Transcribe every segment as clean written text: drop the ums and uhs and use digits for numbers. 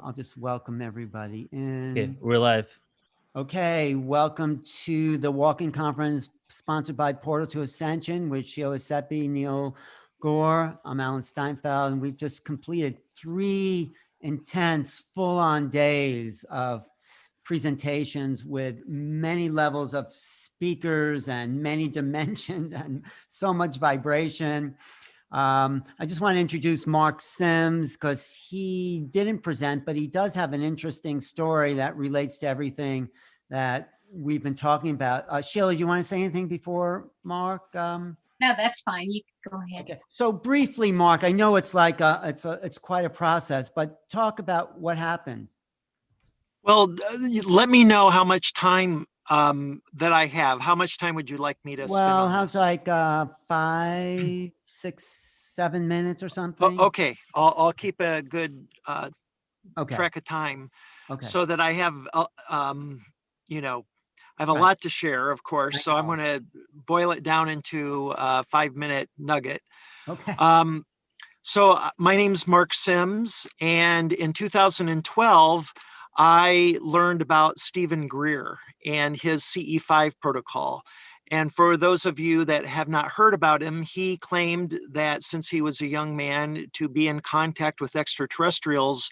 I'll just welcome everybody Okay, in. we're live. Okay, welcome to the Walking Conference sponsored by Portal to Ascension with Sheila Seppi, Neil Gore. I'm Alan Steinfeld, and we've just completed 3 intense, full-on days of presentations with many levels of speakers and many dimensions and so much vibration. I just want to introduce Mark Sims because he didn't present, but he does have an interesting story that relates to everything that we've been talking about. Sheila, you want to say anything before Mark? No, that's fine. You can go ahead. Okay. So briefly, Mark, I know it's like it's quite a process, but talk about what happened. Well, let me know how much time that I have. How much time would you like me to spend Well, on how's this? like 5, 6, 7 minutes or something? Okay, I'll keep a good Okay. track of time, Okay. so that I have, you know, I have a Right. lot to share, of course. I So I'm know. going to boil it down into a 5-minute nugget. Okay. So my name's Mark Sims, and in 2012, I learned about Stephen Greer and his CE5 protocol. And for those of you that have not heard about him, he claimed that since he was a young man to be in contact with extraterrestrials,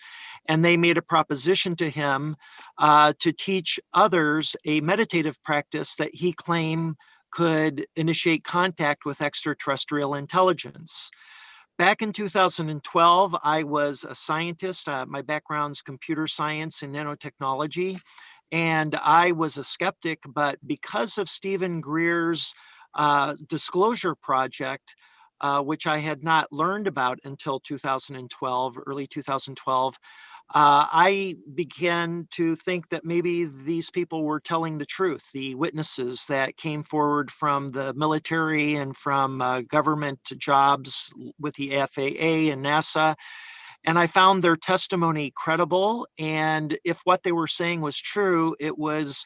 and they made a proposition to him to teach others a meditative practice that he claimed could initiate contact with extraterrestrial intelligence. Back in 2012, I was a scientist. My background's computer science and nanotechnology. And I was a skeptic, but because of Stephen Greer's disclosure project, which I had not learned about until 2012, early 2012, I began to think that maybe these people were telling the truth. The witnesses that came forward from the military and from government jobs with the FAA and NASA. And I found their testimony credible. And if what they were saying was true, it was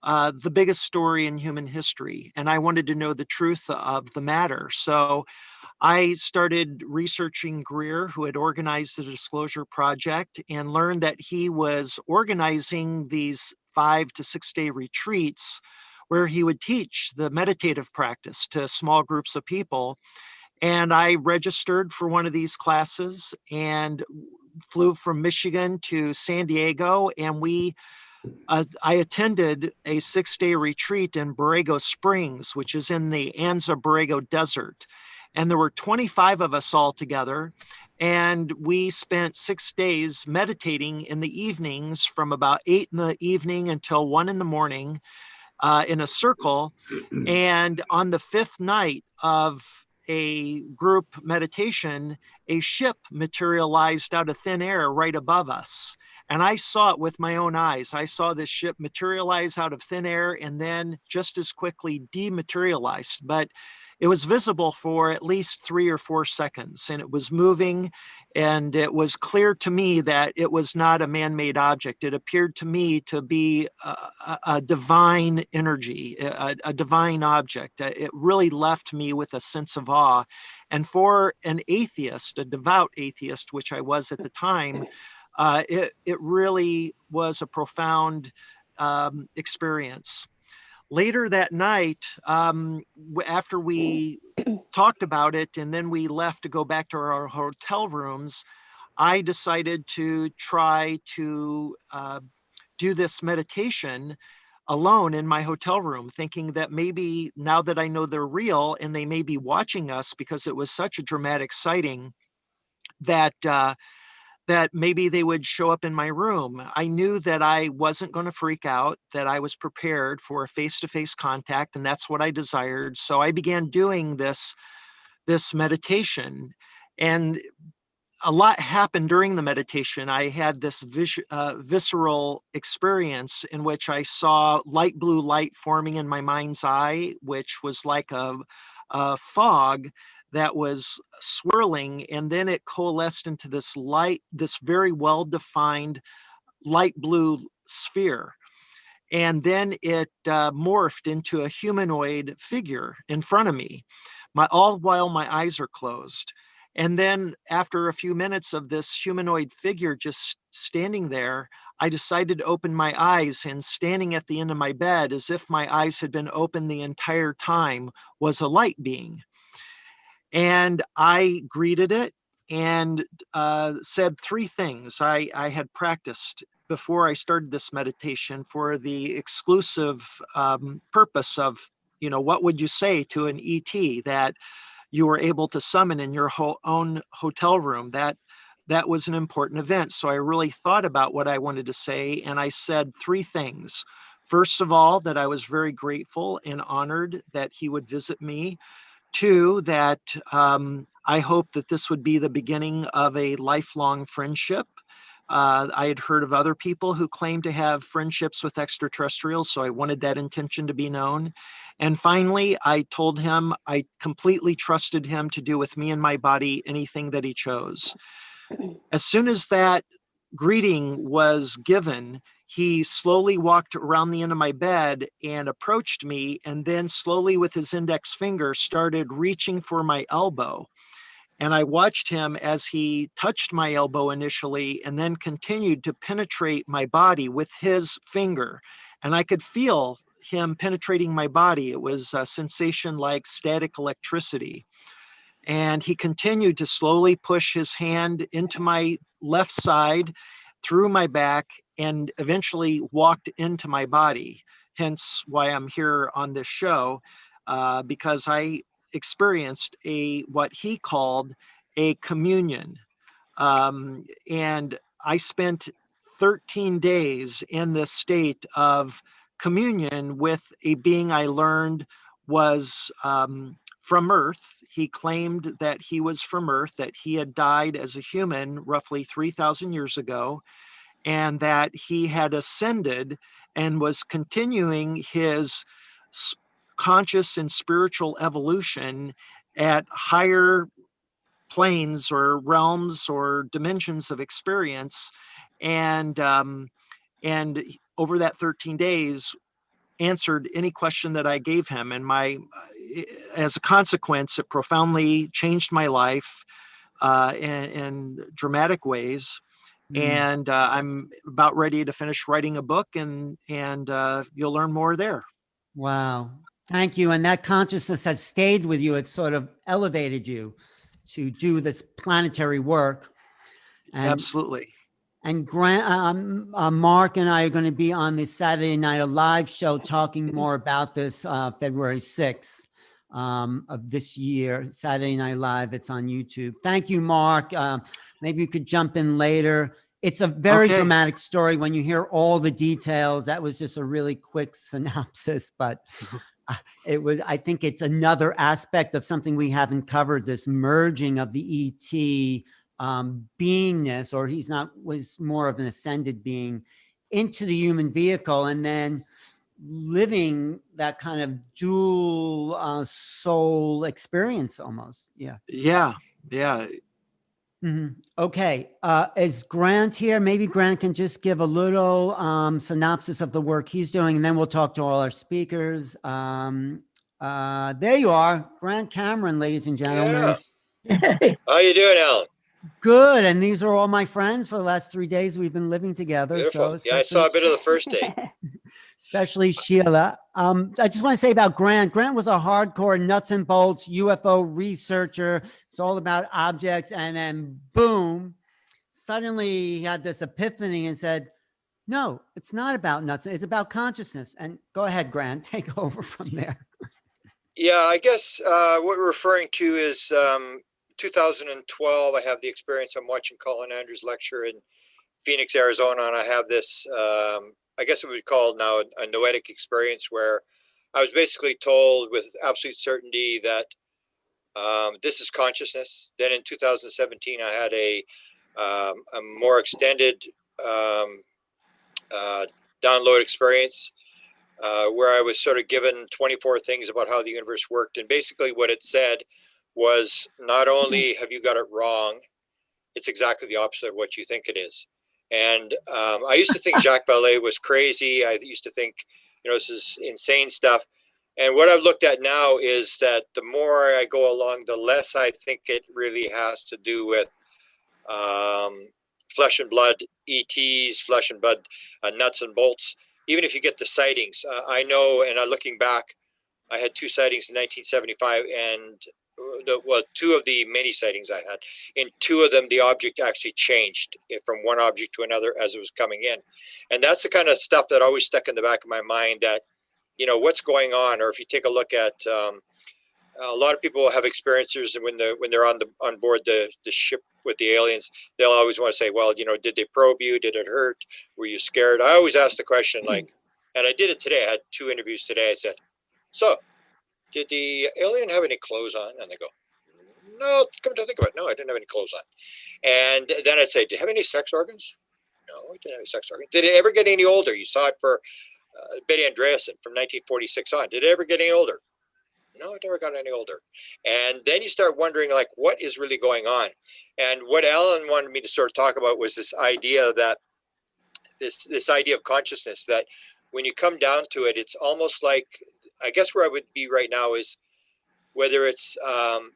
the biggest story in human history. And I wanted to know the truth of the matter. So I started researching Greer, who had organized the Disclosure Project, and learned that he was organizing these 5 to 6 day retreats where he would teach the meditative practice to small groups of people. And I registered for one of these classes and flew from Michigan to San Diego, and I attended a 6-day retreat in Borrego Springs, which is in the Anza Borrego Desert. And there were 25 of us all together. And we spent 6 days meditating in the evenings from about 8 in the evening until 1 in the morning in a circle. And on the 5th night of a group meditation, a ship materialized out of thin air right above us. And I saw it with my own eyes. I saw this ship materialize out of thin air and then just as quickly dematerialized. But it was visible for at least 3 or 4 seconds, and it was moving. And it was clear to me that it was not a man-made object. It appeared to me to be a divine energy, a divine object. It really left me with a sense of awe. And for an atheist, a devout atheist, which I was at the time, it really was a profound experience. Later that night, after we talked about it and then we left to go back to our hotel rooms, I decided to try to do this meditation alone in my hotel room, thinking that maybe now that I know they're real and they may be watching us because it was such a dramatic sighting, that that maybe they would show up in my room. I knew that I wasn't going to freak out, that I was prepared for a face-to-face contact, and that's what I desired. So I began doing this meditation, and a lot happened during the meditation. I had this visceral experience in which I saw light blue light forming in my mind's eye, which was like a fog that was swirling, and then it coalesced into this very well-defined light blue sphere. And then it morphed into a humanoid figure in front of me, all while my eyes are closed. And then after a few minutes of this humanoid figure just standing there, I decided to open my eyes, and standing at the end of my bed, as if my eyes had been open the entire time, was a light being. And I greeted it and said three things I had practiced before I started this meditation for the exclusive purpose of, what would you say to an ET that you were able to summon in your own hotel room? That was an important event. So I really thought about what I wanted to say, and I said three things. First of all, that I was very grateful and honored that he would visit me. Two, that I hope that this would be the beginning of a lifelong friendship. I had heard of other people who claimed to have friendships with extraterrestrials, so I wanted that intention to be known. And finally, I told him I completely trusted him to do with me and my body anything that he chose. As soon as that greeting was given, he slowly walked around the end of my bed and approached me, and then slowly with his index finger started reaching for my elbow. And I watched him as he touched my elbow initially and then continued to penetrate my body with his finger. And I could feel him penetrating my body. It was a sensation like static electricity. And he continued to slowly push his hand into my left side, through my back, and eventually walked into my body. Hence why I'm here on this show, because I experienced what he called a communion. And I spent 13 days in this state of communion with a being I learned was from Earth. He claimed that he was from Earth, that he had died as a human roughly 3,000 years ago, and that he had ascended and was continuing his conscious and spiritual evolution at higher planes or realms or dimensions of experience. And over that 13 days, answered any question that I gave him. And as a consequence, it profoundly changed my life in dramatic ways. And I'm about ready to finish writing a book, and you'll learn more there. Wow. Thank you. And that consciousness has stayed with you. It sort of elevated you to do this planetary work. And, Absolutely. And Grant, Mark and I are going to be on this Saturday Night Live show talking more about this February 6th of this year, Saturday Night Live. It's on YouTube. Thank you, Mark. Maybe you could jump in later. It's a very dramatic story when you hear all the details. That was just a really quick synopsis, but I think it's another aspect of something we haven't covered, this merging of the ET beingness, or was more of an ascended being, into the human vehicle, and then living that kind of dual soul experience almost. Yeah. Okay. Is Grant here? Maybe Grant can just give a little synopsis of the work he's doing, and then we'll talk to all our speakers. There you are, Grant Cameron, ladies and gentlemen. Yeah. How you doing, Alan? Good. And these are all my friends for the last 3 days we've been living together. Beautiful. So I saw a bit of the first day. Especially Sheila. I just want to say about Grant. Grant was a hardcore nuts and bolts UFO researcher. It's all about objects. And then boom, suddenly he had this epiphany and said, no, it's not about nuts. It's about consciousness. And go ahead, Grant, take over from there. Yeah, I guess what we're referring to is 2012. I have the experience. I'm watching Colin Andrews' lecture in Phoenix, Arizona, and I have this, I guess it would be called now a noetic experience, where I was basically told with absolute certainty that this is consciousness. Then in 2017, I had a more extended download experience where I was sort of given 24 things about how the universe worked. And basically what it said was, not only have you got it wrong, it's exactly the opposite of what you think it is. And I used to think Jacques Vallée was crazy. I used to think, this is insane stuff. And what I've looked at now is that the more I go along, the less I think it really has to do with flesh and blood ETs, flesh and blood nuts and bolts. Even if you get the sightings, I know, and looking back, I had 2 sightings in 1975, and well, 2 of the many sightings I had. In 2 of them, the object actually changed from one object to another as it was coming in, and that's the kind of stuff that always stuck in the back of my mind. That, you know, what's going on. Or if you take a look at a lot of people have experiences, and when they're on board the ship with the aliens, they'll always want to say, well, you know, did they probe you? Did it hurt? Were you scared? I always ask the question, like, and I did it today. I had 2 interviews today. I said, so did the alien have any clothes on? And they go, no, come to think of it, no, I didn't have any clothes on. And then I'd say, do you have any sex organs? No, I didn't have any sex organs. Did it ever get any older? You saw it for Betty Andreasson from 1946 on. Did it ever get any older? No, it never got any older. And then you start wondering, like, what is really going on? And what Alan wanted me to sort of talk about was this idea that this idea of consciousness, that when you come down to it, it's almost like, I guess where I would be right now is whether it's Donald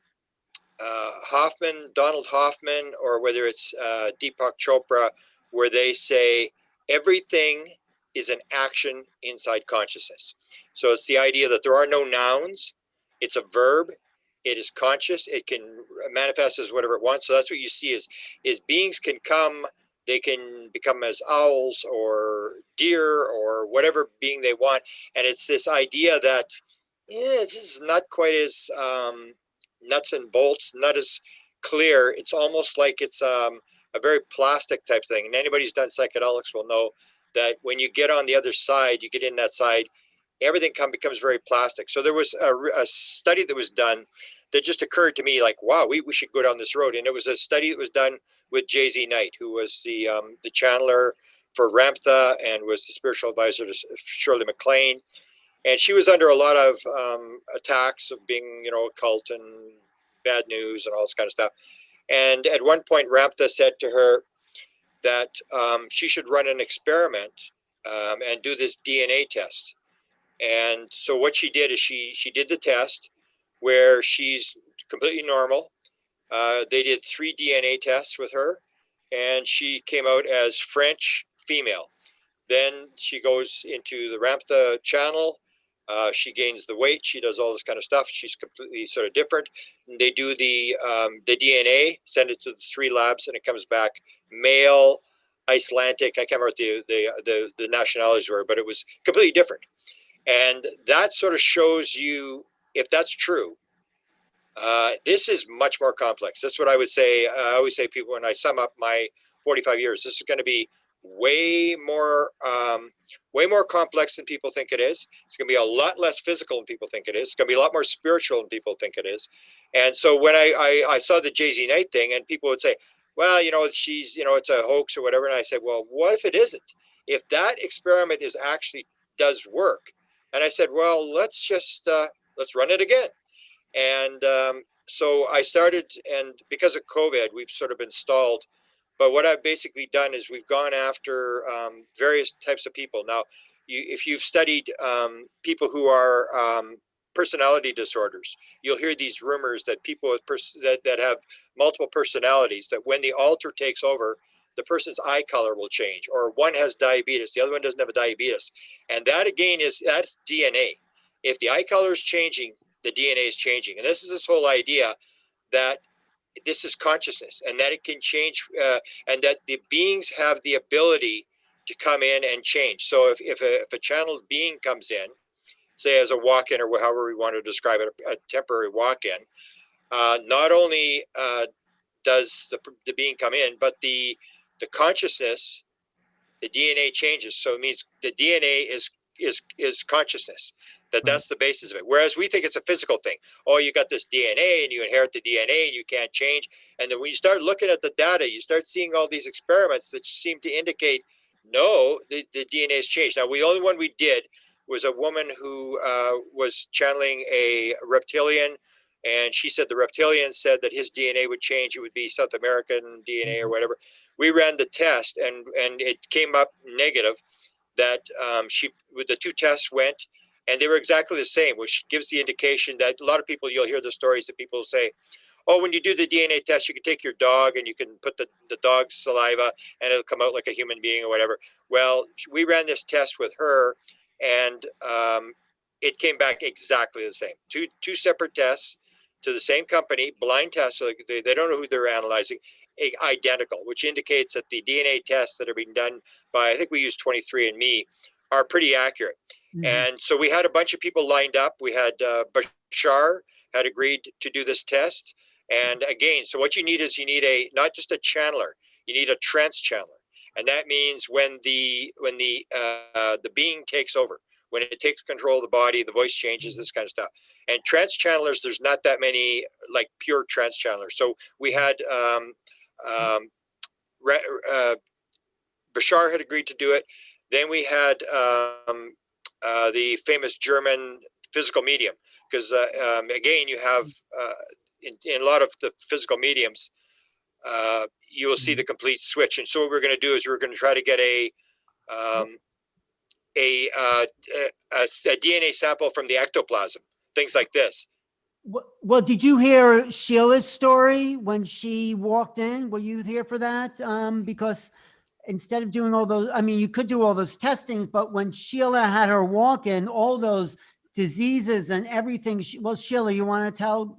Hoffman, or whether it's Deepak Chopra, where they say everything is an action inside consciousness. So it's the idea that there are no nouns. It's a verb. It is conscious. It can manifest as whatever it wants. So that's what you see is beings can come. They can become as owls or deer or whatever being they want. And it's this idea that, yeah, this is not quite as nuts and bolts, not as clear. It's almost like it's a very plastic type thing. And anybody who's done psychedelics will know that when you get on the other side, you get in that side, everything becomes very plastic. So there was a study that was done that just occurred to me, like, wow, we should go down this road. And it was a study that was done with J.Z. Knight, who was the channeler for Ramtha and was the spiritual advisor to Shirley MacLaine. And she was under a lot of attacks of being, you know, occult and bad news and all this kind of stuff. And at one point, Ramtha said to her that she should run an experiment and do this DNA test. And so what she did is she did the test where she's completely normal. They did 3 DNA tests with her, and she came out as French female. Then she goes into the Ramtha channel. She gains the weight. She does all this kind of stuff. She's completely sort of different. And they do the DNA, send it to the 3 labs, and it comes back male, Icelandic. I can't remember what the nationalities were, but it was completely different. And that sort of shows you, if that's true, this is much more complex. That's what I would say. I always say, people, when I sum up my 45 years, this is going to be way more complex than people think it is. It's going to be a lot less physical than people think it is. It's going to be a lot more spiritual than people think it is. And so when I saw the J.Z. Knight thing, and people would say, well, you know, she's, you know, it's a hoax or whatever. And I said, well, what if it isn't? If that experiment is actually does work? And I said, well, let's run it again. And so I started, and because of COVID, we've sort of been stalled. But what I've basically done is we've gone after various types of people. Now, if you've studied people who are personality disorders, you'll hear these rumors that people with that have multiple personalities, that when the alter takes over, the person's eye color will change, or one has diabetes, the other one doesn't have a diabetes. And that, again, that's DNA. If the eye color is changing, the DNA is changing. And this is this whole idea that this is consciousness, and that it can change, and that the beings have the ability to come in and change. So if a channeled being comes in, say as a walk-in, or however we want to describe it, a temporary walk-in, not only does the being come in, but the consciousness, the DNA changes. So it means the DNA is consciousness. That's the basis of it. Whereas we think it's a physical thing. Oh, you got this DNA and you inherit the DNA and you can't change. And then when you start looking at the data, you start seeing all these experiments that seem to indicate, no, the DNA has changed. Now, the only one we did was a woman who was channeling a reptilian. And she said the reptilian said that his DNA would change. It would be South American DNA or whatever. We ran the test, and it came up negative, that the 2 tests went, and they were exactly the same, which gives the indication that a lot of people, you'll hear the stories that people say, oh, when you do the DNA test, you can take your dog and you can put the dog's saliva and it'll come out like a human being or whatever. Well, we ran this test with her, and it came back exactly the same. Two separate tests to the same company, blind tests, so they don't know who they're analyzing, identical, which indicates that the DNA tests that are being done by, I think we use 23andMe, are pretty accurate. Mhm. And so we had a bunch of people lined up. We had Bashar had agreed to do this test. And again, so what you need is, you need not just a channeler, you need a trance channeler. And that means when the being takes over, when it takes control of the body, the voice changes, this kind of stuff. And trance channelers, there's not that many like pure trance channelers. So we had Bashar had agreed to do it. Then we had the famous German physical medium, because again, you have in a lot of the physical mediums, you will see the complete switch. And so what we're going to do is we're going to try to get a DNA sample from the ectoplasm, things like this. Well, did you hear Sheila's story when she walked in? Were you here for that? Because instead of doing all those, I mean, you could do all those testings, but when Sheila had her walk in, all those diseases and everything. Well, Sheila, you want to tell?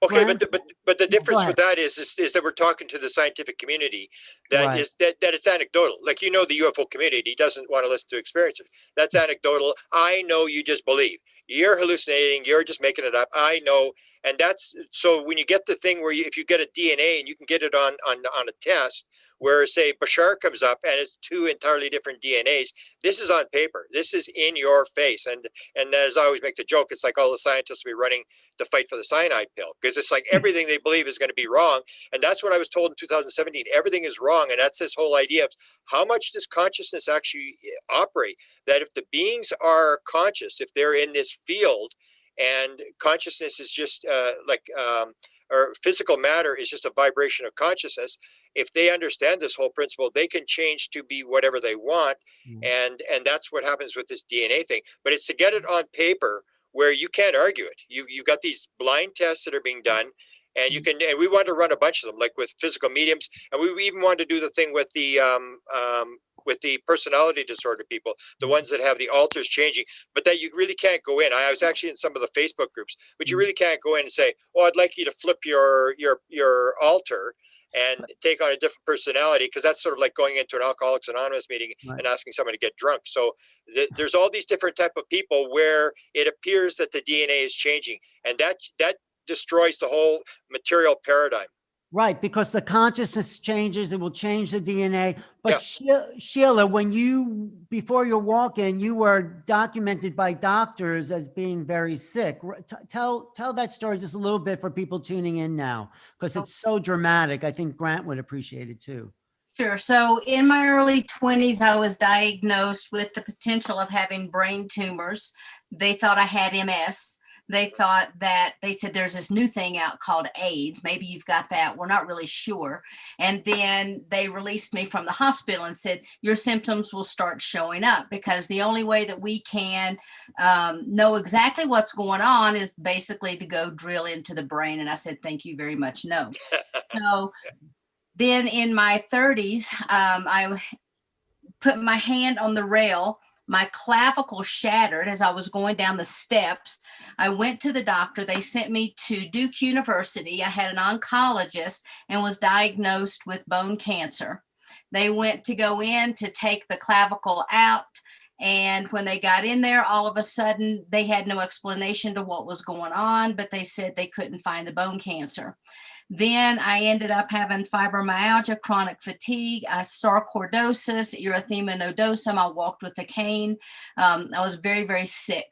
Okay, Glenn? but the difference ahead. with that is that we're talking to the scientific community that Right. is that it's anecdotal. Like, the UFO community doesn't want to listen to experiences. That's anecdotal. I know, you just believe. You're hallucinating. You're just making it up. I know. And that's so when you get the thing where if you get a DNA and you can get it on a test where, say, Bashar comes up and it's two entirely different DNAs, this is on paper. This is in your face. And as I always make the joke, it's like all the scientists will be running to fight for the cyanide pill, because it's like everything they believe is going to be wrong. And that's what I was told in 2017. Everything is wrong. And that's this whole idea of how much does consciousness actually operate? That if the beings are conscious, if they're in this field, and consciousness is just or physical matter is just a vibration of consciousness, if they understand this whole principle, they can change to be whatever they want. And that's what happens with this DNA thing. But it's to get it on paper where you can't argue it. You've got these blind tests that are being done, and you can, and we want to run a bunch of them, like with physical mediums. And we even want to do the thing with the personality disorder people, the ones that have the alters changing, but that you really can't go in. I was actually in some of the Facebook groups, but you really can't go in and say, oh, I'd like you to flip your alter and take on a different personality, because that's sort of like going into an Alcoholics Anonymous meeting and asking someone to get drunk. So there's all these different type of people where it appears that the DNA is changing, and that destroys the whole material paradigm. Right, because the consciousness changes, it will change the DNA. But Yeah. Sheila, before your walk-in, you were documented by doctors as being very sick. Tell that story just a little bit for people tuning in now, because it's so dramatic. I think Grant would appreciate it too. Sure. So in my early 20s, I was diagnosed with the potential of having brain tumors. They thought I had MS. They said there's this new thing out called AIDS. Maybe you've got that. We're not really sure. And then they released me from the hospital and said, your symptoms will start showing up, because the only way that we can know exactly what's going on is basically to go drill into the brain. And I said, thank you very much. No. So then in my 30s, I put my hand on the rail. My clavicle shattered as I was going down the steps. I went to the doctor. They sent me to Duke University. I had an oncologist and was diagnosed with bone cancer. They went to go in to take the clavicle out. And when they got in there, all of a sudden, they had no explanation to what was going on, but they said they couldn't find the bone cancer. Then I ended up having fibromyalgia, chronic fatigue, sarcoidosis, erythema nodosum. I walked with a cane. I was very, very sick.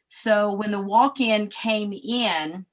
So when the walk-in came in,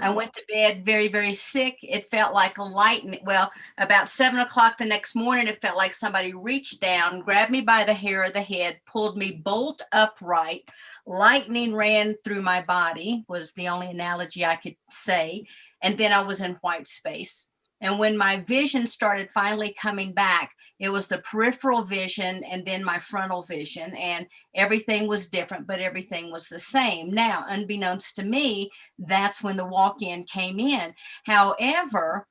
I went to bed very, very sick. It felt like lightning. Well, about 7 o'clock the next morning, it felt like somebody reached down, grabbed me by the hair of the head, pulled me bolt upright. Lightning ran through my body, was the only analogy I could say. And then I was in white space. And when my vision started finally coming back, it was the peripheral vision and then my frontal vision, and everything was different, but everything was the same. Now, unbeknownst to me, that's when the walk-in came in. However,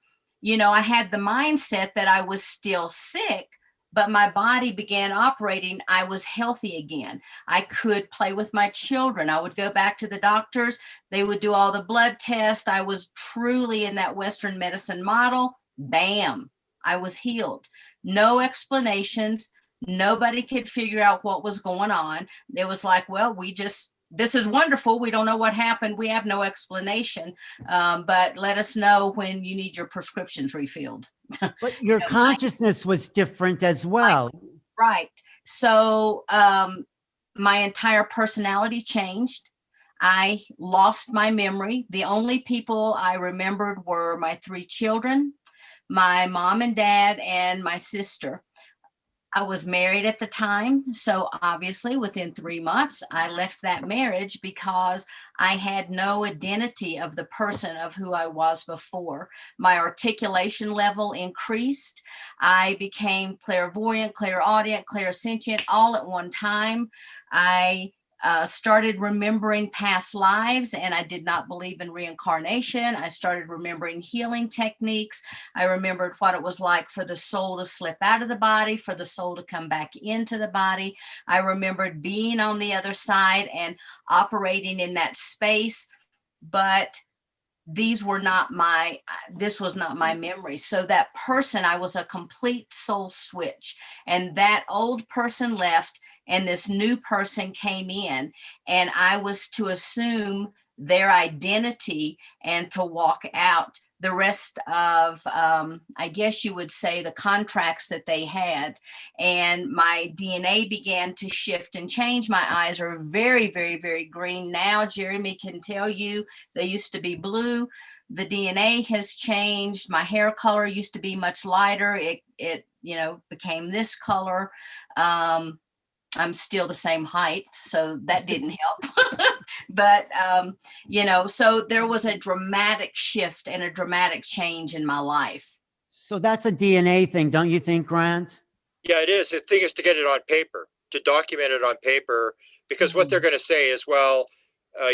I had the mindset that I was still sick, but my body began operating. I was healthy again. I could play with my children. I would go back to the doctors. They would do all the blood tests. I was truly in that Western medicine model. Bam, I was healed. No explanations. Nobody could figure out what was going on. It was like, well, this is wonderful. We don't know what happened. We have no explanation. But let us know when you need your prescriptions refilled. But your consciousness was different as well. Right. So my entire personality changed. I lost my memory. The only people I remembered were my 3 children, my mom and dad, and my sister. I was married at the time. So obviously within 3 months, I left that marriage because I had no identity of the person of who I was before. My articulation level increased. I became clairvoyant, clairaudient, clairsentient all at one time. I started remembering past lives, and I did not believe in reincarnation. I started remembering healing techniques. I remembered what it was like for the soul to slip out of the body, for the soul to come back into the body. I remembered being on the other side and operating in that space, but this was not my memory. So that person, I was a complete soul switch, and that old person left and this new person came in, and I was to assume their identity and to walk out the rest of, I guess you would say, the contracts that they had. And my DNA began to shift and change. My eyes are very, very, very green now. Jeremy can tell you they used to be blue. The DNA has changed. My hair color used to be much lighter. It became this color. I'm still the same height, so that didn't help. But, so there was a dramatic shift and a dramatic change in my life. So that's a DNA thing, don't you think, Grant? Yeah, it is. The thing is to get it on paper, to document it on paper, because what they're going to say is, well,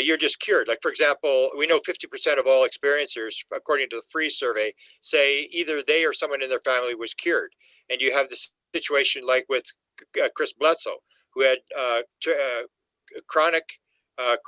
you're just cured. Like, for example, we know 50% of all experiencers, according to the Freeze survey, say either they or someone in their family was cured. And you have this situation like with Chris Bledsoe, who had chronic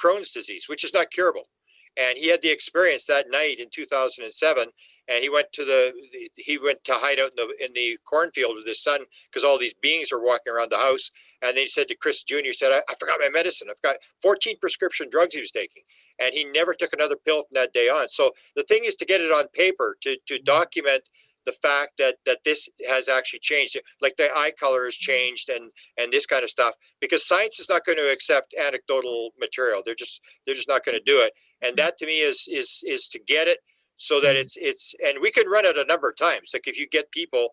Crohn's disease, which is not curable. And he had the experience that night in 2007. And he went to hide out in the cornfield with his son because all these beings were walking around the house. And then he said to Chris Jr., he said, I forgot my medicine. I've got 14 prescription drugs he was taking. And he never took another pill from that day on. So the thing is to get it on paper, to document the fact that this has actually changed, like the eye color has changed and this kind of stuff, because science is not going to accept anecdotal material. They're just not going to do it. And that to me is to get it so that it's, and we can run it a number of times. Like if you get people,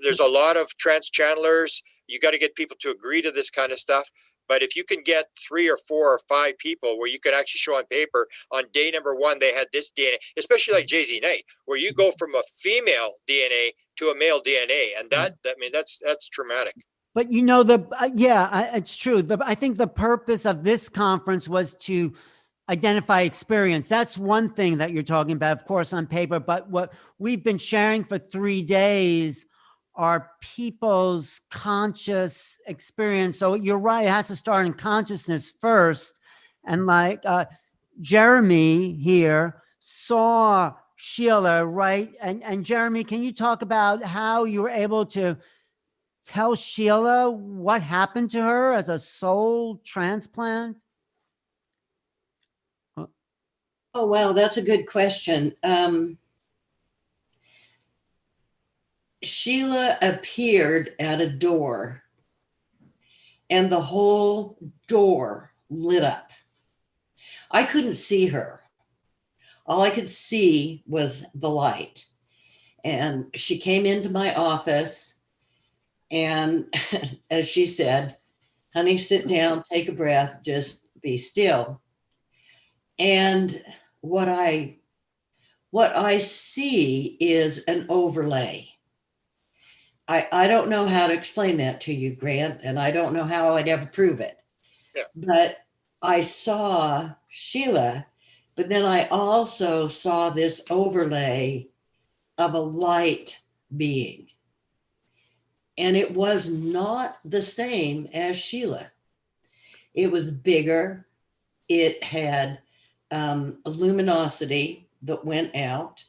there's a lot of trans channelers. You got to get people to agree to this kind of stuff. But if you can get 3 or 4 or 5 people where you can actually show on paper on day number 1, they had this DNA, especially like Jay-Z Knight, where you go from a female DNA to a male DNA. And that's traumatic. But it's true. I think the purpose of this conference was to identify experience. That's one thing that you're talking about, of course, on paper. But what we've been sharing for 3 days are people's conscious experience. So you're right, it has to start in consciousness first. And like Jeremy here saw Sheila, right? And Jeremy, can you talk about how you were able to tell Sheila what happened to her as a soul transplant? Oh, well, that's a good question. Sheila appeared at a door and the whole door lit up. I couldn't see her. All I could see was the light. And she came into my office and as she said, honey, sit down, take a breath, just be still. And what I what I see is an overlay. I don't know how to explain that to you, Grant, and I don't know how I'd ever prove it. Yeah. But I saw Sheila, but then I also saw this overlay of a light being. And it was not the same as Sheila. It was bigger. It had a luminosity that went out.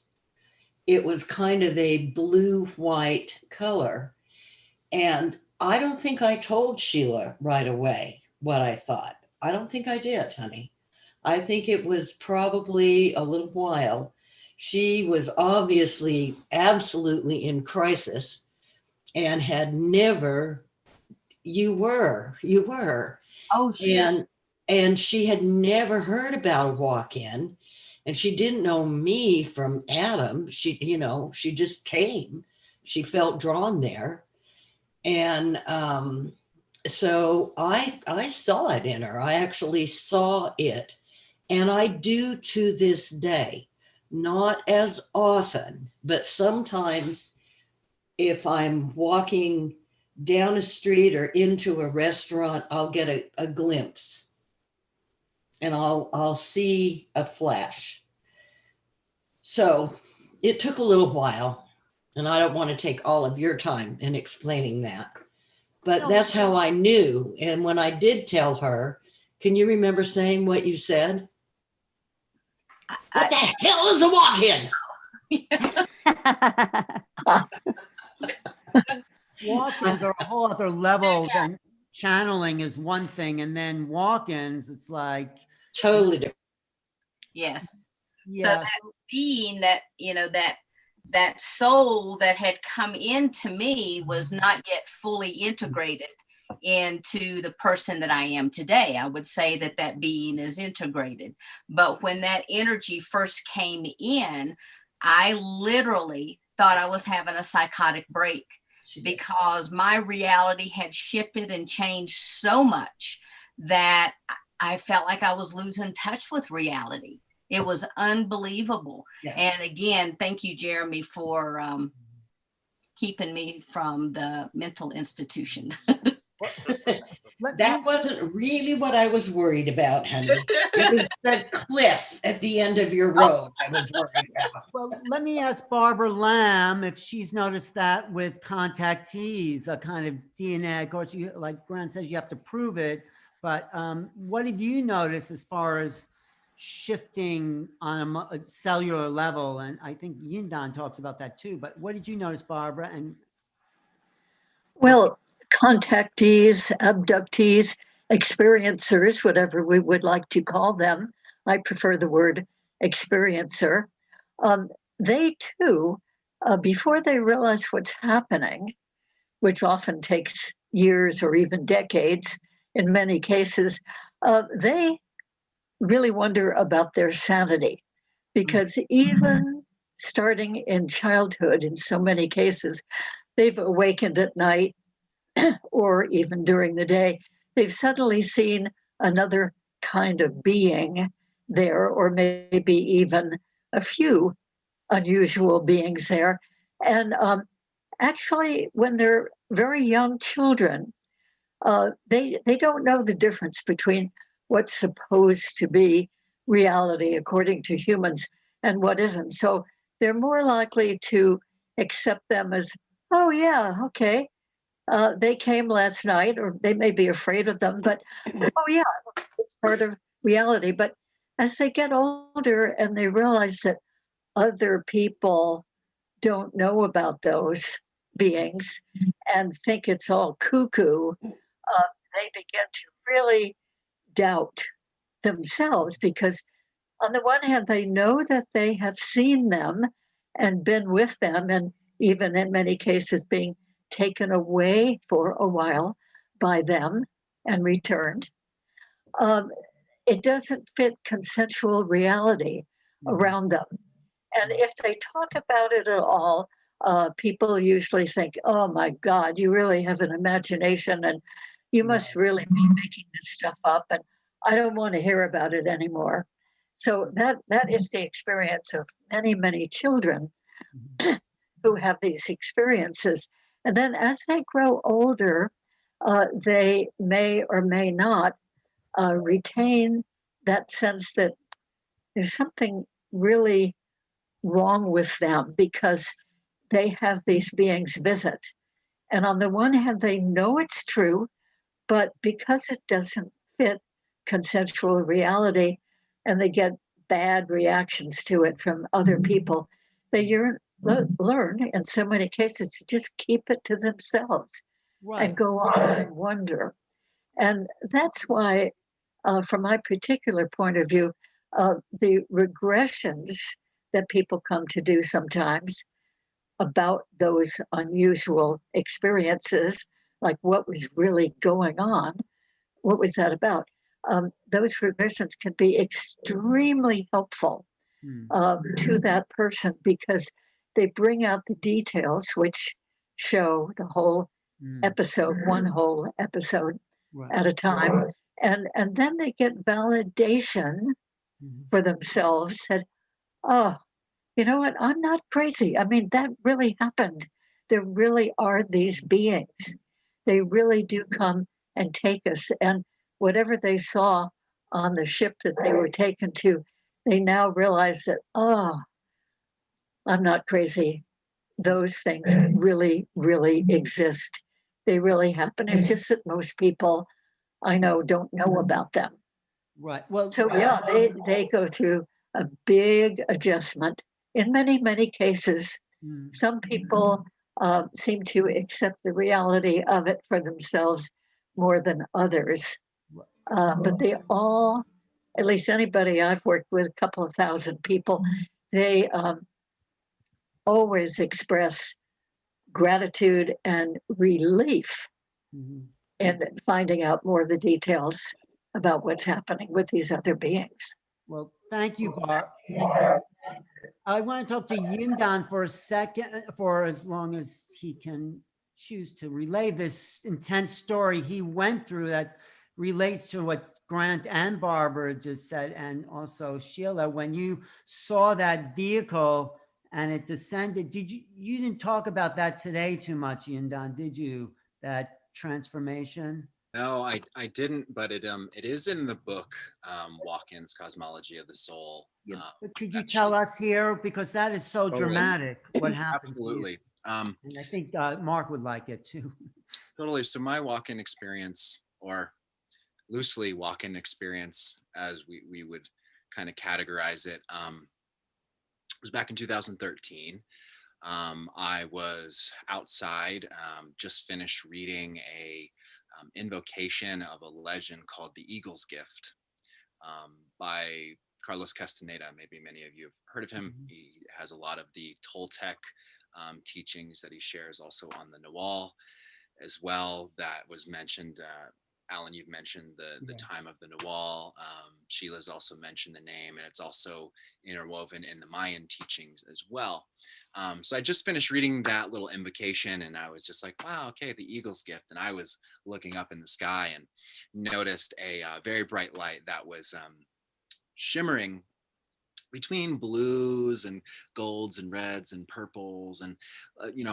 It was kind of a blue-white color. And I don't think I told Sheila right away what I thought. I don't think I did, honey. I think it was probably a little while. She was obviously absolutely in crisis and had never, you were. Oh, shit. And she had never heard about a walk-in, and she didn't know me from Adam. She, she just came. She felt drawn there. And so I saw it in her. I actually saw it. And I do to this day, not as often, but sometimes if I'm walking down a street or into a restaurant, I'll get a glimpse and I'll see a flash. So it took a little while, and I don't want to take all of your time in explaining that, but that's how I knew. And when I did tell her, can you remember saying what you said? What the hell is a walk-in? Walk-ins are a whole other level than channeling is one thing. And then walk-ins, it's like, Totally different. Yes. So yeah, that being that, that soul that had come into me was not yet fully integrated into the person that I am today. I would say that that being is integrated. But when that energy first came in, I literally thought I was having a psychotic break because my reality had shifted and changed so much that I felt like I was losing touch with reality. It was unbelievable. Yeah. And again, thank you, Jeremy, for keeping me from the mental institution. That wasn't really what I was worried about, honey. It was the cliff at the end of your road I was worried about. well, let me ask Barbara Lamb if she's noticed that with contactees, a kind of DNA. Of course, like Grant says, you have to prove it. But what did you notice as far as shifting on a cellular level? And I think Yindon talks about that too. But what did you notice, Barbara? And well, contactees, abductees, experiencers, whatever we would like to call them. I prefer the word experiencer. They too, before they realize what's happening, which often takes years or even decades in many cases, they really wonder about their sanity. Because even starting in childhood, in so many cases, they've awakened at night or even during the day. They've suddenly seen another kind of being there, or maybe even a few unusual beings there. And actually, when they're very young children, they don't know the difference between what's supposed to be reality according to humans and what isn't. So they're more likely to accept them as, oh yeah, okay, they came last night, or they may be afraid of them, but oh yeah, it's part of reality. But as they get older and they realize that other people don't know about those beings and think it's all cuckoo, they begin to really doubt themselves, because on the one hand, they know that they have seen them and been with them, and even in many cases being taken away for a while by them and returned. It doesn't fit consensual reality around them. And if they talk about it at all, people usually think, oh my God, you really have an imagination and you must really be making this stuff up. And I don't want to hear about it anymore. So that is the experience of many, many children who have these experiences. And then as they grow older, they may or may not retain that sense that there's something really wrong with them because they have these beings visit. And on the one hand, they know it's true, but because it doesn't fit consensual reality and they get bad reactions to it from other people, they learn in so many cases to just keep it to themselves and go on and wonder. And that's why, from my particular point of view, the regressions that people come to do sometimes about those unusual experiences, like what was really going on, what was that about? Those regressions can be extremely helpful to that person because they bring out the details which show the whole episode, one whole episode at a time. And then they get validation for themselves that, oh, you know what? I'm not crazy. I mean, that really happened. There really are these beings. They really do come and take us. And whatever they saw on the ship that they were taken to, they now realize that, oh, I'm not crazy. Those things really, really exist. They really happen. It's just that most people I know don't know about them. Right. Well, So yeah, they go through a big adjustment. In many, many cases, some people seem to accept the reality of it for themselves more than others. But they all, at least anybody I've worked with, a couple of thousand people, they always express gratitude and relief in finding out more of the details about what's happening with these other beings. Well, thank you, Barb. I want to talk to Yindan for a second, for as long as he can choose to relay this intense story he went through that relates to what Grant and Barbara just said, and also Sheila. When you saw that vehicle and it descended, you didn't talk about that today too much, Yindan, did you? That transformation? No, I didn't, but it is in the book, Walk-ins Cosmology of the Soul. But could you tell us here, because that is so dramatic, what happened? Absolutely. And I think Mark would like it too. Totally. So my walk-in experience, or loosely walk-in experience, as we would kind of categorize it, was back in 2013. I was outside, just finished reading a invocation of a legend called The Eagle's Gift by Carlos Castaneda. Maybe many of you have heard of him. He has a lot of the Toltec teachings that he shares also on the Nawal as well. That was mentioned. Alan, you've mentioned the time of the Nawal. Sheila's also mentioned the name, and it's also interwoven in the Mayan teachings as well. So I just finished reading that little invocation, and I was just like, wow, okay, the Eagle's Gift. And I was looking up in the sky and noticed a very bright light that was shimmering between blues and golds and reds and purples. And,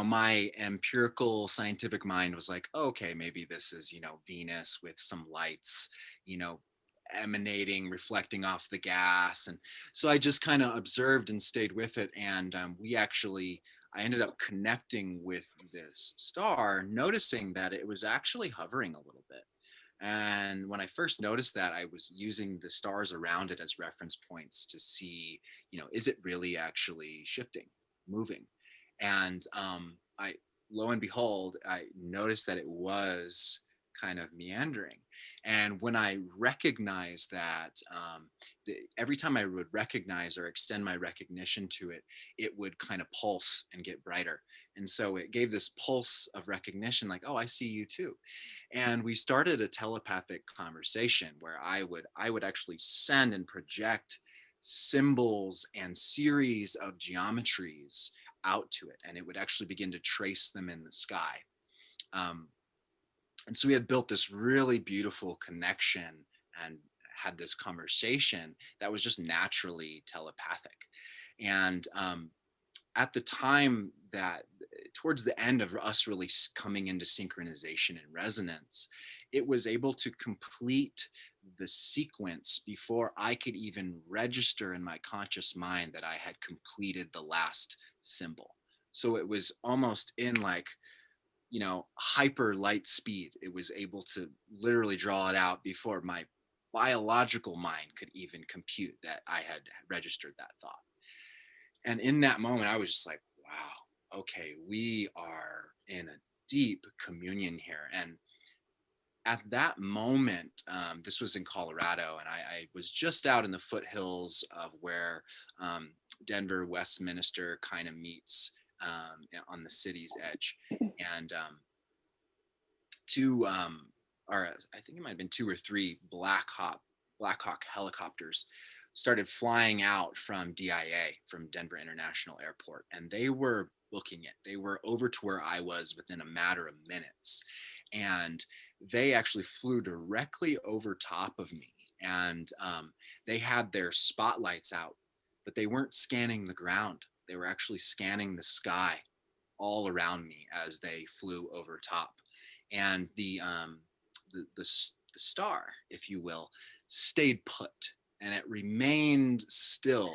my empirical scientific mind was like, okay, maybe this is, Venus with some lights, emanating, reflecting off the gas. And so I just kind of observed and stayed with it. And I ended up connecting with this star, noticing that it was actually hovering a little bit. And when I first noticed that, I was using the stars around it as reference points to see, is it really actually shifting, moving? And lo and behold, I noticed that it was kind of meandering. And when I recognized that, every time I would recognize or extend my recognition to it, it would kind of pulse and get brighter. And so it gave this pulse of recognition, like, oh, I see you too. And we started a telepathic conversation where I would actually send and project symbols and series of geometries out to it, and it would actually begin to trace them in the sky. And so we had built this really beautiful connection and had this conversation that was just naturally telepathic. And at the time that, towards the end of us really coming into synchronization and resonance, it was able to complete the sequence before I could even register in my conscious mind that I had completed the last symbol. So it was almost in like, you know, hyper light speed. It was able to literally draw it out before my biological mind could even compute that I had registered that thought. And in that moment, I was just like, wow, okay, we are in a deep communion here. And at that moment, this was in Colorado, and I was just out in the foothills of where Denver, Westminster kind of meets on the city's edge. And I think it might have been 2 or 3 Black Hawk helicopters started flying out from DIA, from Denver International Airport, and they were booking it. They were over to where I was within a matter of minutes, and they actually flew directly over top of me. And they had their spotlights out, but they weren't scanning the ground. They were actually scanning the sky all around me as they flew over top. And the star, if you will, stayed put, and it remained still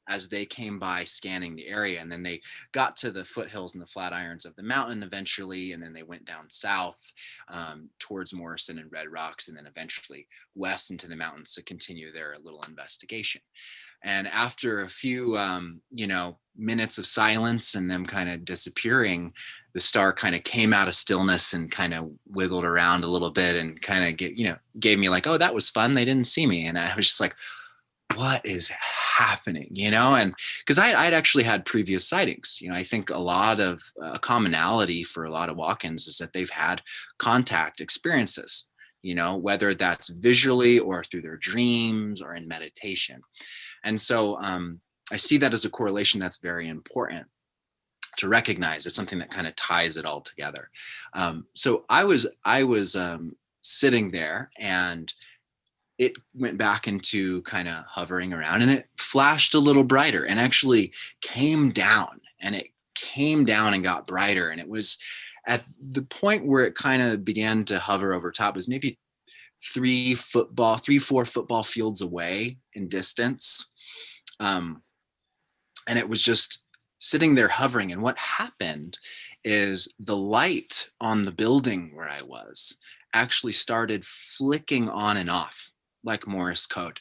as they came by scanning the area. And then they got to the foothills and the flat irons of the mountain eventually, and then they went down south towards Morrison and Red Rocks, and then eventually west into the mountains to continue their little investigation. And after a few minutes of silence and them kind of disappearing, the star kind of came out of stillness and kind of wiggled around a little bit and kind of gave me like, oh, that was fun, they didn't see me. And I was just like, what is happening, and because I'd actually had previous sightings. I think a lot of commonality for a lot of walk-ins is that they've had contact experiences, whether that's visually or through their dreams or in meditation. And so I see that as a correlation that's very important to recognize. It's something that kind of ties it all together. So I was sitting there, and it went back into kind of hovering around, and it flashed a little brighter and actually came down, and it came down and got brighter. And it was at the point where it kind of began to hover over top. It was maybe 4 football fields away in distance. And it was just sitting there hovering. And what happened is the light on the building where I was actually started flicking on and off like Morse code.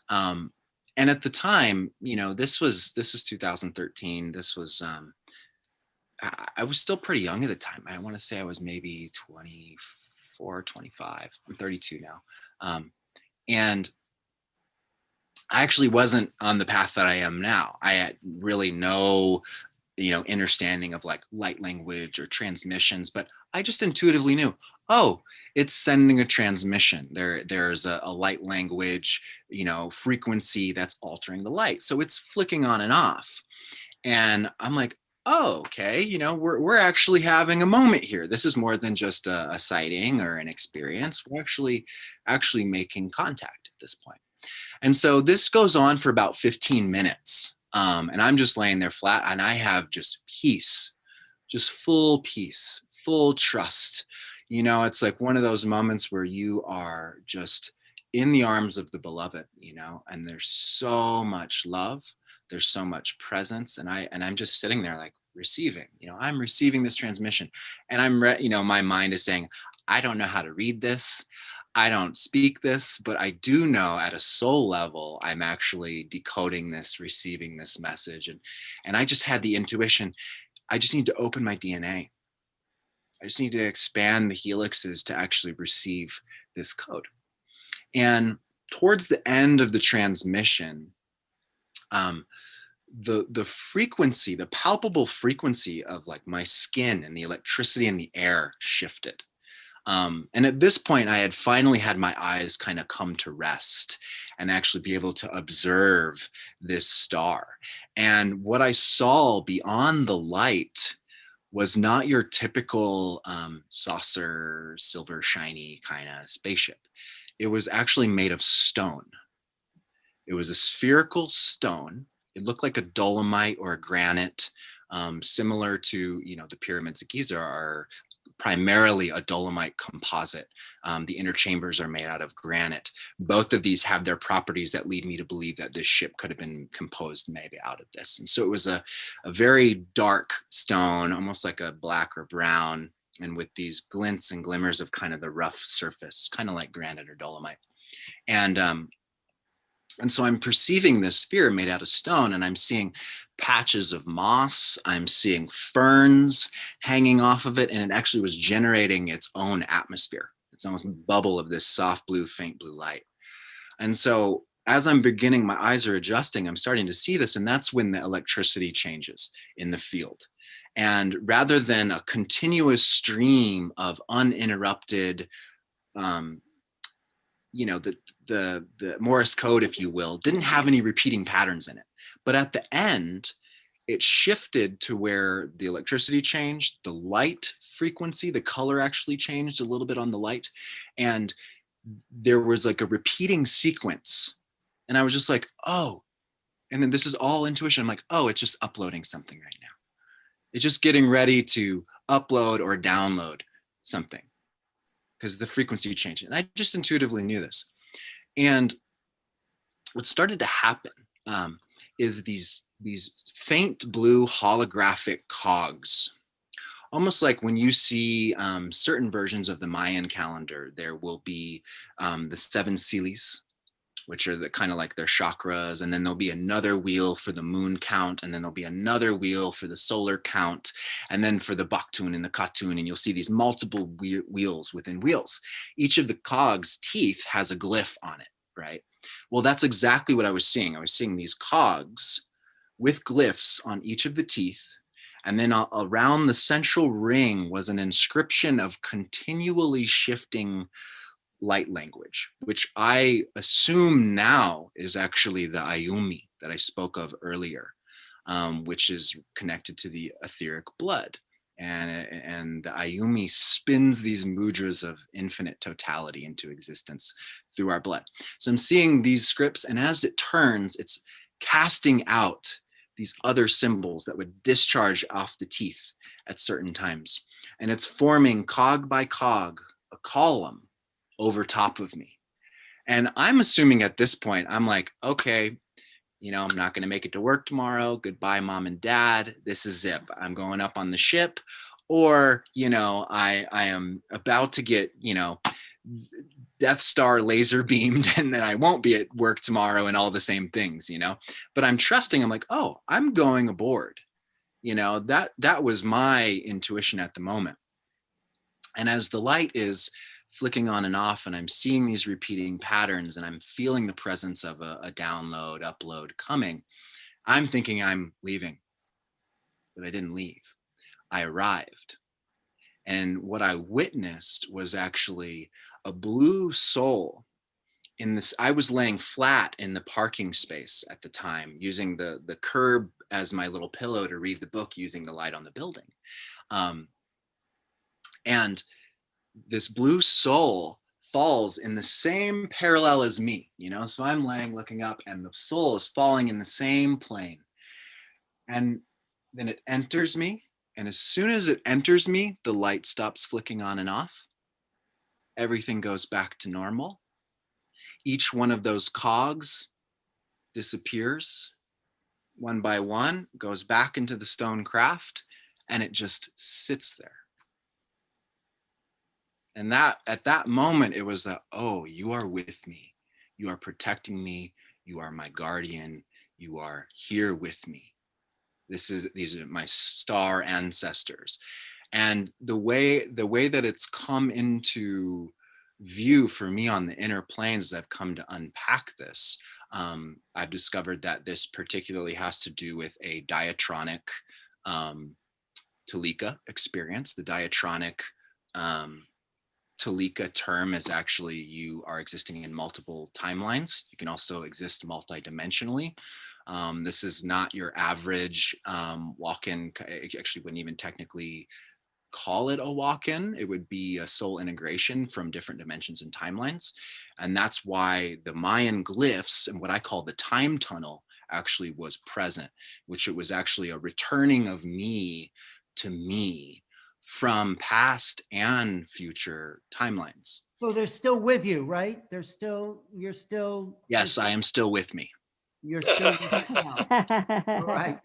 And at the time, this is 2013. This was, I was still pretty young at the time. I want to say I was maybe 24, 25. I'm 32 now. And I actually wasn't on the path that I am now. I had really no, understanding of like light language or transmissions, but I just intuitively knew, oh, it's sending a transmission. There's a light language, frequency that's altering the light. So it's flicking on and off. And I'm like, oh, okay, we're actually having a moment here. This is more than just a sighting or an experience. We're actually making contact at this point. And so this goes on for about 15 minutes. And I'm just laying there flat, and I have just peace, just full peace, full trust. It's like one of those moments where you are just in the arms of the beloved, and there's so much love, there's so much presence. And I'm just sitting there like receiving, I'm receiving this transmission, and I'm my mind is saying, I don't know how to read this. I don't speak this, but I do know at a soul level, I'm actually decoding this, receiving this message. And I just had the intuition, I just need to open my DNA. I just need to expand the helixes to actually receive this code. And towards the end of the transmission, the frequency, the palpable frequency of like my skin and the electricity in the air shifted. And at this point, I had finally had my eyes kind of come to rest and actually be able to observe this star. And what I saw beyond the light was not your typical saucer, silver, shiny kind of spaceship. it was actually made of stone. It was a spherical stone. It looked like a dolomite or a granite, similar to, the pyramids of Giza are primarily a dolomite composite. The inner chambers are made out of granite. Both of these have their properties that lead me to believe that this ship could have been composed maybe out of this. And so it was a very dark stone, almost like a black or brown, and with these glints and glimmers of kind of the rough surface, kind of like granite or dolomite. And so I'm perceiving this sphere made out of stone, and I'm seeing patches of moss. I'm seeing ferns hanging off of it, and it actually was generating its own atmosphere. It's almost a bubble of this soft blue, faint blue light. And so as I'm beginning, my eyes are adjusting, I'm starting to see this, and that's when the electricity changes in the field. And rather than a continuous stream of uninterrupted, the Morse code, if you will, didn't have any repeating patterns in it. But at the end, it shifted to where the electricity changed, the light frequency, the color actually changed a little bit on the light. And there was like a repeating sequence. And I was just like, oh, and then this is all intuition. I'm like, oh, it's just uploading something right now. It's just getting ready to upload or download something because the frequency changed. And I just intuitively knew this. And what started to happen is these faint blue holographic cogs, almost like when you see certain versions of the Mayan calendar, there will be the 7 Silis, which are the kind of like their chakras. And then there'll be another wheel for the moon count. And then there'll be another wheel for the solar count. And then for the Baktun and the Katun. And you'll see these multiple wheels within wheels. Each of the cogs' teeth has a glyph on it, right? Well, that's exactly what I was seeing. I was seeing these cogs with glyphs on each of the teeth. And then around the central ring was an inscription of continually shifting light language, which I assume now is actually the Ayumi that I spoke of earlier, which is connected to the etheric blood. And the Ayumi spins these mudras of infinite totality into existence through our blood. So I'm seeing these scripts, and as it turns, it's casting out these other symbols that would discharge off the teeth at certain times. And it's forming cog by cog, a column over top of me. And I'm assuming at this point, I'm like, okay, I'm not going to make it to work tomorrow. Goodbye, mom and dad. This is it. I'm going up on the ship. Or, I am about to get, Death Star laser beamed, and then I won't be at work tomorrow and all the same things, But I'm trusting, I'm like, oh, I'm going aboard. That was my intuition at the moment. And as the light is flicking on and off, and I'm seeing these repeating patterns, and I'm feeling the presence of a download, upload coming, I'm thinking I'm leaving, but I didn't leave. I arrived. And what I witnessed was actually a blue soul in this. I was laying flat in the parking space at the time, using the curb as my little pillow to read the book, using the light on the building. And this blue soul falls in the same parallel as me, so I'm laying looking up, and the soul is falling in the same plane. And then it enters me. And as soon as it enters me, the light stops flicking on and off. Everything goes back to normal. Each one of those cogs disappears one by one, goes back into the stone craft, and it just sits there. And that at that moment, it was that, oh, you are with me. You are protecting me. You are my guardian. You are here with me. These are my star ancestors. And the way that it's come into view for me on the inner planes, as I've come to unpack this, I've discovered that this particularly has to do with a diatronic Talika experience. The diatronic Talika term is actually you are existing in multiple timelines. You can also exist multidimensionally. This is not your average walk-in. It actually wouldn't even technically call it a walk-in. It would be a soul integration from different dimensions and timelines. And that's why the Mayan glyphs and what I call the time tunnel actually was present, which it was actually a returning of me to me from past and future timelines. So they're still with you, right? You're still. Yes, I am still with me. You're still with me now. All right.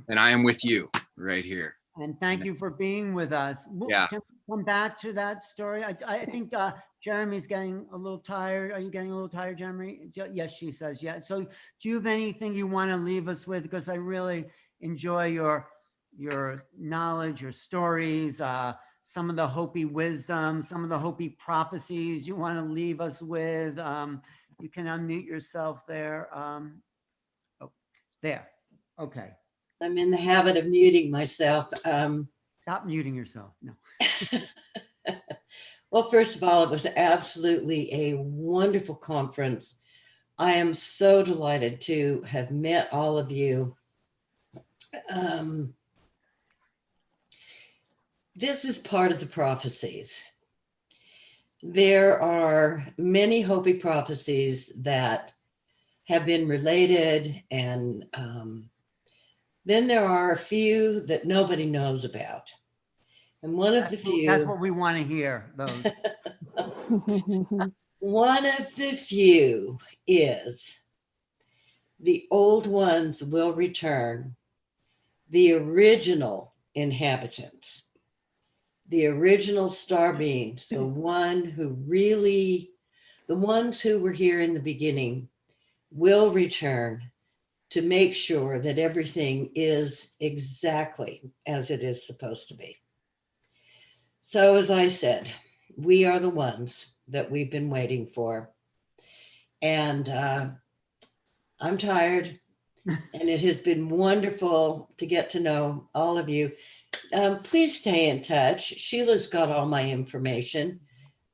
And I am with you right here. And thank you for being with us. Yeah. Can we come back to that story? I think Jeremy's getting a little tired. Are you getting a little tired, Jeremy? Yes, she says, yeah. So do you have anything you want to leave us with? Because I really enjoy your knowledge, your stories, some of the Hopi wisdom, some of the Hopi prophecies you want to leave us with. You can unmute yourself there. Oh, there. Okay. I'm in the habit of muting myself. Stop muting yourself. No. Well, first of all, it was absolutely a wonderful conference. I am so delighted to have met all of you. This is part of the prophecies. There are many Hopi prophecies that have been related, and then there are a few that nobody knows about. And one of the few. That's what we want to hear, those. One of the few is the old ones will return, the original inhabitants, the original star beings, the ones who were here in the beginning will return to make sure that everything is exactly as it is supposed to be. So as I said, we are the ones that we've been waiting for. And I'm tired, and it has been wonderful to get to know all of you. Please stay in touch. Sheila's got all my information.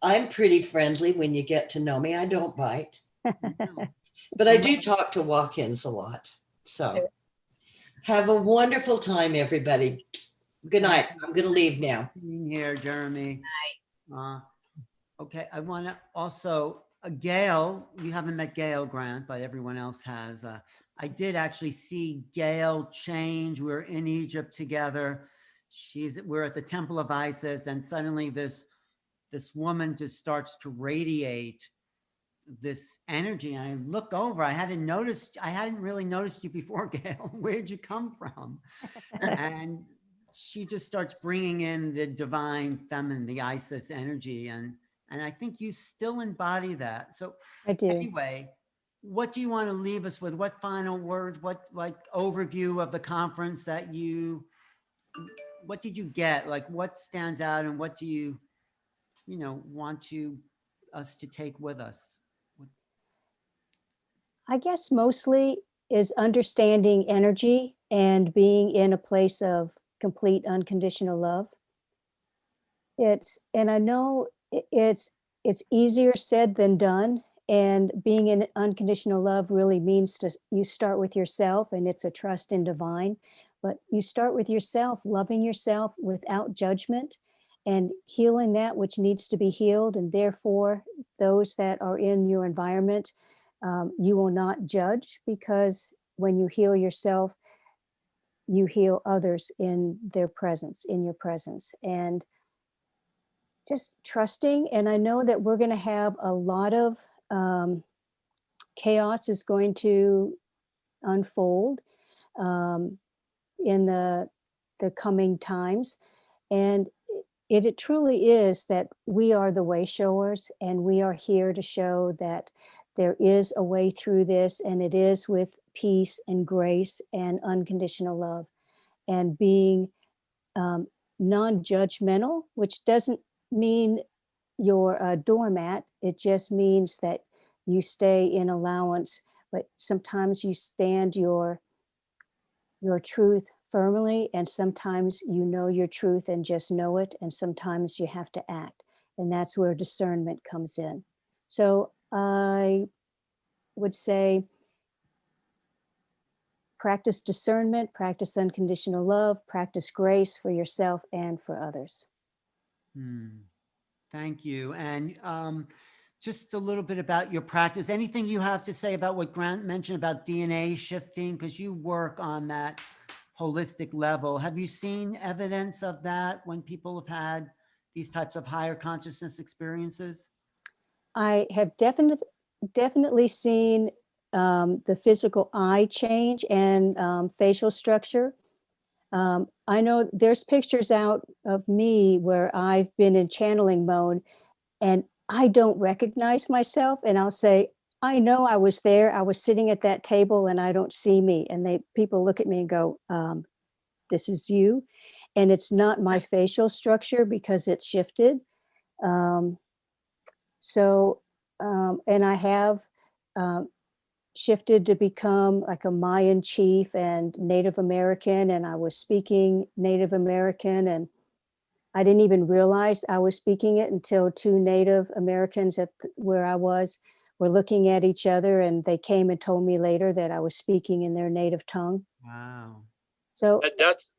I'm pretty friendly when you get to know me. I don't bite, but I do talk to walk-ins a lot. So have a wonderful time, everybody. Good night. I'm going to leave now. Being here, Jeremy. Okay, I want to also, Gail, you haven't met Gail Grant, but everyone else has. I did actually see Gail change. We were in Egypt together. We're at the Temple of Isis, and suddenly this woman just starts to radiate this energy. And I look over, I hadn't really noticed you before, Gail. Where'd you come from? And she just starts bringing in the divine feminine, the Isis energy. And I think you still embody that. So I do. Anyway, what do you want to leave us with? What final words, what like overview of the conference what did you get? Like what stands out, and what do you want us to take with us? I guess mostly is understanding energy and being in a place of complete unconditional love. And I know it's easier said than done. And being in unconditional love really means you start with yourself, and it's a trust in divine, but you start with yourself, loving yourself without judgment and healing that which needs to be healed. And therefore, those that are in your environment, you will not judge, because when you heal yourself, you heal others in their presence, in your presence. And just trusting. And I know that we're going to have a lot of chaos is going to unfold in the coming times. And it truly is that we are the way showers, and we are here to show that there is a way through this, and it is with peace and grace and unconditional love, and being non-judgmental, which doesn't mean you're a doormat. It just means that you stay in allowance, but sometimes you stand your truth firmly, and sometimes you know your truth and just know it, and sometimes you have to act, and that's where discernment comes in. So I would say practice discernment, practice unconditional love, practice grace for yourself and for others. Hmm. Thank you. And just a little bit about your practice. Anything you have to say about what Grant mentioned about DNA shifting? Because you work on that holistic level. Have you seen evidence of that when people have had these types of higher consciousness experiences? I have definitely seen the physical eye change and facial structure. I know there's pictures out of me where I've been in channeling mode and I don't recognize myself. And I'll say, I know I was there. I was sitting at that table and I don't see me. And people look at me and go, this is you. And it's not my facial structure because it's shifted. Um, and I have um, shifted to become like a Mayan chief and Native American, and I was speaking Native American, and I didn't even realize I was speaking it until two Native Americans where I was were looking at each other, and they came and told me later that I was speaking in their native tongue. Wow. So That's,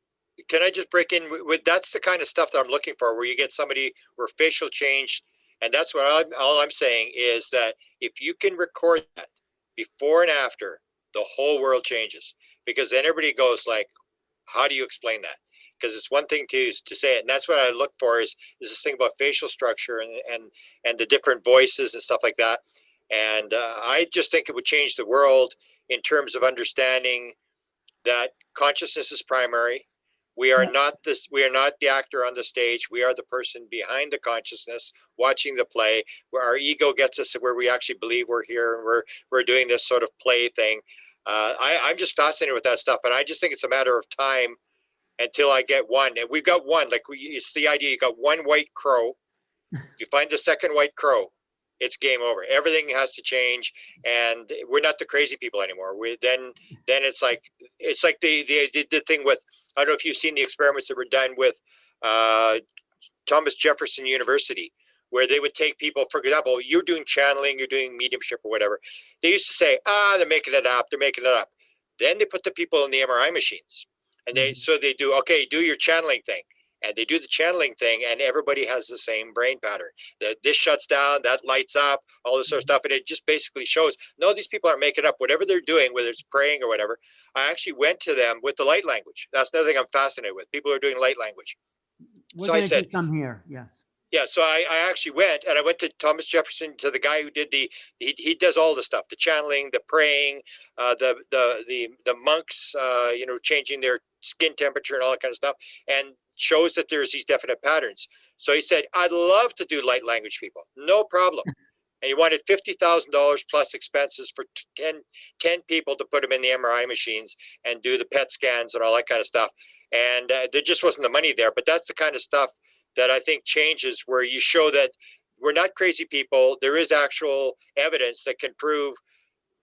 can I just break in with that's the kind of stuff that I'm looking for, where you get somebody where facial change, and that's what all I'm saying is that if you can record that before and after, the whole world changes, because then everybody goes like, how do you explain that? Because it's one thing to say it, and that's what I look for is this thing about facial structure and the different voices and stuff like that. And I just think it would change the world in terms of understanding that consciousness is primary. We are not this, we are not the actor on the stage. We are the person behind the consciousness watching the play, where our ego gets us to where we actually believe we're here and we're doing this sort of play thing. I'm just fascinated with that stuff. And I just think it's a matter of time until I get one. And we've got one, like it's the idea, you got one white crow. If you find the second white crow, it's game over. Everything has to change, and we're not the crazy people anymore. Then it's like the thing with, I don't know if you've seen the experiments that were done with Thomas Jefferson University, where they would take people, for example, you're doing channeling, you're doing mediumship or whatever. They used to say, they're making it up, they're making it up. Then they put the people in the MRI machines, and they do, okay, do your channeling thing. And they do the channeling thing, and everybody has the same brain pattern. That this shuts down, that lights up, all this sort of stuff. And it just basically shows, no, these people aren't making up whatever they're doing, whether it's praying or whatever. I actually went to them with the light language. That's another thing I'm fascinated with. People are doing light language. We're So I going to said, do some here. Yes. yeah, so I actually went, and I went to Thomas Jefferson, to the guy who did he does all the stuff, the channeling, the praying, the monks, changing their skin temperature and all that kind of stuff, and shows that there's these definite patterns. So he said, I'd love to do light language people, no problem. And he wanted $50,000 plus expenses for 10 people to put them in the MRI machines and do the PET scans and all that kind of stuff. And there just wasn't the money there, but that's the kind of stuff that I think changes, where you show that we're not crazy people. There is actual evidence that can prove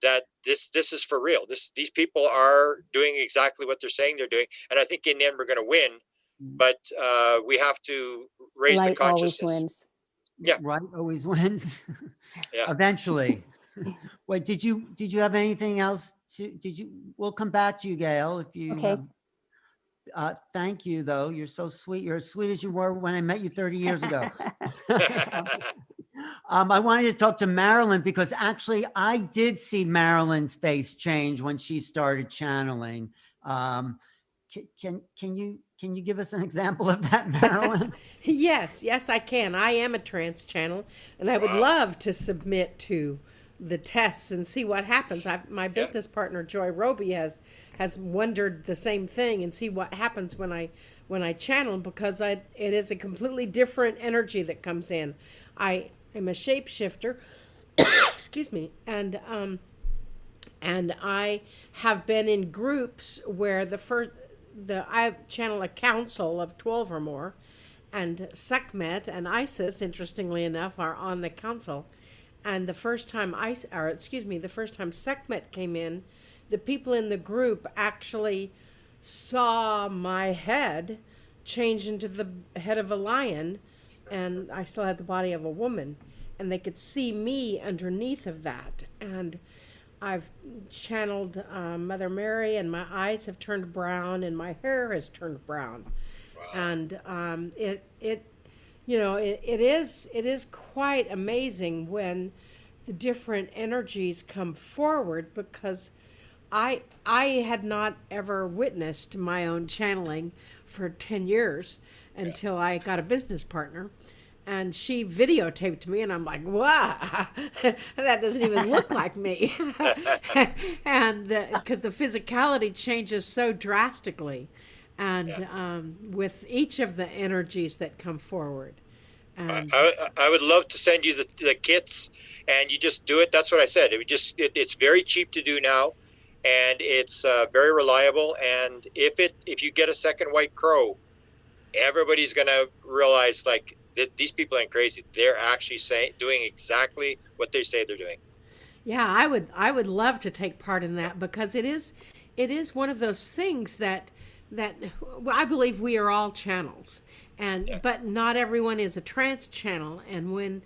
that this is for real. These people are doing exactly what they're saying they're doing. And I think in the end, we're going to win, but we have to raise light the always consciousness. wins. Yeah. Right always wins. Yeah. Eventually. Wait, did you have anything else we'll come back to you, Gail, if you Okay. thank you though. You're so sweet. You're as sweet as you were when I met you 30 years ago. I wanted to talk to Marilyn because actually I did see Marilyn's face change when she started channeling. Can you give us an example of that, Marilyn? Yes, I can. I am a trance channel, and I would love to submit to the tests and see what happens. My business partner Joy Roby has wondered the same thing, and see what happens when I channel, because it is a completely different energy that comes in. I am a shapeshifter, excuse me, and I have been in groups where I channel a council of 12 or more, and Sekhmet and Isis, interestingly enough, are on the council. And the first time Sekhmet came in, the people in the group actually saw my head change into the head of a lion, and I still had the body of a woman, and they could see me underneath of that. And I've channeled Mother Mary, and my eyes have turned brown, and my hair has turned brown. Wow. And you know, it is quite amazing when the different energies come forward, because I had not ever witnessed my own channeling for 10 years until I got a business partner, and she videotaped me, and I'm like, wow, that doesn't even look like me. And because the physicality changes so drastically, and with each of the energies that come forward. And I would love to send you the kits, and you just do it. That's what I said. It's very cheap to do now, and it's very reliable. And if you get a second white crow, everybody's gonna realize like these people ain't crazy. They're actually doing exactly what they say they're doing. yeah, I would love to take part in that, because it is one of those things that well, I believe we are all channels, and but not everyone is a trance channel. And when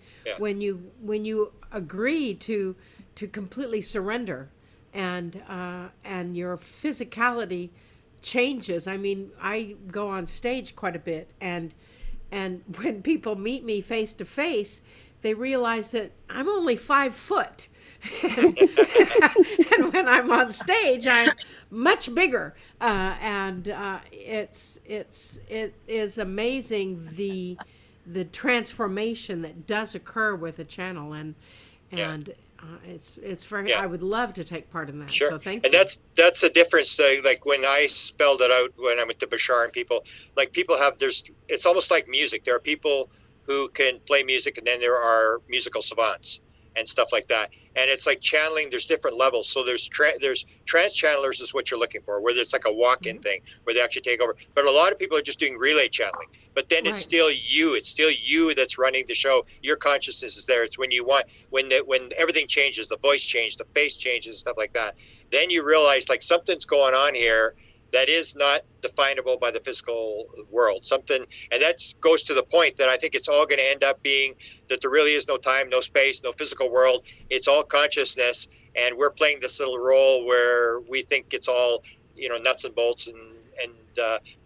you agree to completely surrender, and your physicality changes. I mean, I go on stage quite a bit, and when people meet me face to face, they realize that I'm only 5 foot. And, and when I'm on stage, I'm much bigger. It is amazing the transformation that does occur with a channel, and it's very. Yeah. I would love to take part in that. Sure. So thank And you. that's the difference. Like when I spelled it out when I went to Bashar, and people it's almost like music. There are people who can play music, and then there are musical savants and stuff like that. And it's like channeling. There's different levels. So there's trance channelers is what you're looking for, where it's like a walk-in thing where they actually take over. But a lot of people are just doing relay channeling. But then it's Right. still you. It's still you that's running the show. Your consciousness is there. It's when everything changes, the voice changes, the face changes, stuff like that. Then you realize like something's going on here that is not definable by the physical world. And that goes to the point that I think it's all going to end up being that there really is no time, no space, no physical world. It's all consciousness, and we're playing this little role where we think it's all, nuts and bolts and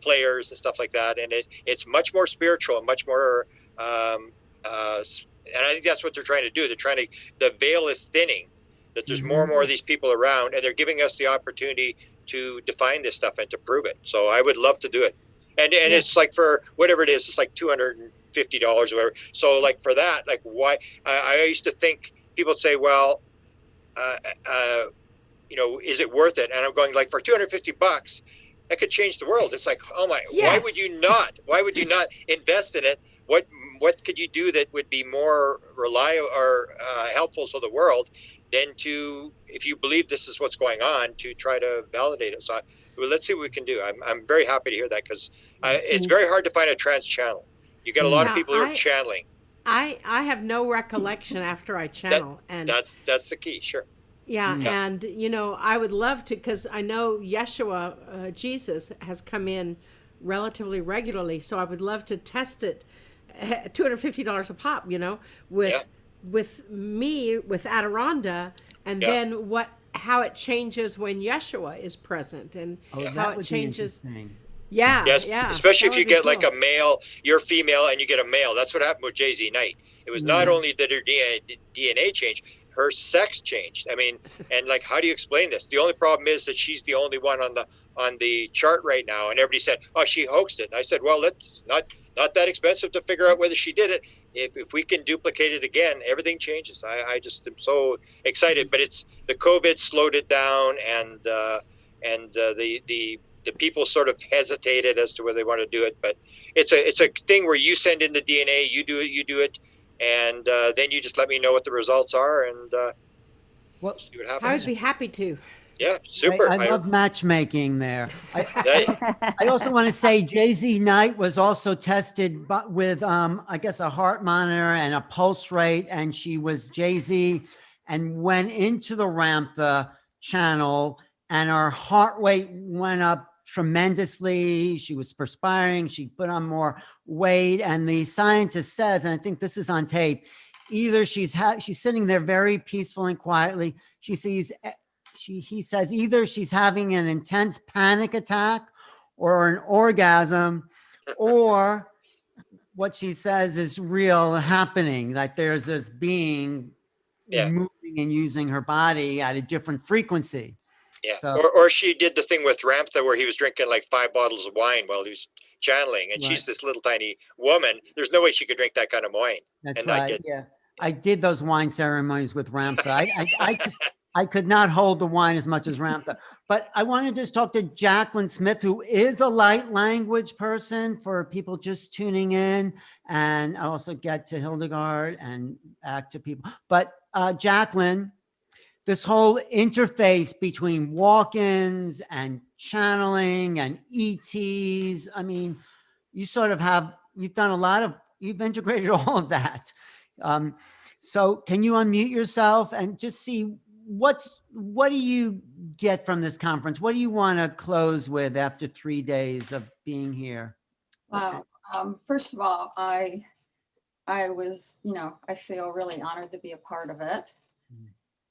players and stuff like that. And it's much more spiritual and much more. And I think that's what they're trying to do. The veil is thinning. That there's more and more of these people around, and they're giving us the opportunity to define this stuff and to prove it. So I would love to do it. And it's like for whatever it is, it's like $250 or whatever. So like for that, like why I used to think people would say, well, is it worth it? And I'm going like for $250, that could change the world. It's like, oh my, Yes. why would you not? Why would you not invest in it? What could you do that would be more reliable or helpful to the world than to, if you believe this is what's going on, to try to validate it? So let's see what we can do. I'm very happy to hear that, because it's very hard to find a trans channel. You get a lot of people who are channeling. I have no recollection after I channel, and That's the key. Sure. yeah, and I would love to, because I know Yeshua, Jesus, has come in relatively regularly, so I would love to test it. $250 a pop, with me, with Adironda, and then how it changes when Yeshua is present, and how it changes. Yeah, Yes, yeah. especially that if you would be get like cool. a male, you're female and you get a male. That's what happened with Jay-Z Knight. It was not only that her DNA changed, her sex changed. I mean, and like, how do you explain this? The only problem is that she's the only one on the chart right now. And everybody said, oh, she hoaxed it. And I said, well, it's not that expensive to figure out whether she did it. If we can duplicate it again, everything changes. I just am so excited. But it's the COVID slowed it down, and the people sort of hesitated as to whether they want to do it. But it's a thing where you send in the DNA, you do it, and then you just let me know what the results are, and see what happens. I would be happy to. Yeah, super. I love matchmaking there. I also want to say Jay-Z Knight was also tested with, I guess, a heart monitor and a pulse rate, and she was Jay-Z and went into the Ramtha channel, and her heart rate went up tremendously. She was perspiring. She put on more weight, and the scientist says, and I think this is on tape, either she's sitting there very peaceful and quietly. He says either she's having an intense panic attack or an orgasm, or what she says is real happening. Like there's this being Yeah. moving and using her body at a different frequency. Yeah. So- Or she did the thing with Ramtha where he was drinking like 5 bottles of wine while he was channeling, and she's Right. this little tiny woman. There's no way she could drink that kind of wine. That's And I right. did. Yeah. I did those wine ceremonies with Ramtha. I could not hold the wine as much as Ramtha. But I want to just talk to Jacqueline Smith, who is a light language person for people just tuning in. And I also get to Hildegard and back to people. But Jacqueline, this whole interface between walk-ins and channeling and ETs, I mean, you sort of have, you've done a lot of, you've integrated all of that. So can you unmute yourself and just see what do you get from this conference? What do you want to close with after 3 days of being here? Wow. First of all, I was, I feel really honored to be a part of it.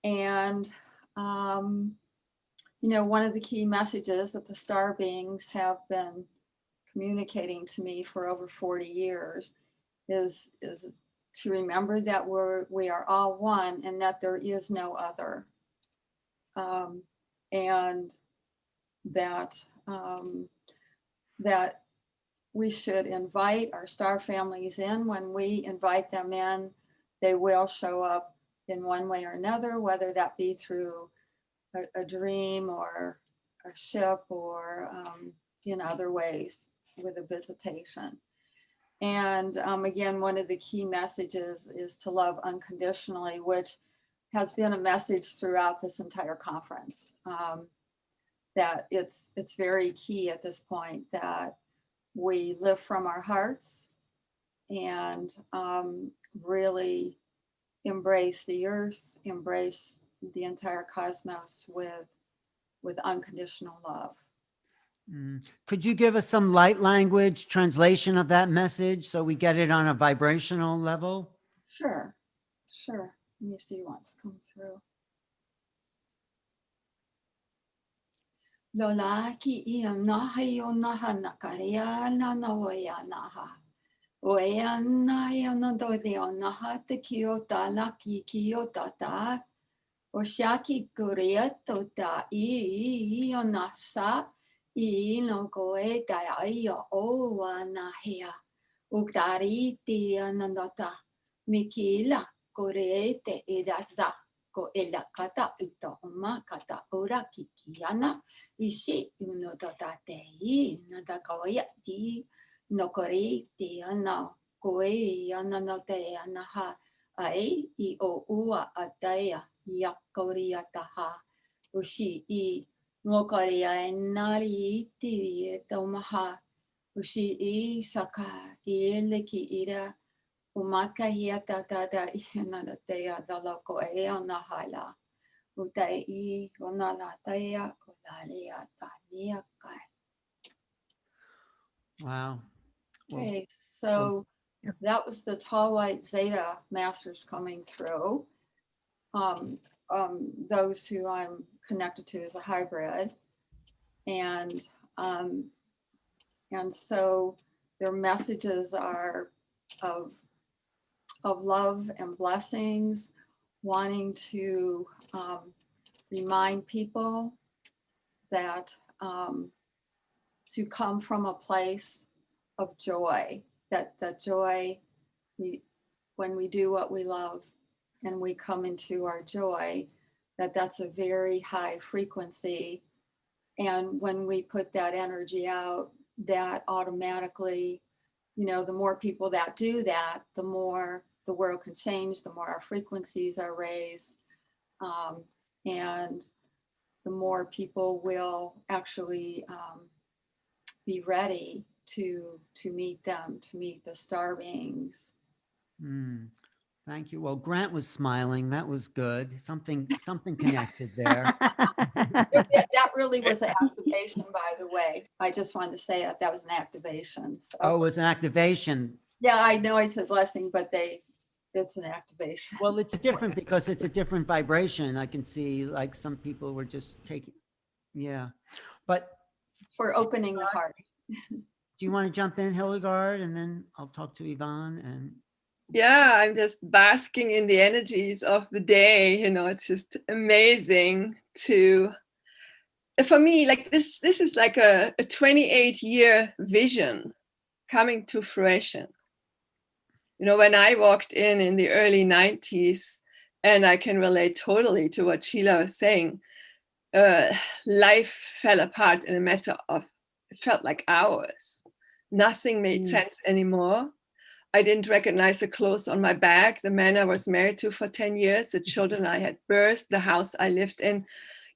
And, one of the key messages that the star beings have been communicating to me for over 40 years is to remember that we are all one and that there is no other. And that we should invite our star families in. When we invite them in, they will show up in one way or another, whether that be through a dream or a ship or in other ways with a visitation. And again, one of the key messages is to love unconditionally, which has been a message throughout this entire conference. That it's very key at this point that we live from our hearts and really embrace the earth, embrace the entire cosmos with unconditional love. Could you give us some light language translation of that message so we get it on a vibrational level? Sure. Let me see what's come through. Lola ki ia naha yo naha nakaria na noya naha. Oea na ia na dodi o naha te kiota laki kiota ta. O shaki kuria to ta I o nasa. I no koe ta ia o na hea. Uktari ti anandata. Mikila kore te iraza. Ko ela kata ito uma kata ora kikiana. Ishi uno dotate I nada koea ti no kore ti ana. Koe ana no te anaha. Ai I o ua ataya yakoria taha. Ushi I Mokaria nari iti e tomaha. Ushi I saka I leki ira. Umaka hia tatata I nanatea dalako e ona hala. Utai I onala tea olalia tania kai. Wow. Well, Okay, so that was the tall white Zeta masters coming through. Those who I'm connected to as a hybrid, and so their messages are of love and blessings, wanting to remind people that to come from a place of joy, that joy, when we do what we love and we come into our joy, that's a very high frequency. And when we put that energy out, that automatically, the more people that do that, the more the world can change, the more our frequencies are raised, and the more people will actually be ready to meet them, to meet the star beings. Thank you. Well, Grant was smiling. That was good. Something connected there. That really was an activation, by the way. I just wanted to say that was an activation. So. Oh, it was an activation. Yeah, I know I said blessing, but it's an activation. Well, it's different because it's a different vibration. I can see like some people were just taking, yeah. But for opening the heart. do you want to jump in, Hildegard, and then I'll talk to Yvonne and. Yeah, I'm just basking in the energies of the day. It's just amazing for me, like this is like a 28-year vision coming to fruition. When I walked in the early 90s, and I can relate totally to what Sheila was saying, life fell apart in a matter of, it felt like hours. Nothing made sense anymore. I didn't recognize the clothes on my back, the man I was married to for 10 years, the children I had birthed, the house I lived in.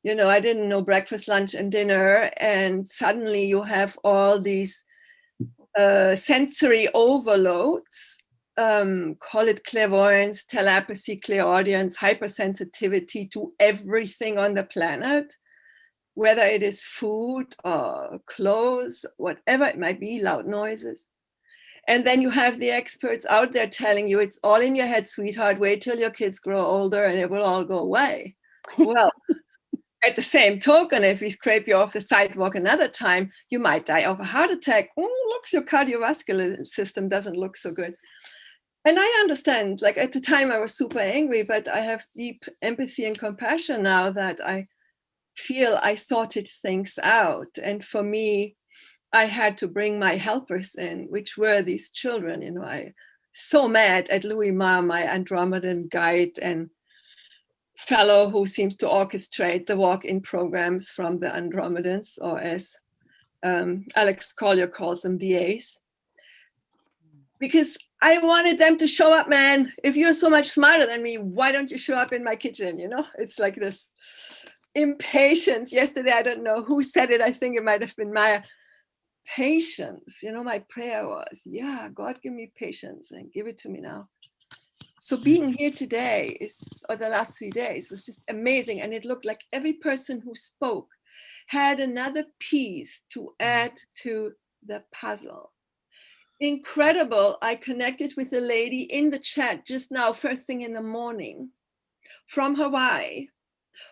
I didn't know breakfast, lunch, and dinner. And suddenly you have all these sensory overloads, call it clairvoyance, telepathy, clairaudience, hypersensitivity to everything on the planet, whether it is food or clothes, whatever it might be, loud noises. And then you have the experts out there telling you it's all in your head, sweetheart. Wait till your kids grow older and it will all go away. Well, at the same token, if we scrape you off the sidewalk another time, you might die of a heart attack. Oh, looks, your cardiovascular system doesn't look so good. And I understand, like at the time I was super angry, but I have deep empathy and compassion now that I feel I sorted things out. And for me, I had to bring my helpers in, which were these children. I so mad at Louis Ma, my Andromedan guide and fellow who seems to orchestrate the walk-in programs from the Andromedans, or as Alex Collier calls them, VAs. Because I wanted them to show up, man. If you're so much smarter than me, why don't you show up in my kitchen? It's like this impatience. Yesterday, I don't know who said it. I think it might have been Maya. Patience. My prayer was, yeah, God, give me patience and give it to me now. So being here today or the last 3 days was just amazing. And it looked like every person who spoke had another piece to add to the puzzle. Incredible. I connected with a lady in the chat just now, first thing in the morning, from Hawaii,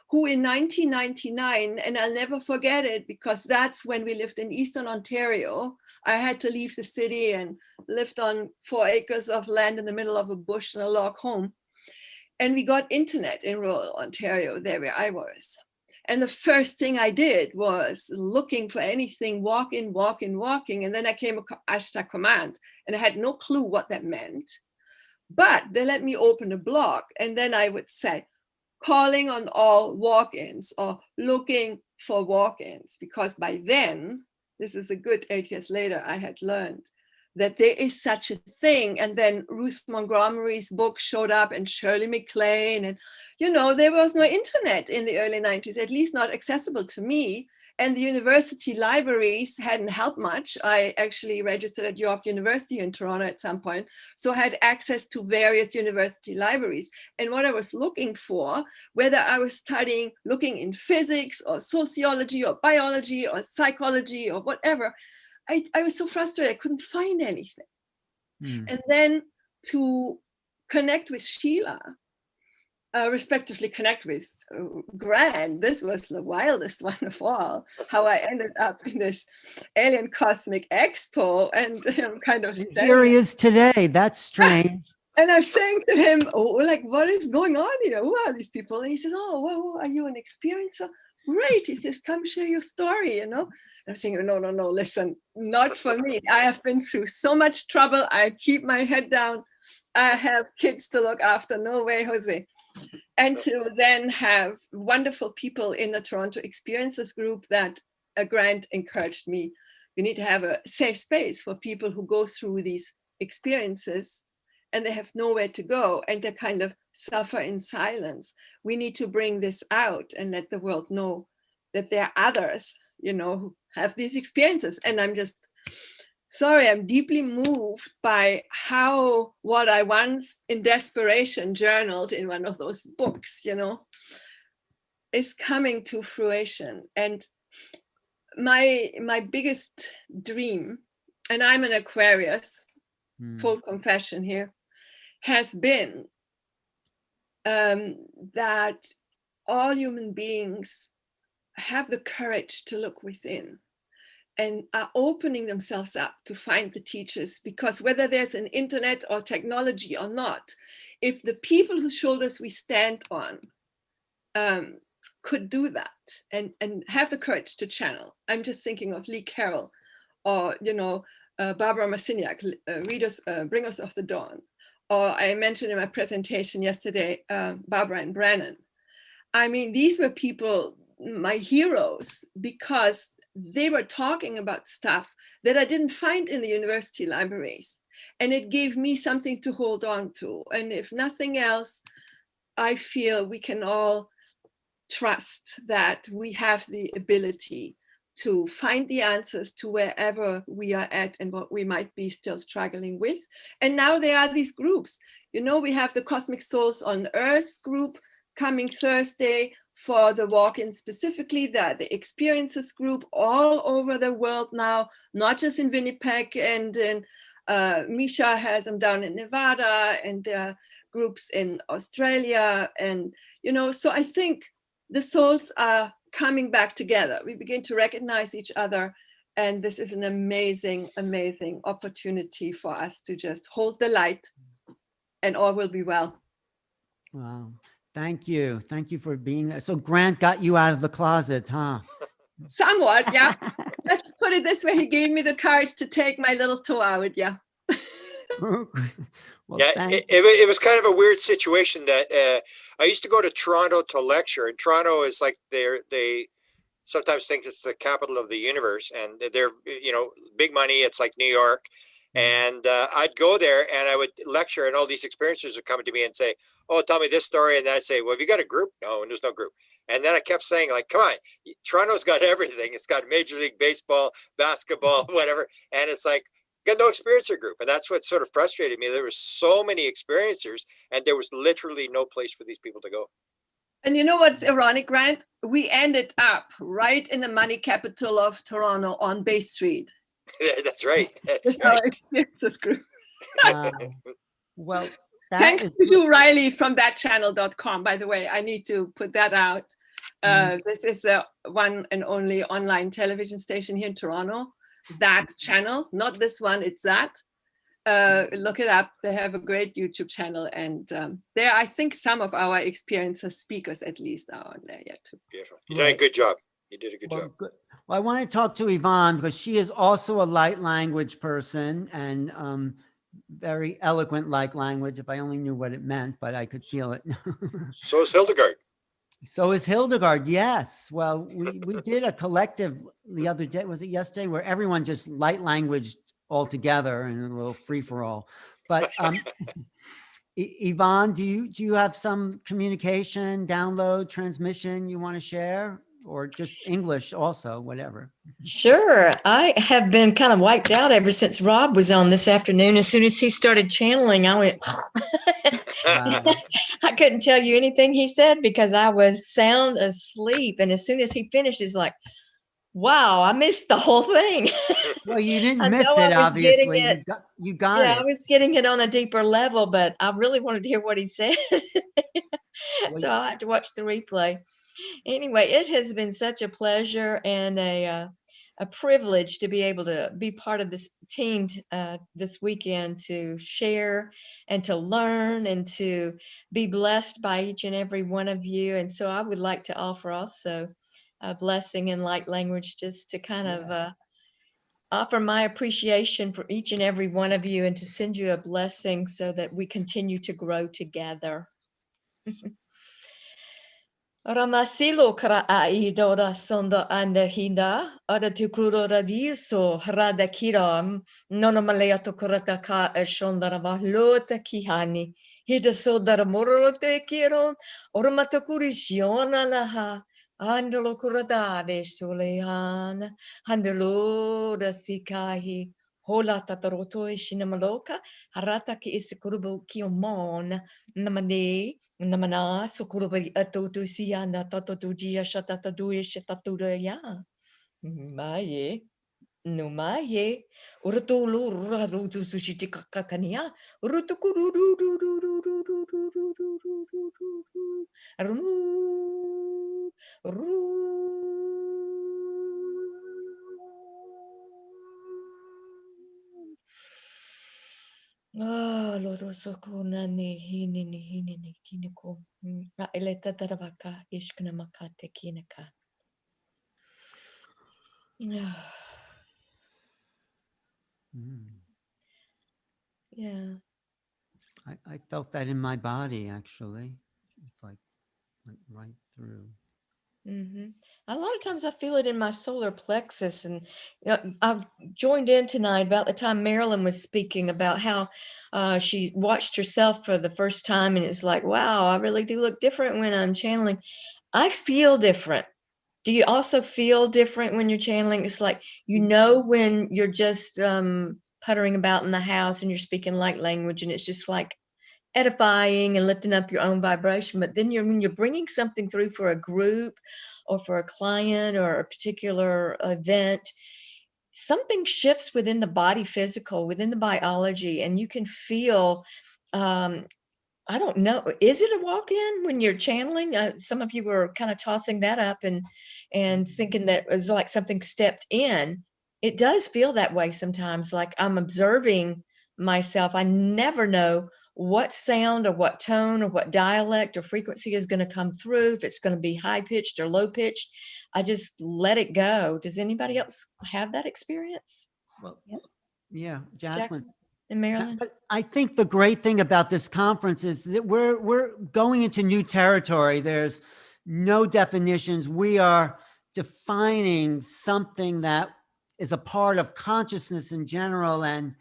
who in 1999, and I'll never forget it because that's when we lived in Eastern Ontario. I had to leave the city and lived on 4 acres of land in the middle of a bush and a log home. And we got internet in rural Ontario, there where I was. And the first thing I did was looking for anything, walking. And then I came across hashtag command, and I had no clue what that meant. But they let me open a blog, and then I would say, calling on all walk-ins or looking for walk-ins, because by then, this is a good 8 years later, I had learned that there is such a thing. And then Ruth Montgomery's book showed up, and Shirley MacLaine, and there was no internet in the early 90s, at least not accessible to me. And the university libraries hadn't helped much. I actually registered at York University in Toronto at some point, so I had access to various university libraries. And what I was looking for, whether I was looking in physics or sociology or biology or psychology or whatever, I was so frustrated, I couldn't find anything. And then to connect with Sheila, respectively connect with Grant, this was the wildest one of all, how I ended up in this Alien Cosmic Expo, and I'm kind of here he is today. That's strange. And I'm saying to him, what is going on here? Who are these people? And he says, are you an experiencer? Great. He says, come share your story, I'm thinking, no, listen, not for me. I have been through so much trouble. I keep my head down. I have kids to look after. No way, Jose. And to then have wonderful people in the Toronto Experiences group that Grant encouraged me. You need to have a safe space for people who go through these experiences and they have nowhere to go and they kind of suffer in silence. We need to bring this out and let the world know that there are others, who have these experiences. And I'm just sorry, I'm deeply moved by how what I once in desperation journaled in one of those books, is coming to fruition. And my biggest dream, and I'm an Aquarius, full confession here, has been that all human beings have the courage to look within and are opening themselves up to find the teachers, because whether there's an internet or technology or not, if the people whose shoulders we stand on could do that and have the courage to channel. I'm just thinking of Lee Carroll, or Barbara Marciniak, Bringers of the Dawn, or I mentioned in my presentation yesterday, Barbara and Brannon. I mean, these were people, my heroes, because they were talking about stuff that I didn't find in the university libraries. And it gave me something to hold on to. And if nothing else, I feel we can all trust that we have the ability to find the answers to wherever we are at and what we might be still struggling with. And now there are these groups. We have the Cosmic Souls on Earth group coming Thursday for the walk-in, specifically the experiences group all over the world now, not just in Winnipeg, and in Misha has them down in Nevada, and there are groups in Australia. And, so I think the souls are coming back together. We begin to recognize each other. And this is an amazing, amazing opportunity for us to just hold the light, and all will be well. Wow. Thank you. Thank you for being there. So Grant got you out of the closet, huh? Somewhat, yeah. Let's put it this way. He gave me the courage to take my little toe out, yeah. Well, it was kind of a weird situation that I used to go to Toronto to lecture, and Toronto is like they sometimes think it's the capital of the universe, and they're big money. It's like New York, and I'd go there and I would lecture, and all these experiencers would come to me and say, "Oh, tell me this story," and then I'd say, "Well, have you got a group?" No, and there's no group. And then I kept saying, like, come on, Toronto's got everything. It's got Major League Baseball, basketball, whatever, and it's like, got no experiencer group. And that's what sort of frustrated me. There were so many experiencers, and there was literally no place for these people to go. And you know what's ironic, Grant? We ended up right in the money capital of Toronto on Bay Street. That's right. That's right. This group. Well, thanks to you, Riley, from thatchannel.com. By the way, I need to put that out. This is the one and only online television station here in Toronto. That channel, not this one, it's that. Look it up. They have a great YouTube channel, and there, I think some of our experiencer speakers at least are on there yet too. Beautiful. You did a good job. You did a good job. Good. Well, I want to talk to Yvonne, because she is also a light language person, and very eloquent light language, if I only knew what it meant, but I could feel it. So is Hildegard. So is Hildegard, yes. Well, we did a collective the other day, was it yesterday, where everyone just light language all together in a little free-for-all. But Yvonne, do you have some communication, download, transmission you want to share? Or just English also, whatever. Sure. I have been kind of wiped out ever since Rob was on this afternoon. As soon as he started channeling, I went, I couldn't tell you anything he said because I was sound asleep. And as soon as he finished, he's like, wow, I missed the whole thing. Well, you didn't miss it, obviously. You got it. I was getting it on a deeper level, but I really wanted to hear what he said. So I had to watch the replay. Anyway, it has been such a pleasure and a privilege to be able to be part of this team this weekend, to share and to learn and to be blessed by each and every one of you. And so I would like to offer also a blessing in light language, just to kind of offer my appreciation for each and every one of you, and to send you a blessing so that we continue to grow together. Ramasilo kara aidora sondo anda hinda ada tukuro radiso rada kiram nonomalea tokurata ka shondara valota kihani hida sodara morolote kiron ormatakuri shiona laha andalo kurada de solehan handalo da sikahi hola tataroto ishinamaloka harata ki isikurubu kiomon namane namana sukurubi atotu siana tatotu dia shatatu shatatura ya maye no maye urutulu rutu sushitika kakania urutukuru Iloro soko na ni hini ni hini ni kiniko. Na eleta taravaka ishkana makate kinaka. Mm. Yeah. I felt that in my body, actually. It's like went right through. A lot of times I feel it in my solar plexus, and I've joined in tonight about the time Marilyn was speaking about how she watched herself for the first time, and it's like, wow, I really do look different when I'm channeling. I feel different. Do you also feel different when you're channeling? It's like, you know, when you're just puttering about in the house and you're speaking light language, and it's just like edifying and lifting up your own vibration. But then when you're bringing something through for a group or for a client or a particular event, something shifts within the body physical, within the biology, and you can feel, I don't know, is it a walk-in when you're channeling? Some of you were kind of tossing that up and thinking that it was like something stepped in. It does feel that way sometimes, like I'm observing myself. I never know what sound or what tone or what dialect or frequency is going to come through, if it's going to be high pitched or low pitched. I just let it go. Does anybody else have that experience? Well, Yep. yeah, Jacqueline. And Marilyn? But I think the great thing about this conference is that we're going into new territory. There's no definitions. We are defining something that is a part of consciousness in general, and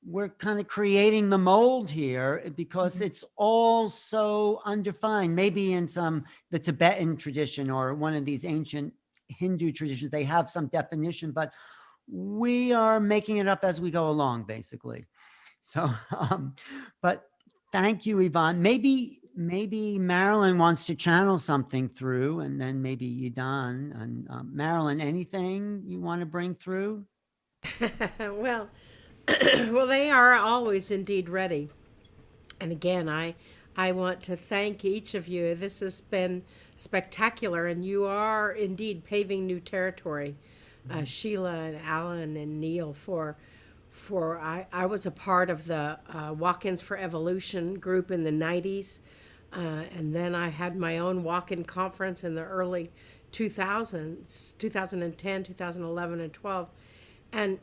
we're kind of creating the mold here because it's all so undefined. Maybe in the Tibetan tradition or one of these ancient Hindu traditions, they have some definition, but we are making it up as we go along, basically. So, but thank you, Yvonne. Maybe Marilyn wants to channel something through, and then maybe Yvonne. And Marilyn, anything you want to bring through? Well, well, they are always indeed ready. And again, I want to thank each of you. This has been spectacular, and you are indeed paving new territory. Sheila and Alan and Neil I was a part of the Walk-ins for Evolution group in the 90s. And then I had my own walk-in conference in the early 2000s, 2010, 2011, and 12. And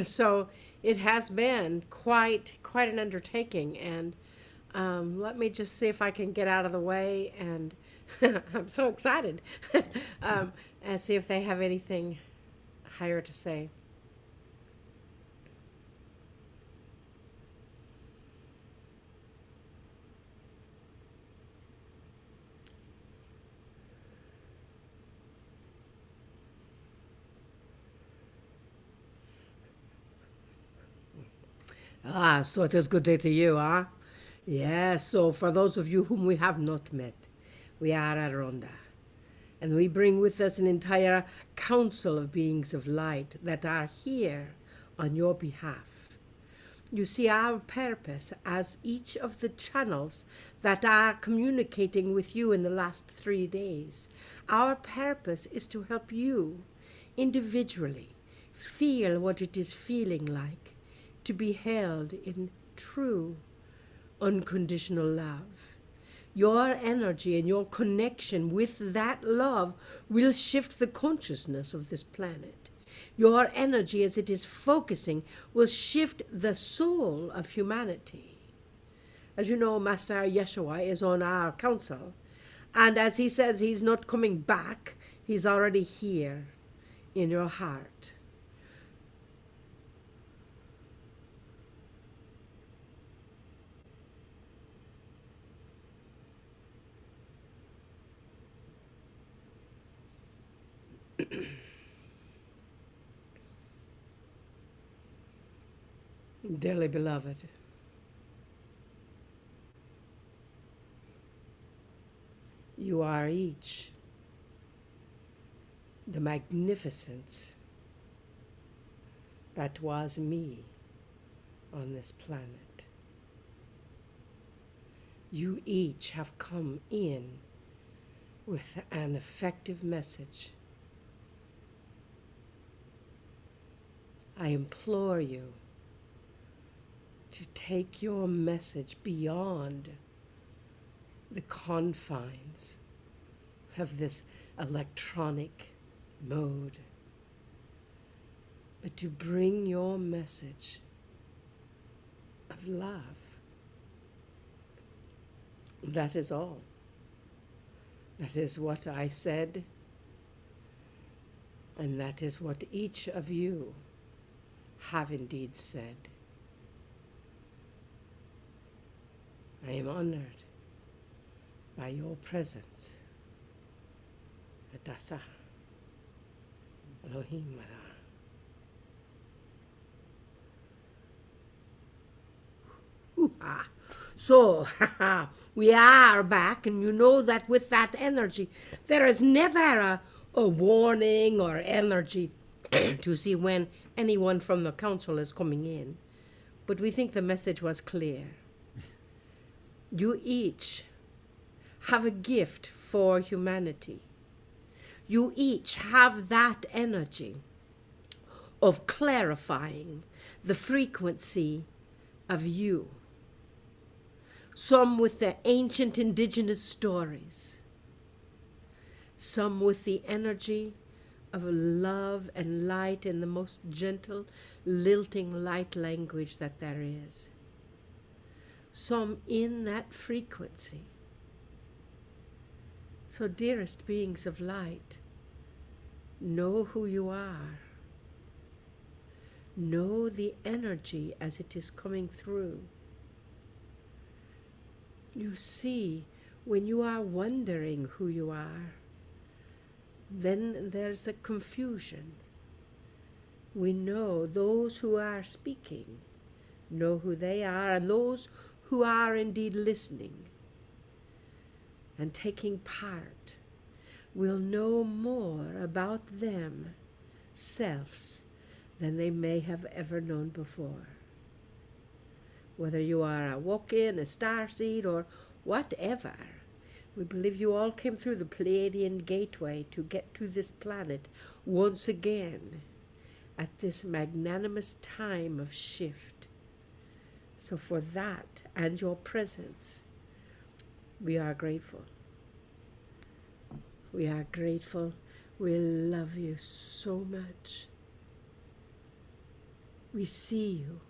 so it has been quite an undertaking. And let me just see if I can get out of the way. And I'm so excited. And see if they have anything higher to say. Ah, so it is good day to you, huh? Yes, so for those of you whom we have not met, we are Aronda. And we bring with us an entire council of beings of light that are here on your behalf. You see, our purpose as each of the channels that are communicating with you in the last 3 days, our purpose is to help you individually feel what it is feeling like to be held in true, unconditional love. Your energy and your connection with that love will shift the consciousness of this planet. Your energy, as it is focusing, will shift the soul of humanity. As you know, Master Yeshua is on our council, and as he says he's not coming back, he's already here in your heart. Dearly beloved, you are each the magnificence that was me on this planet. You each have come in with an effective message. I implore you to take your message beyond the confines of this electronic mode, but to bring your message of love. That is all. That is what I said, and that is what each of you have indeed said. I am honored by your presence. Adasa. Elohim Ra. Hoo-ha. So, we are back, and you know that with that energy, there is never a warning or energy to see when anyone from the council is coming in. But we think the message was clear. You each have a gift for humanity. You each have that energy of clarifying the frequency of you. Some with the ancient indigenous stories, some with the energy of love and light in the most gentle, lilting light language that there is. Some in that frequency. So, dearest beings of light, know who you are. Know the energy as it is coming through. You see, when you are wondering who you are, then there's a confusion. We know those who are speaking know who they are, and those who are indeed listening and taking part will know more about themselves than they may have ever known before. Whether you are a walk-in, a starseed, or whatever, we believe you all came through the Pleiadian gateway to get to this planet once again at this magnanimous time of shift. So for that and your presence, we are grateful. We are grateful. We love you so much. We see you.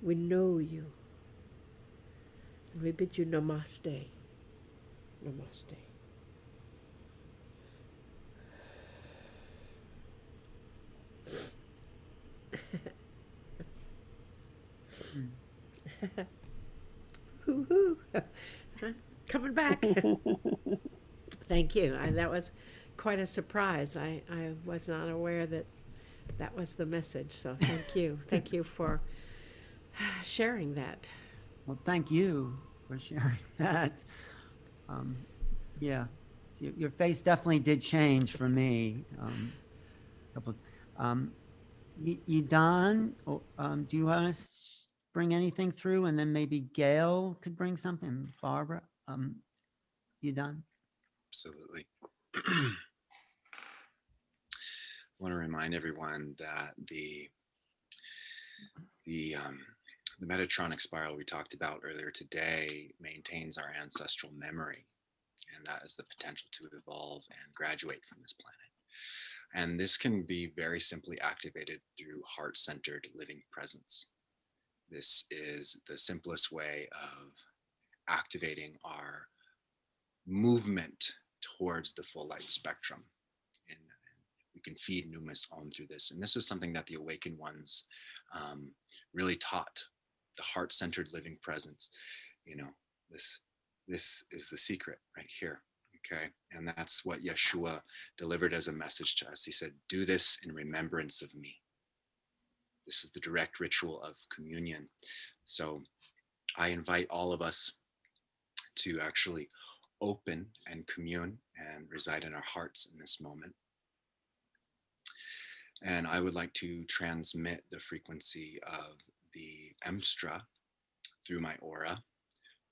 We know you. And we bid you namaste. Namaste. Hoo-hoo. Coming back. Thank you. That was quite a surprise. I was not aware that that was the message. So thank you. Thank you for sharing that. Well, thank you for sharing that. Yeah, so your face definitely did change for me. You done? Do you want to bring anything through, and then maybe Gail could bring something? Barbara, you done? Absolutely. I want to remind everyone that the Metatronic spiral we talked about earlier today maintains our ancestral memory, and that is the potential to evolve and graduate from this planet. And this can be very simply activated through heart-centered living presence. This is the simplest way of activating our movement towards the full light spectrum. And we can feed Numis Om through this. And this is something that the Awakened Ones really taught, the heart-centered living presence. You know, this is the secret right here. Okay. And that's what Yeshua delivered as a message to us. He said, do this in remembrance of me. This is the direct ritual of communion. So I invite all of us to actually open and commune and reside in our hearts in this moment. And I would like to transmit the frequency of the Emstra through my aura,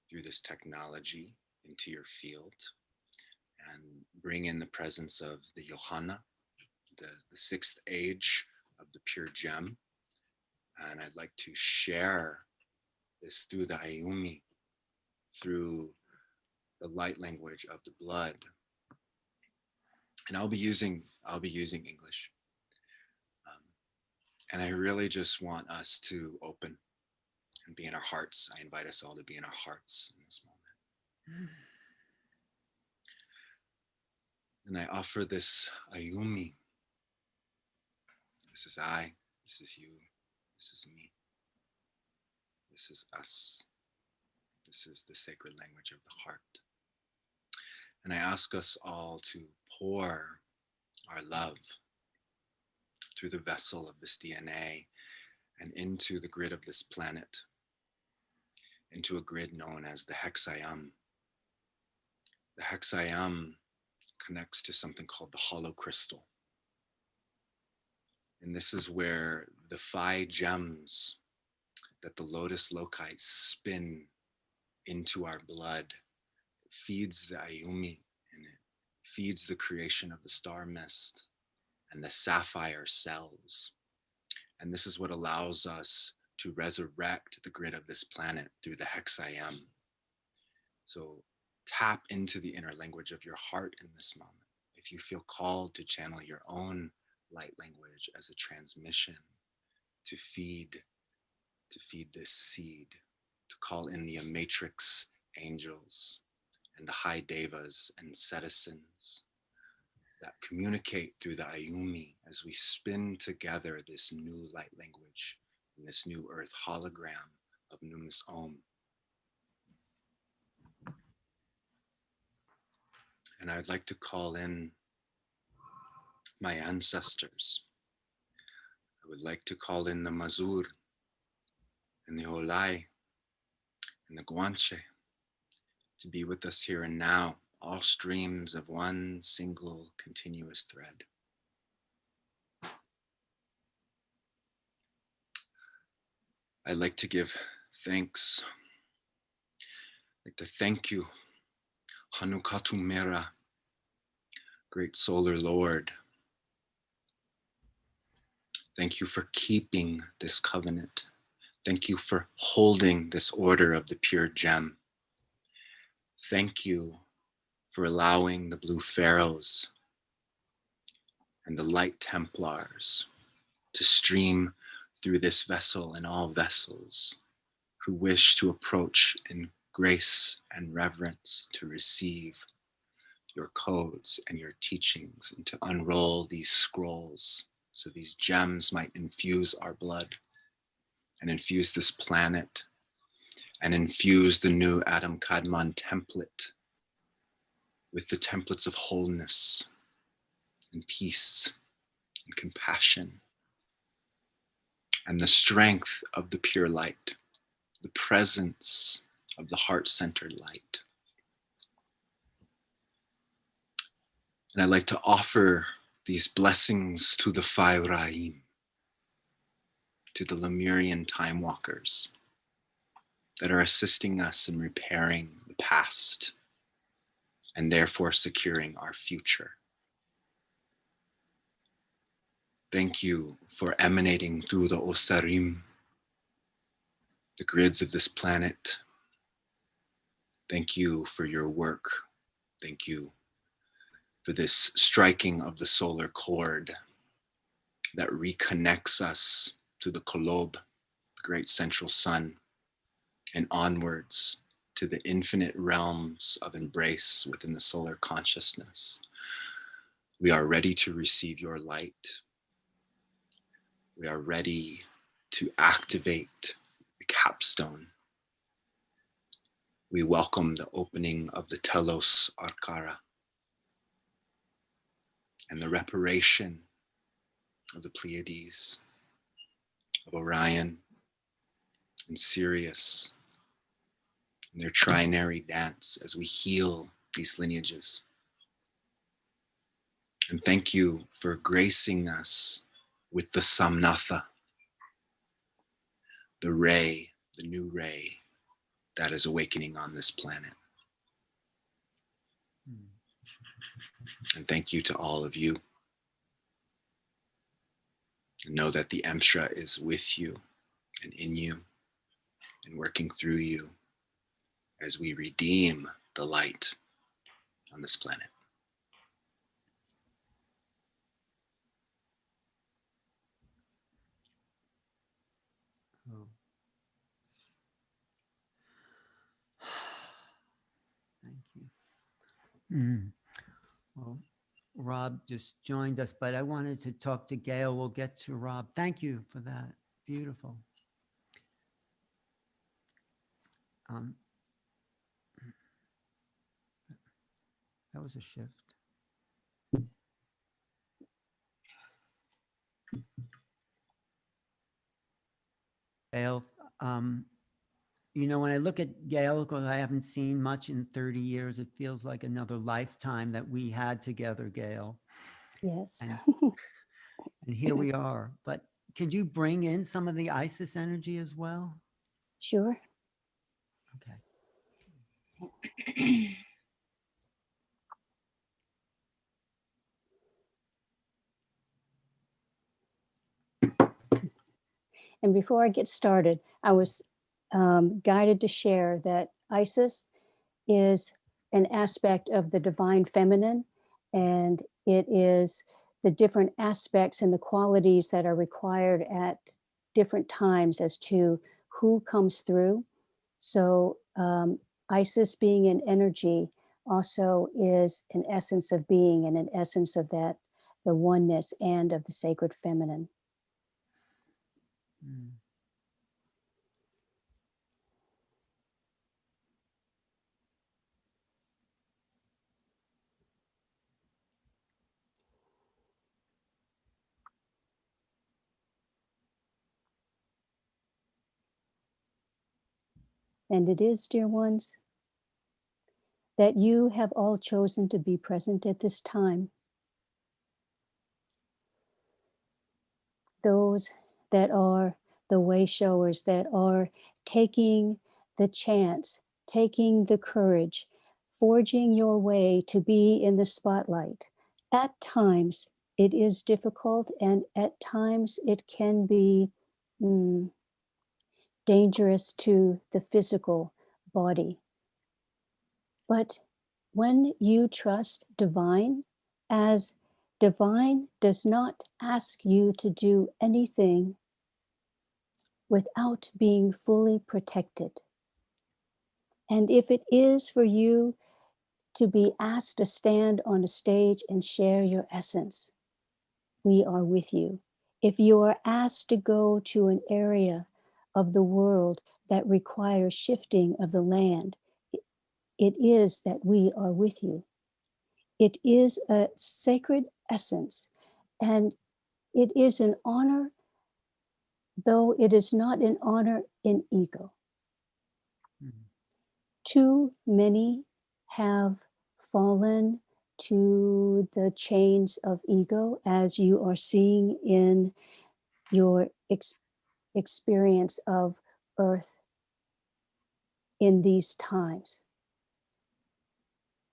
through this technology into your field, and bring in the presence of the Johanna, the sixth age of the pure gem, And I'd like to share this through the Ayumi, through the light language of the blood. And I'll be using English. And I really just want us to open and be in our hearts. I invite us all to be in our hearts in this moment. And I offer this Ayumi. This is I, this is you, this is me. This is us. This is the sacred language of the heart. And I ask us all to pour our love through the vessel of this DNA and into the grid of this planet, into a grid known as the Hexayam. The Hexayam connects to something called the hollow crystal. And this is where the 5 gems that the lotus loci spin into our blood. It feeds the Ayumi, and it feeds the creation of the star mist and the sapphire cells. And this is what allows us to resurrect the grid of this planet through the Hexayam. So tap into the inner language of your heart in this moment. If you feel called to channel your own light language as a transmission to feed this seed, to call in the matrix angels and the high devas and citizens that communicate through the Ayumi as we spin together this new light language and this new earth hologram of Numus Om. And I'd like to call in my ancestors. I would like to call in the Mazur and the Olai and the Guanche to be with us here and now, all streams of one single continuous thread. I'd like to give thanks. I'd like to thank you, Hanukatu Mera, Great Solar Lord. Thank you for keeping this covenant. Thank you for holding this order of the pure gem. Thank you for allowing the Blue Pharaohs and the Light Templars to stream through this vessel and all vessels who wish to approach in grace and reverence to receive your codes and your teachings and to unroll these scrolls so these gems might infuse our blood and infuse this planet and infuse the new Adam Kadmon template with the templates of wholeness and peace and compassion and the strength of the pure light, the presence of the heart-centered light. And I'd like to offer these blessings to the 5 Ra'im, to the Lemurian time walkers that are assisting us in repairing the past and therefore securing our future. Thank you for emanating through the Osarim, the grids of this planet. Thank you for your work. Thank you for this striking of the solar cord that reconnects us to the Kolob, the great central sun, and onwards to the infinite realms of embrace within the solar consciousness. We are ready to receive your light. We are ready to activate the capstone. We welcome the opening of the Telos Arkara and the reparation of the Pleiades, of Orion and Sirius, and their trinary dance as we heal these lineages. And thank you for gracing us with the Samnatha, the ray, the new ray that is awakening on this planet. And thank you to all of you. And know that the Emshra is with you and in you and working through you as we redeem the light on this planet. Oh. Thank you. Well, Rob just joined us, but I wanted to talk to Gail. We'll get to Rob. Thank you for that. Beautiful. That was a shift. Gail, you know, when I look at Gail, because I haven't seen much in 30 years, it feels like another lifetime that we had together, Gail. Yes. And here we are. But could you bring in some of the Isis energy as well? Sure. Okay. And before I get started, I was guided to share that Isis is an aspect of the divine feminine, and it is the different aspects and the qualities that are required at different times as to who comes through. So Isis being an energy also is an essence of being and an essence of that, the oneness and of the sacred feminine. Mm. And it is, dear ones, that you have all chosen to be present at this time. Those that are the way showers, that are taking the chance, taking the courage, forging your way to be in the spotlight. At times it is difficult, and at times it can be dangerous to the physical body. But when you trust divine, as divine does not ask you to do anything without being fully protected. And if it is for you to be asked to stand on a stage and share your essence, we are with you. If you are asked to go to an area of the world that requires shifting of the land, it is that we are with you. It is a sacred essence, and it is an honor, though it is not an honor in ego. Mm. Too many have fallen to the chains of ego, as you are seeing in your experience of Earth in these times.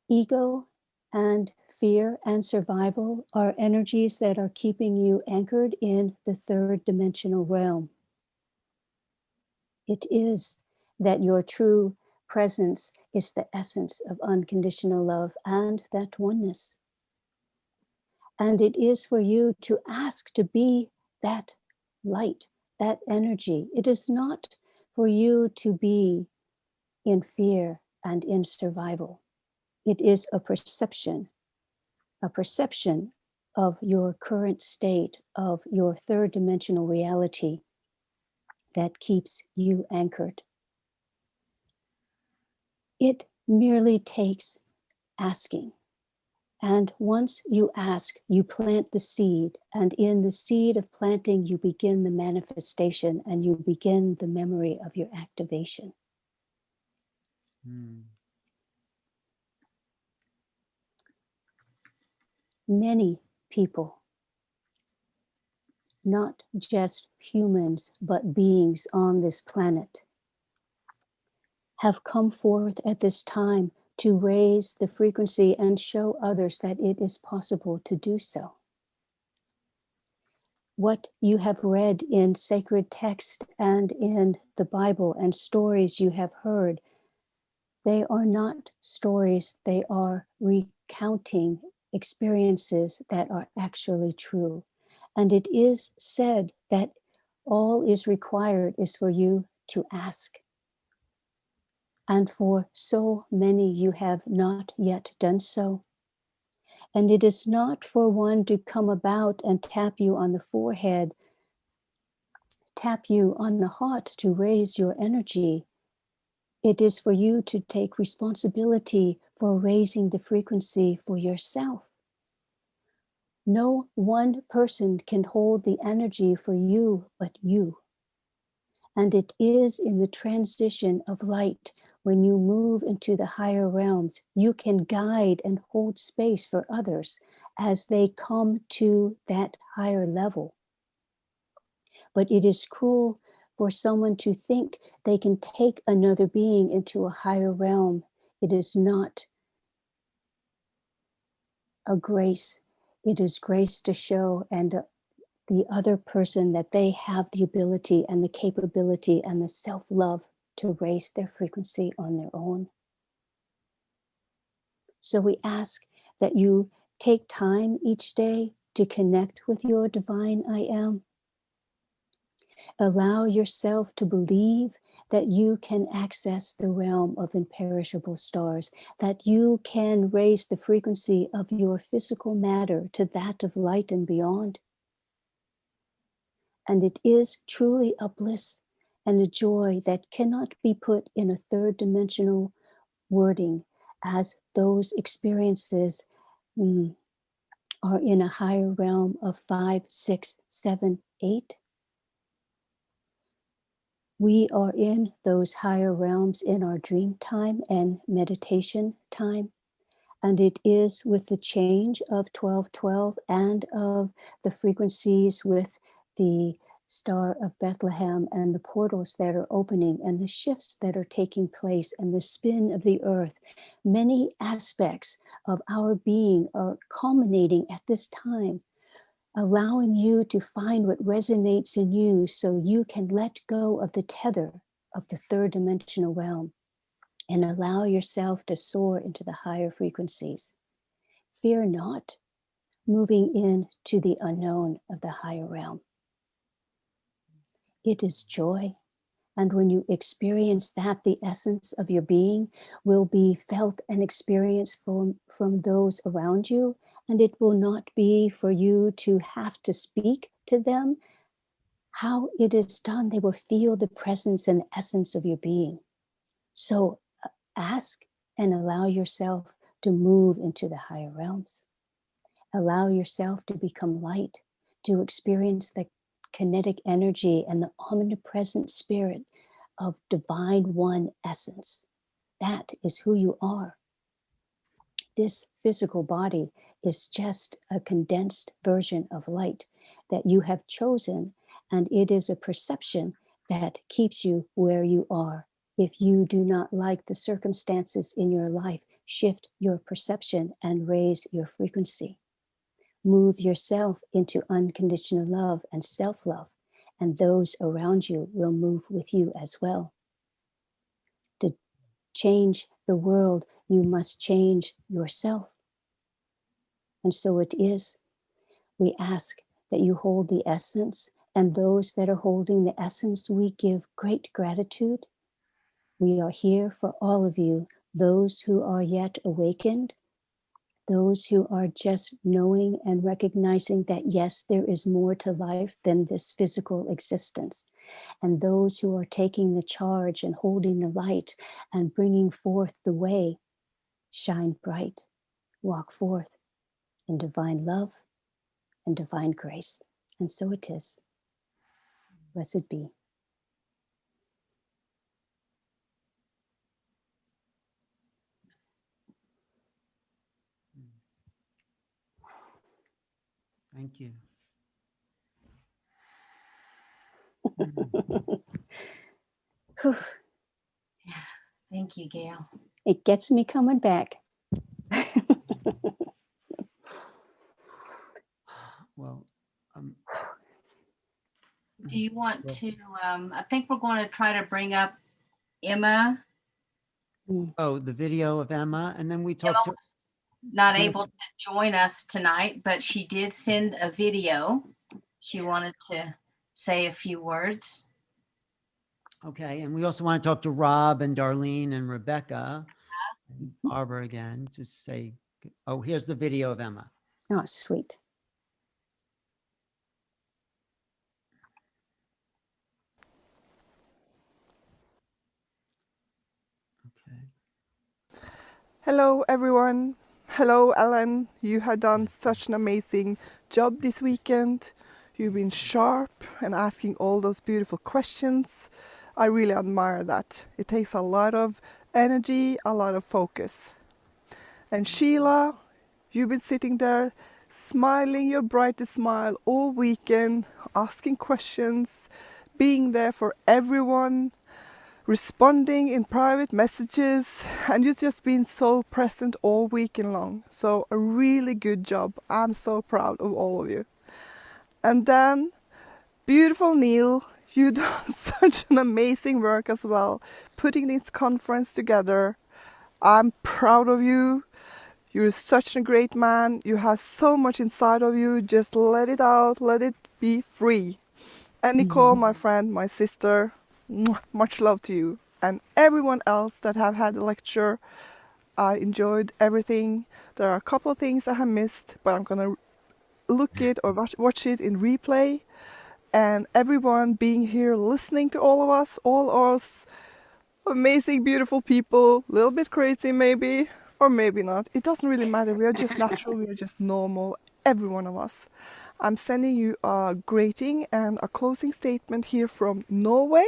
Ego and fear and survival are energies that are keeping you anchored in the third dimensional realm. It is that your true presence is the essence of unconditional love and that oneness. And it is for you to ask to be that light, that energy. It is not for you to be in fear and in survival. It is a perception of your current state, of your third dimensional reality that keeps you anchored. It merely takes asking. And once you ask, you plant the seed. And in the seed of planting, you begin the manifestation and you begin the memory of your activation. Mm. Many people, not just humans, but beings on this planet, have come forth at this time to raise the frequency and show others that it is possible to do so. what you have read in sacred text and in the Bible and stories you have heard, they are not stories, they are recounting experiences that are actually true. And it is said that all is required is for you to ask. And for so many, you have not yet done so. And it is not for one to come about and tap you on the forehead, tap you on the heart to raise your energy. It is for you to take responsibility for raising the frequency for yourself. No one person can hold the energy for you but you. And it is in the transition of light, when you move into the higher realms, you can guide and hold space for others as they come to that higher level. But it is cruel for someone to think they can take another being into a higher realm. It is not a grace. It is grace to show and the other person that they have the ability and the capability and the self-love to raise their frequency on their own. So we ask that you take time each day to connect with your divine I am. Allow yourself to believe that you can access the realm of imperishable stars, that you can raise the frequency of your physical matter to that of light and beyond. And it is truly a bliss and a joy that cannot be put in a third dimensional wording, as those experiences are in a higher realm of 5, 6, 7, 8. We are in those higher realms in our dream time and meditation time. And it is with the change of 1212 and of the frequencies with the Star of Bethlehem and the portals that are opening and the shifts that are taking place and the spin of the earth. Many aspects of our being are culminating at this time, allowing you to find what resonates in you so you can let go of the tether of the third dimensional realm and allow yourself to soar into the higher frequencies. Fear not moving into the unknown of the higher realm. It is joy. And when you experience that, the essence of your being will be felt and experienced from those around you. And it will not be for you to have to speak to them. How it is done, they will feel the presence and essence of your being. So ask and allow yourself to move into the higher realms. Allow yourself to become light, to experience the kinetic energy and the omnipresent spirit of divine one essence. That is who you are. This physical body is just a condensed version of light that you have chosen, and it is a perception that keeps you where you are. If you do not like the circumstances in your life, shift your perception and raise your frequency. Move yourself into unconditional love and self-love, and those around you will move with you as well. To change the world, you must change yourself. And so it is. We ask that you hold the essence, and those that are holding the essence, we give great gratitude. We are here for all of you, those who are yet awakened, those who are just knowing and recognizing that, yes, there is more to life than this physical existence. And those who are taking the charge and holding the light and bringing forth the way, shine bright, walk forth in divine love and divine grace. And so it is. Blessed be. Thank you. Whew. Thank you, Gail. It gets me coming back. Well, Do you want to, I think we're going to try to bring up Emma. Oh, the video of Emma, and then we Emma talked to, was not Yeah. able to join us tonight, but she did send a video. She wanted to say a few words. okay, and we also want to talk to Rob and Darlene and Rebecca and Barbara again, to say, oh, here's the video of Emma. Oh, sweet. Okay. Hello, everyone. Hello, Ellen. You have done such an amazing job this weekend. You've been sharp and asking all those beautiful questions. I really admire that. It takes a lot of energy, a lot of focus. And Sheila, you've been sitting there smiling your brightest smile all weekend, asking questions, being there for everyone, responding in private messages, and you've just been so present all weekend long. So a really good job. I'm so proud of all of you. And then beautiful Neil, you've done such an amazing work as well, putting this conference together. I'm proud of you. You're such a great man. You have so much inside of you. Just let it out, let it be free. And Nicole, my friend, my sister, much love to you. And everyone else that have had the lecture, I enjoyed everything. There are a couple of things I have missed, but I'm gonna look it or watch it in replay. And everyone being here, listening to all of us, all us amazing, beautiful people, a little bit crazy maybe, or maybe not. It doesn't really matter. We are just natural. We are just normal, every one of us. I'm sending you a greeting and a closing statement here from Norway.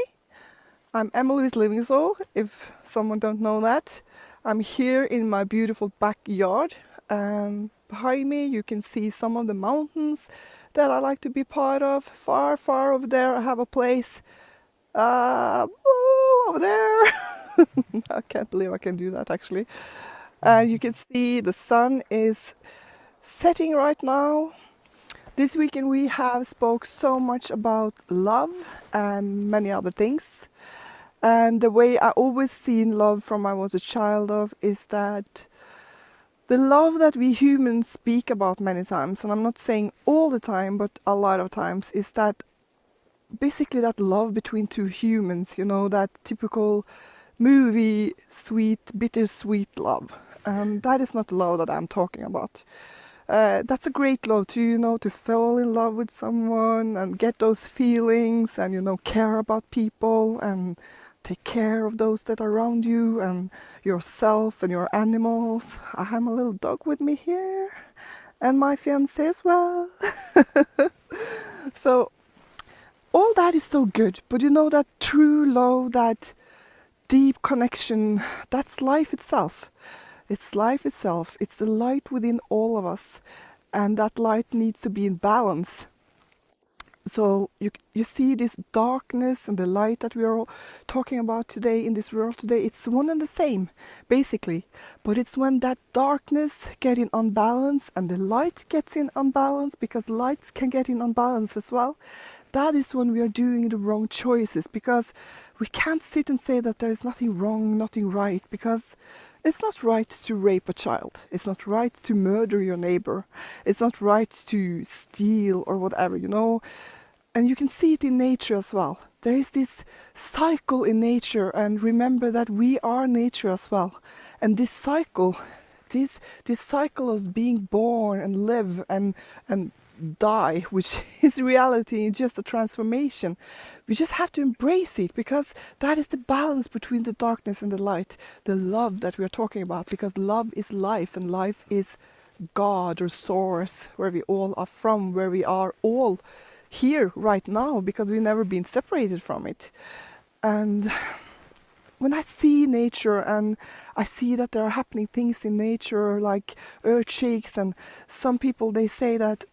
I'm Emma-Louise Livingsø, if someone don't know that. I'm here in my beautiful backyard, and behind me you can see some of the mountains that I like to be part of. Far, far over there I have a place. Over there. I can't believe I can do that actually. You can see the sun is setting right now. This weekend we have spoke so much about love and many other things. And the way I always seen love from I was a child of is that the love that we humans speak about many times, and I'm not saying all the time, but a lot of times, is that basically that love between two humans, you know, that typical movie sweet, bittersweet love. And that is not the love that I'm talking about. That's a great love to, you know, to fall in love with someone and get those feelings and, you know, care about people and take care of those that are around you and yourself and your animals. I have a little dog with me here and my fiancé as well. So all that is so good, but you know, that true love, that deep connection, that's life itself. It's life itself. It's the light within all of us, and that light needs to be in balance. So you see this darkness and the light that we are all talking about today in this world today, it's one and the same, basically. But it's when that darkness gets in unbalance and the light gets in unbalance, because lights can get in unbalance as well. That is when we are doing the wrong choices, because we can't sit and say that there is nothing wrong, nothing right, because it's not right to rape a child. It's not right to murder your neighbor. It's not right to steal or whatever, you know. And you can see it in nature as well. There is this cycle in nature, and remember that we are nature as well. And this cycle, this cycle of being born and live and die, which is reality, just a transformation. We just have to embrace it, because that is the balance between the darkness and the light, the love that we are talking about, because love is life, and life is God or source, where we all are from, where we are all here right now, because we've never been separated from it. And when I see nature and I see that there are happening things in nature like earthquakes, and some people, they say that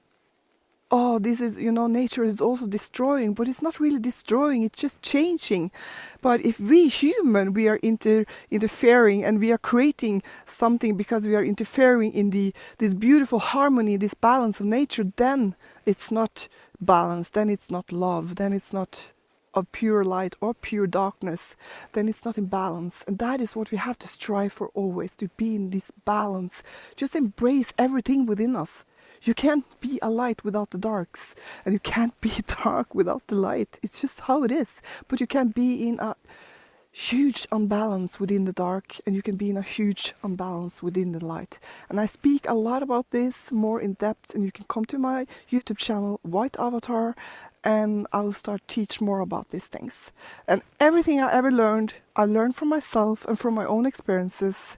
oh, this is, nature is also destroying, but it's not really destroying, it's just changing. But if we human, we are interfering and we are creating something because we are interfering in this beautiful harmony, this balance of nature, then it's not balance, then it's not love, then it's not of pure light or pure darkness, then it's not in balance. And that is what we have to strive for always, to be in this balance. Just embrace everything within us. You can't be a light without the darks, and you can't be dark without the light. It's just how it is. But you can be in a huge unbalance within the dark, and you can be in a huge unbalance within the light. And I speak a lot about this more in depth, and you can come to my YouTube channel, White Avatar, and I will start teach more about these things. And everything I ever learned, I learned from myself and from my own experiences.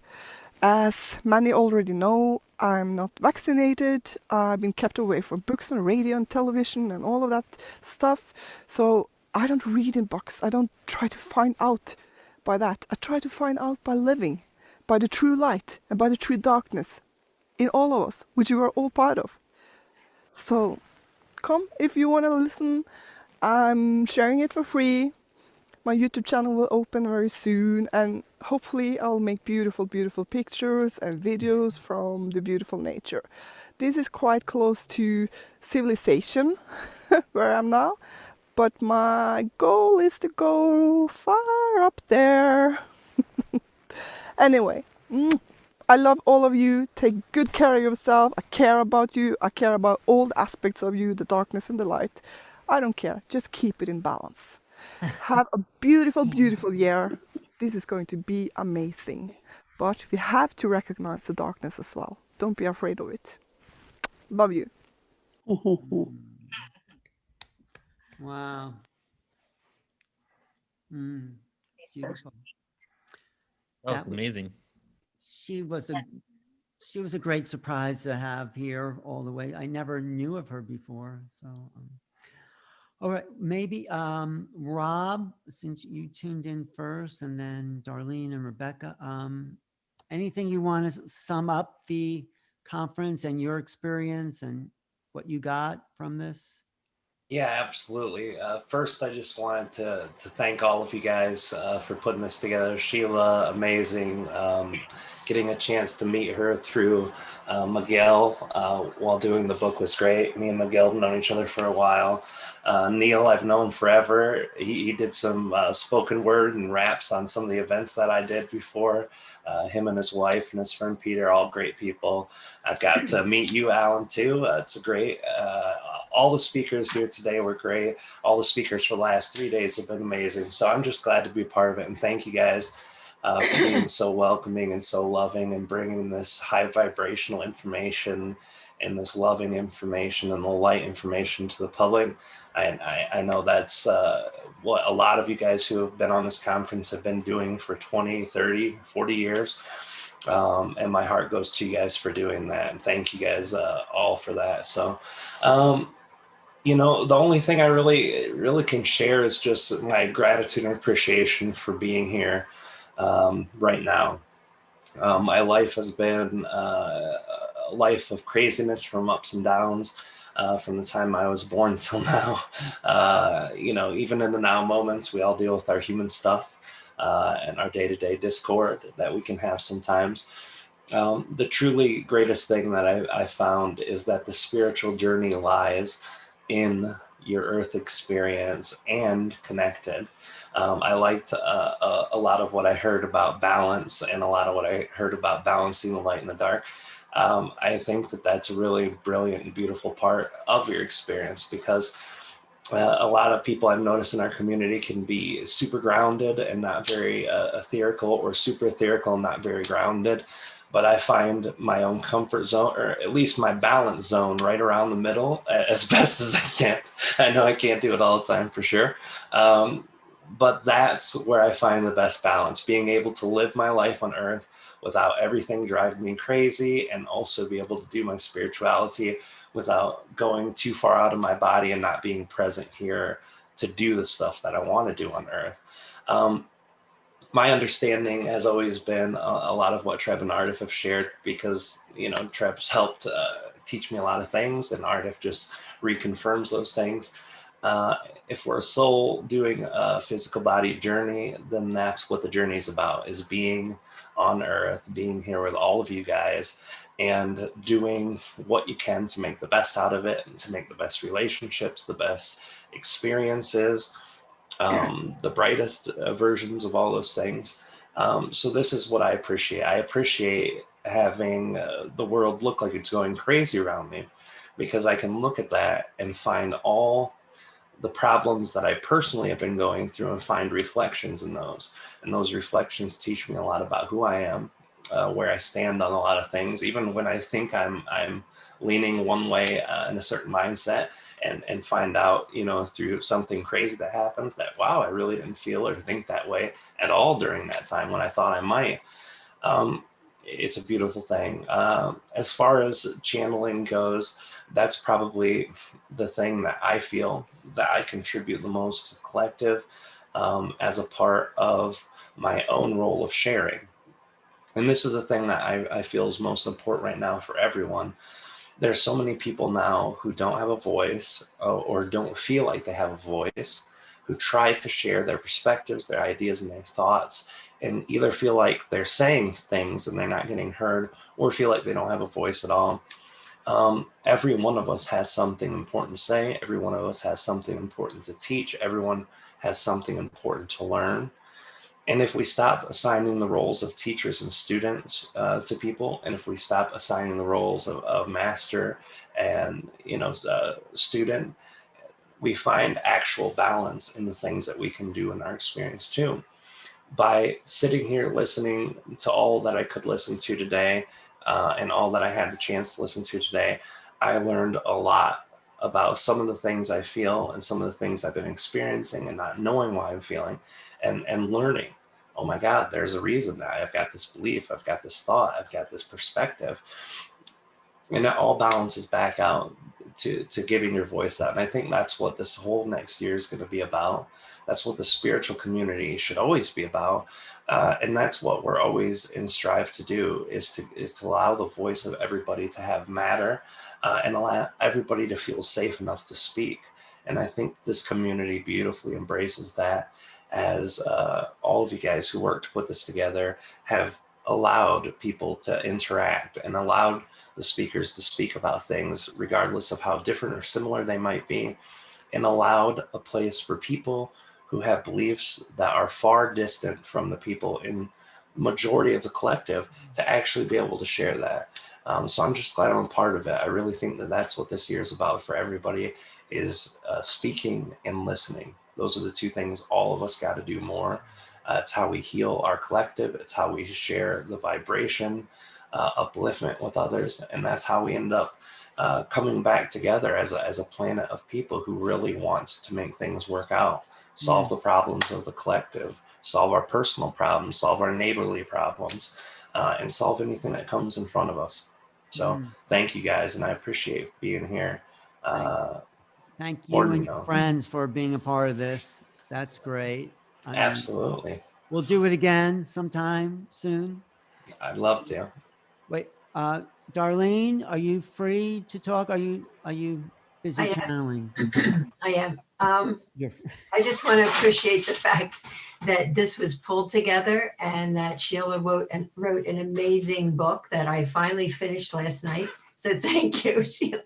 As many already know, I'm not vaccinated. I've been kept away from books and radio and television and all of that stuff. So I don't read in books. I don't try to find out by that. I try to find out by living, by the true light and by the true darkness in all of us, which you are all part of. So come if you want to listen. I'm sharing it for free. My YouTube channel will open very soon, and hopefully I'll make beautiful, beautiful pictures and videos from the beautiful nature. This is quite close to civilization, where I am now, but my goal is to go far up there. Anyway, I love all of you. Take good care of yourself. I care about you. I care about all the aspects of you, the darkness and the light. I don't care. Just keep it in balance. Have a beautiful, beautiful year. This is going to be amazing. But we have to recognize the darkness as well. Don't be afraid of it. Love you. Wow. Beautiful. Oh, it's amazing. She was a great surprise to have here all the way. I never knew of her before. So, all right, maybe Rob, since you tuned in first, and then Darlene and Rebecca, anything you want to sum up the conference and your experience and what you got from this? Yeah, absolutely. First, I just wanted to thank all of you guys for putting this together. Sheila, amazing. Getting a chance to meet her through Miguel while doing the book was great. Me and Miguel have known each other for a while. Neil, I've known forever. He did some spoken word and raps on some of the events that I did before. Him and his wife and his friend Peter, all great people. I've got to meet you, Alan, too. It's great. All the speakers here today were great. All the speakers for the last 3 days have been amazing. So I'm just glad to be part of it. And thank you guys for being so welcoming and so loving and bringing this high vibrational information and this loving information and the light information to the public. I know that's what a lot of you guys who have been on this conference have been doing for 20, 30, 40 years. And my heart goes to you guys for doing that. And thank you guys all for that. So, the only thing I really can share is just my gratitude and appreciation for being here right now. My life has been a life of craziness, from ups and downs, from the time I was born till now. Even in the now moments, we all deal with our human stuff and our day-to-day discord that we can have sometimes. The truly greatest thing that I found is that the spiritual journey lies in your earth experience and connected. I liked a lot of what I heard about balance and a lot of what I heard about balancing the light and the dark. I think that that's a really brilliant and beautiful part of your experience, because a lot of people I've noticed in our community can be super grounded and not very etherical, or super etherical and not very grounded. But I find my own comfort zone, or at least my balance zone, right around the middle as best as I can. I know I can't do it all the time for sure. But that's where I find the best balance, being able to live my life on earth without everything driving me crazy, and also be able to do my spirituality without going too far out of my body and not being present here to do the stuff that I want to do on earth. my understanding has always been a lot of what Trev and Ardif have shared, because, you know, Trev's helped teach me a lot of things, and Ardif just reconfirms those things. If we're a soul doing a physical body journey, then that's what the journey is about, is being on earth, being here with all of you guys, and doing what you can to make the best out of it, and to make the best relationships, the best experiences, the brightest versions of all those things. So this is what I appreciate. I appreciate having the world look like it's going crazy around me, because I can look at that and find all the problems that I personally have been going through and find reflections in those. And those reflections teach me a lot about who I am, where I stand on a lot of things, even when I think I'm leaning one way in a certain mindset, and find out, you know, through something crazy that happens, that, wow, I really didn't feel or think that way at all during that time when I thought I might. It's a beautiful thing. As far as channeling goes, that's probably the thing that I feel that I contribute the most to the collective, as a part of my own role of sharing. And this is the thing that I feel is most important right now for everyone. There's so many people now who don't have a voice, or don't feel like they have a voice, who try to share their perspectives, their ideas, and their thoughts, and either feel like they're saying things and they're not getting heard, or feel like they don't have a voice at all. Every one of us has something important to say. Every one of us has something important to teach. Everyone has something important to learn. And if we stop assigning the roles of teachers and students to people, and if we stop assigning the roles of master and, you know, student, we find actual balance in the things that we can do in our experience too. By sitting here listening to all that I could listen to today, and all that I had the chance to listen to today, I learned a lot about some of the things I feel and some of the things I've been experiencing and not knowing why I'm feeling, and learning, oh my God, there's a reason that I've got this belief, I've got this thought, I've got this perspective. And it all balances back out to giving your voice out. And I think that's what this whole next year is going to be about. That's what the spiritual community should always be about. And that's what we're always in strive to do, is to allow the voice of everybody to have matter, and allow everybody to feel safe enough to speak. And I think this community beautifully embraces that, as all of you guys who worked to put this together have allowed people to interact and allowed the speakers to speak about things regardless of how different or similar they might be, and allowed a place for people who have beliefs that are far distant from the people in majority of the collective to actually be able to share that. So I'm just glad I'm a part of it. I really think that that's what this year is about for everybody, is speaking and listening. Those are the two things all of us got to do more. It's how we heal our collective. It's how we share the vibration, upliftment with others. And that's how we end up coming back together as a planet of people who really wants to make things work out, solve the problems of the collective, solve our personal problems, solve our neighborly problems, and solve anything that comes in front of us. So thank you guys, and I appreciate being here. Thank you and your friends for being a part of this. That's great. Absolutely. We'll do it again sometime soon. I'd love to. Wait, Darlene, are you free to talk? Are you busy channeling? I am. I just want to appreciate the fact that this was pulled together, and that Sheila wrote an amazing book that I finally finished last night. So thank you, Sheila.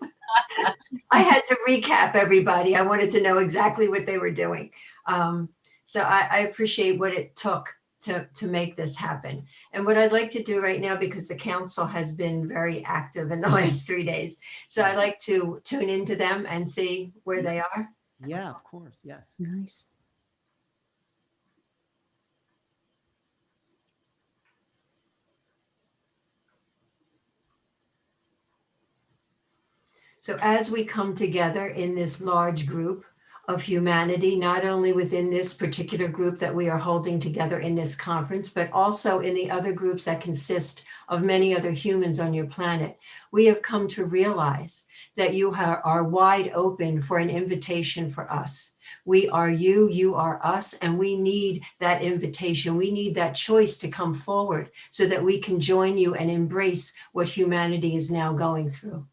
I had to recap everybody. I wanted to know exactly what they were doing. So I appreciate what it took to make this happen. And what I'd like to do right now, because the council has been very active in the last 3 days, so I'd like to tune into them and see where they are. Yeah, of course. Yes. Nice. So as we come together in this large group of humanity, not only within this particular group that we are holding together in this conference, but also in the other groups that consist of many other humans on your planet, we have come to realize that you are wide open for an invitation for us We are you, you are us, and we need that invitation. We need that choice to come forward so that we can join you and embrace what humanity is now going through.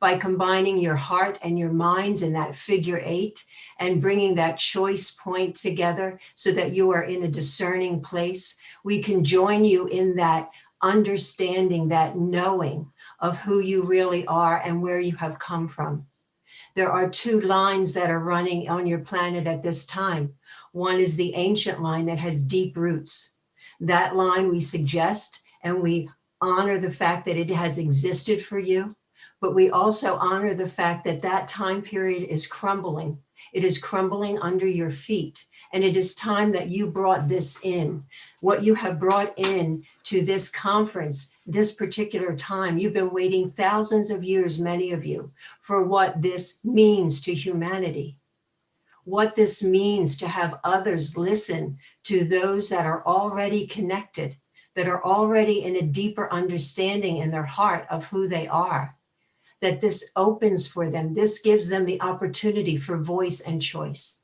By combining your heart and your minds in that figure 8 and bringing that choice point together so that you are in a discerning place, we can join you in that understanding, that knowing of who you really are and where you have come from. There are 2 lines that are running on your planet at this time. One is the ancient line that has deep roots. That line we suggest and we honor the fact that it has existed for you, but we also honor the fact that that time period is crumbling. It is crumbling under your feet. And it is time that you brought this in. What you have brought in to this conference, this particular time, you've been waiting thousands of years, many of you, for what this means to humanity. What this means to have others listen to those that are already connected, that are already in a deeper understanding in their heart of who they are. That this opens for them. This gives them the opportunity for voice and choice.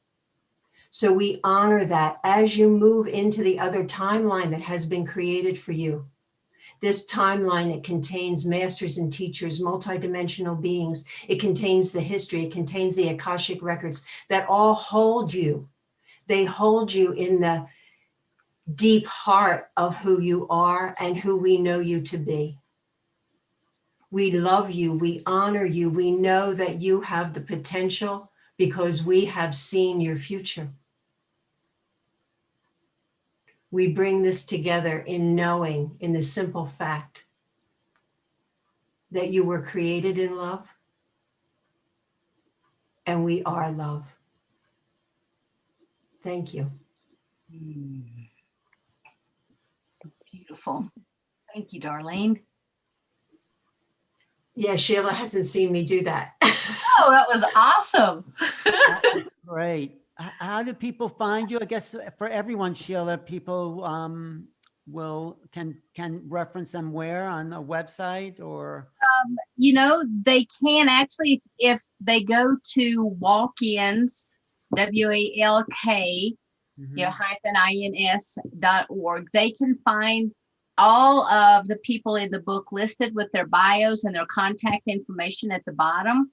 So we honor that as you move into the other timeline that has been created for you. This timeline, it contains masters and teachers, multidimensional beings. It contains the history. It contains the Akashic records that all hold you. They hold you in the deep heart of who you are and who we know you to be. We love you. We honor you. We know that you have the potential because we have seen your future. We bring this together in knowing, in the simple fact that you were created in love and we are love. Thank you. Beautiful. Thank you, Darlene. Yeah, Sheila hasn't seen me do that. Oh, that was awesome. That was great. How do people find you? I guess for everyone, Sheila, people can reference them where on the website or? You know, they can actually, if they go to Walk-ins, WALK, -INS.org, they can find all of the people in the book listed with their bios and their contact information at the bottom.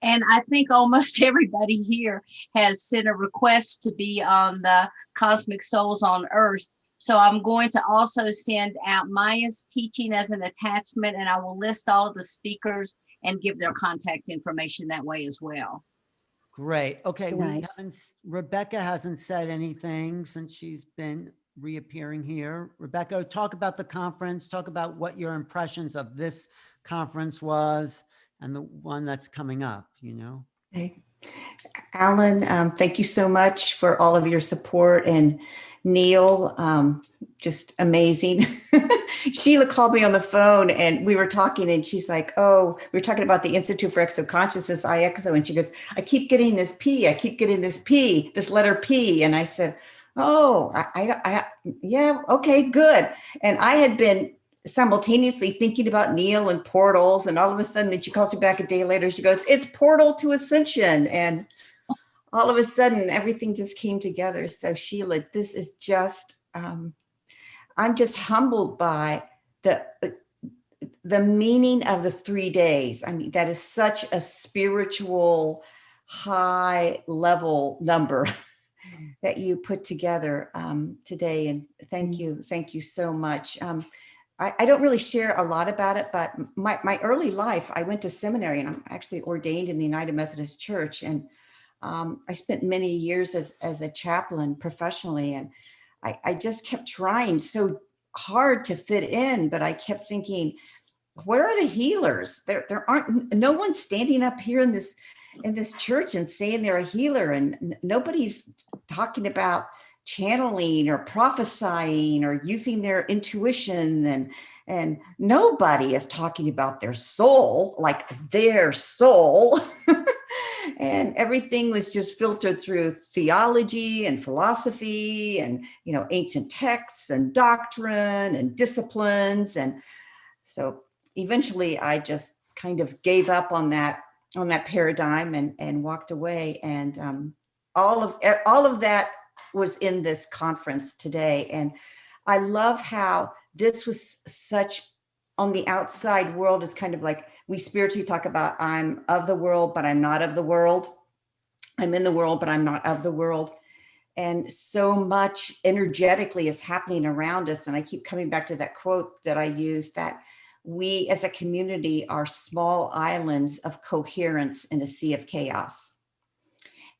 And I think almost everybody here has sent a request to be on the Cosmic Souls on Earth. So I'm going to also send out Maya's teaching as an attachment, and I will list all of the speakers and give their contact information that way as well. Great. Okay. Nice. Rebecca hasn't said anything since she's been reappearing here. Rebecca, talk about the conference, talk about what your impressions of this conference was and the one that's coming up, you know? Okay. Alan, thank you so much for all of your support, and Neil, just amazing. Sheila called me on the phone and we were talking and she's like, oh, we were talking about the Institute for Exo Consciousness, IXO, and she goes, I keep getting this P, I keep getting this P, this letter P. And I said, oh, yeah, okay, good. And I had been simultaneously thinking about Neil and portals, and all of a sudden then she calls me back a day later, she goes, it's Portal to Ascension. And all of a sudden everything just came together. So Sheila, this is just, I'm just humbled by the meaning of the 3 days. I mean, that is such a spiritual high level number that you put together today. And thank you so much. I don't really share a lot about it, but my early life, I went to seminary and I'm actually ordained in the United Methodist Church. And I spent many years as a chaplain professionally. And I just kept trying so hard to fit in, but I kept thinking, where are the healers? There aren't, no one's standing up here in this church and saying they're a healer, and nobody's talking about channeling or prophesying or using their intuition, and nobody is talking about their soul, like their soul. And everything was just filtered through theology and philosophy and, you know, ancient texts and doctrine and disciplines. And so eventually I just kind of gave up on that paradigm and walked away. And all of that was in this conference today. And I love how this was such, on the outside world is kind of like, we spiritually talk about, I'm of the world, but I'm not of the world. I'm in the world, but I'm not of the world. And so much energetically is happening around us. And I keep coming back to that quote that I use, that we as a community are small islands of coherence in a sea of chaos.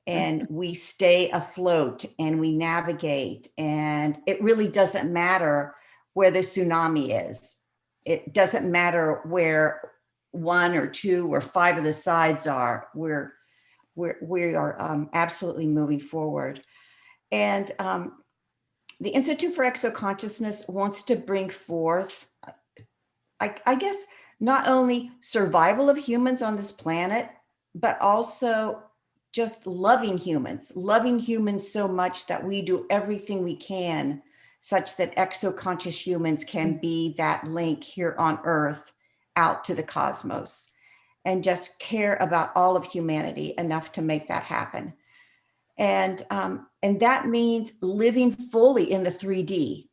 And we stay afloat and we navigate. And it really doesn't matter where the tsunami is. It doesn't matter where 1 or 2 or 5 of the sides are. We are absolutely moving forward. And the Institute for Exoconsciousness wants to bring forth, I guess, not only survival of humans on this planet, but also just loving humans so much that we do everything we can such that exoconscious humans can be that link here on Earth out to the cosmos, and just care about all of humanity enough to make that happen. And that means living fully in the 3D.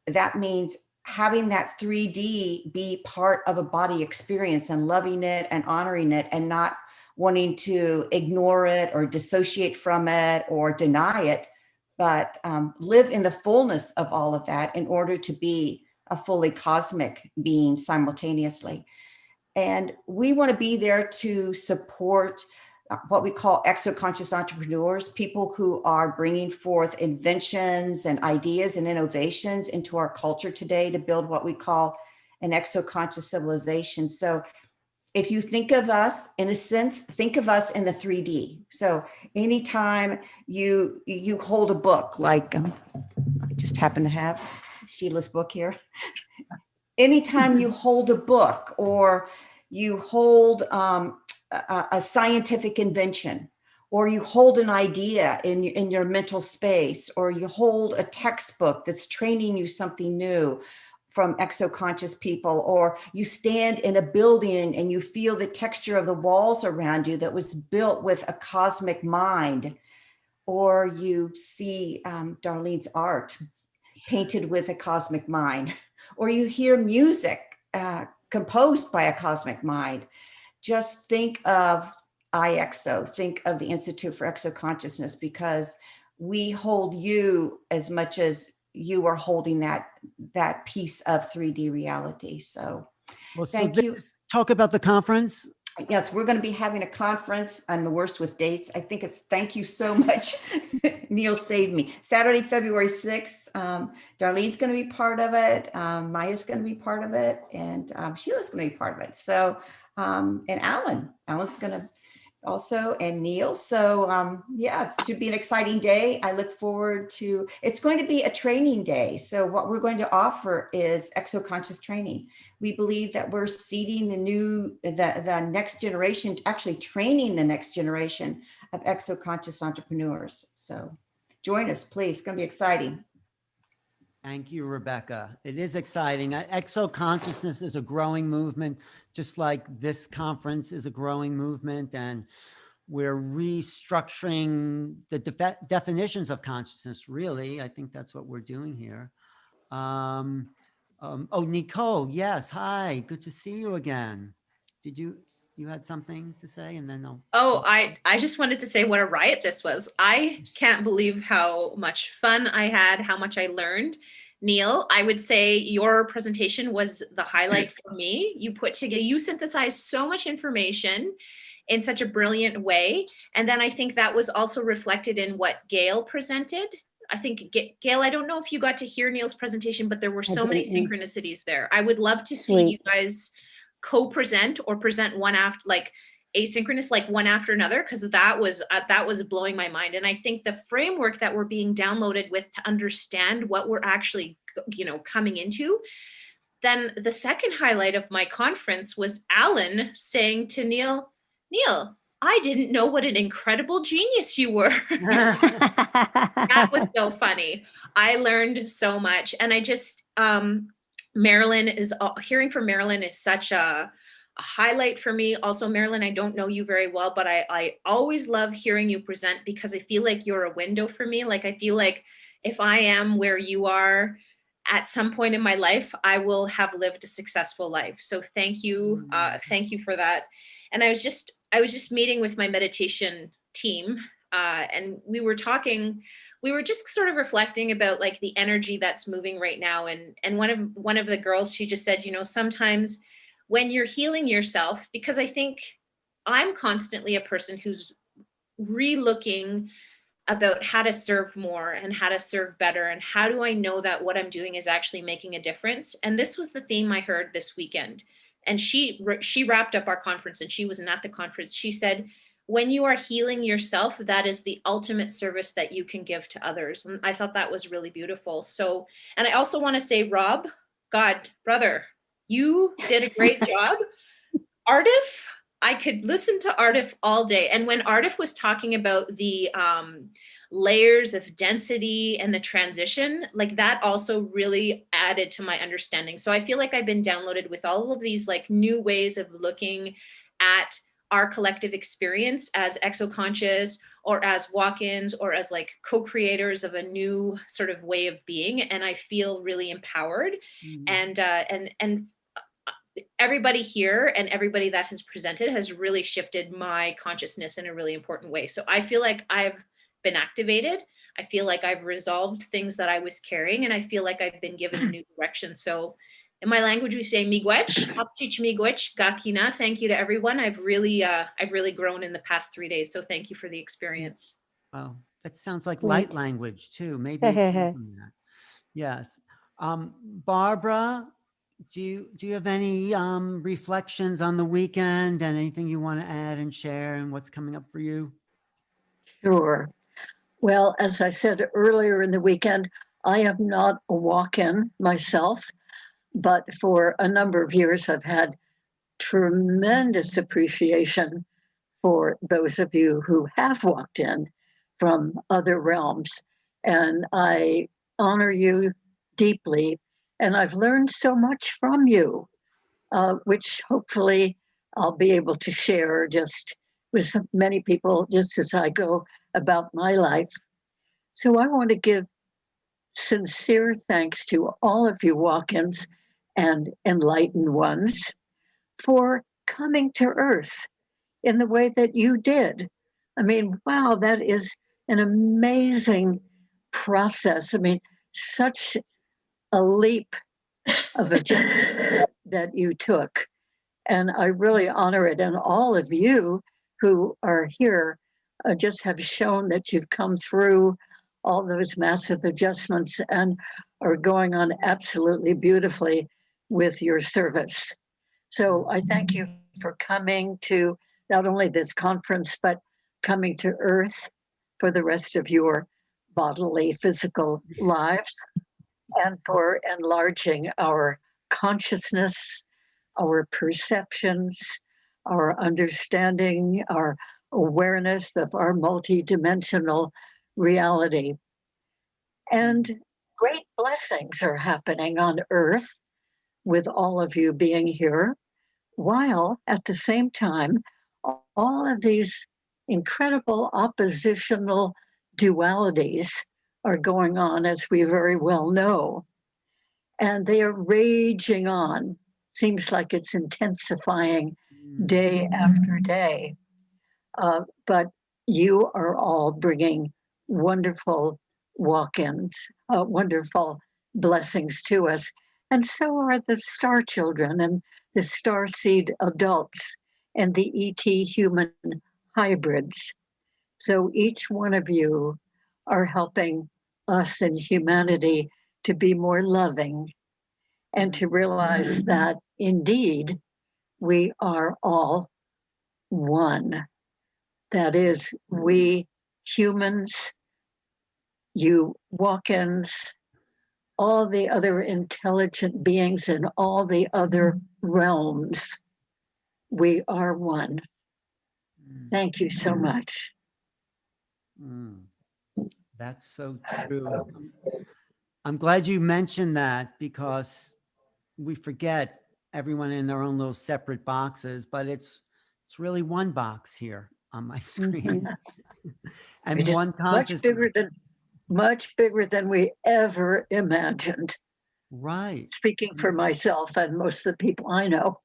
That means having that 3D be part of a body experience and loving it and honoring it and not wanting to ignore it or dissociate from it or deny it, but live in the fullness of all of that in order to be a fully cosmic being simultaneously. And we want to be there to support what we call exoconscious entrepreneurs, people who are bringing forth inventions and ideas and innovations into our culture today to build what we call an exoconscious civilization. So if you think of us, in a sense, think of us in the 3D. So anytime you hold a book, like I just happen to have Sheila's book here. Anytime you hold a book or you hold a scientific invention, or you hold an idea in your mental space, or you hold a textbook that's training you something new from exoconscious people, or you stand in a building and you feel the texture of the walls around you that was built with a cosmic mind, or you see Darlene's art painted with a cosmic mind, or you hear music composed by a cosmic mind. Just think of IXO, think of the Institute for Exoconsciousness, because we hold you as much as you are holding that piece of 3D reality. So thank you. Talk about the conference. Yes, we're going to be having a conference. I'm the worst with dates. I think it's, thank you so much. Neil saved me. Saturday, February 6th. Darlene's going to be part of it. Maya's going to be part of it. And Sheila's going to be part of it. So, and Alan's going to also, and Neil. So yeah, it should be an exciting day. I look forward to, it's going to be a training day. So what we're going to offer is exoconscious training. We believe that we're seeding the next generation, actually training the next generation of exoconscious entrepreneurs. So join us, please. It's going to be exciting. Thank you, Rebecca. It is exciting. Exoconsciousness is a growing movement, just like this conference is a growing movement, and we're restructuring the definitions of consciousness, really. I think that's what we're doing here. Oh, Nicole, yes, hi, good to see you again. Did you had something to say, and then I'll... Oh, I just wanted to say what a riot this was. I can't believe how much fun I had, how much I learned. Neil, I would say your presentation was the highlight for me. You synthesized so much information in such a brilliant way. And then I think that was also reflected in what Gail presented. I think, Gail, I don't know if you got to hear Neil's presentation, but there were so many synchronicities there. I would love to see you guys co-present or present one after, like asynchronous, like one after another, because that was blowing my mind. And I think the framework that we're being downloaded with to understand what we're actually, coming into. Then the second highlight of my conference was Alan saying to Neil, I didn't know what an incredible genius you were. That was so funny. I learned so much. And I just, hearing from Marilyn is such a a highlight for me. Also, Marilyn, I don't know you very well, but I always love hearing you present because I feel like you're a window for me. Like, I feel like if I am where you are at some point in my life, I will have lived a successful life. So thank you. Thank you for that. And I was just meeting with my meditation team, and we were just sort of reflecting about like the energy that's moving right now. And one of the girls, she just said, you know, sometimes when you're healing yourself, because I think I'm constantly a person who's re-looking about how to serve more and how to serve better, and how do I know that what I'm doing is actually making a difference. And this was the theme I heard this weekend. And she wrapped up our conference, and she wasn't at the conference. She said, when you are healing yourself, that is the ultimate service that you can give to others. And I thought that was really beautiful. So, and I also want to say, Rob, God, brother, you did a great job. Ardif, I could listen to Ardif all day. And when Ardif was talking about the layers of density and the transition, like that also really added to my understanding. So I feel like I've been downloaded with all of these like new ways of looking at our collective experience as exoconscious, or as walk-ins, or as like co-creators of a new sort of way of being. And I feel really empowered. And everybody here and everybody that has presented has really shifted my consciousness in a really important way. So I feel like I've been activated. I feel like I've resolved things that I was carrying, and I feel like I've been given a new direction. So in my language, we say miigwech, hapchich miigwech, gakina. Thank you to everyone. I've really grown in the past 3 days. So thank you for the experience. Wow, that sounds like light language too. Maybe it came from that. Yes. Barbara, do you have any reflections on the weekend and anything you want to add and share and what's coming up for you? Sure. Well, as I said earlier in the weekend, I am not a walk-in myself, but for a number of years, I've had tremendous appreciation for those of you who have walked in from other realms. And I honor you deeply. And I've learned so much from you, which hopefully I'll be able to share just with many people just as I go about my life. So I want to give sincere thanks to all of you walk-ins and enlightened ones for coming to Earth in the way that you did. I mean, wow, that is an amazing process. I mean, such a leap of adjustment that you took. And I really honor it. And all of you who are here just have shown that you've come through all those massive adjustments and are going on absolutely beautifully with your service. So I thank you for coming to not only this conference, but coming to Earth for the rest of your bodily, physical lives, and for enlarging our consciousness, our perceptions, our understanding, our awareness of our multidimensional reality. And great blessings are happening on Earth with all of you being here, while at the same time, all of these incredible oppositional dualities are going on, as we very well know. And they are raging on. Seems like it's intensifying day after day. But you are all bringing wonderful walk-ins, wonderful blessings to us. And so are the star children and the starseed adults and the ET human hybrids. So each one of you are helping us in humanity to be more loving and to realize that indeed we are all one. That is, we humans, you walk-ins, all the other intelligent beings in all the other realms, we are one. Thank you so much. That's so true. I'm glad you mentioned that, because we forget everyone in their own little separate boxes, but it's really one box here on my screen. And It is one consciousness. much bigger than we ever imagined. Right. Speaking for myself and most of the people I know.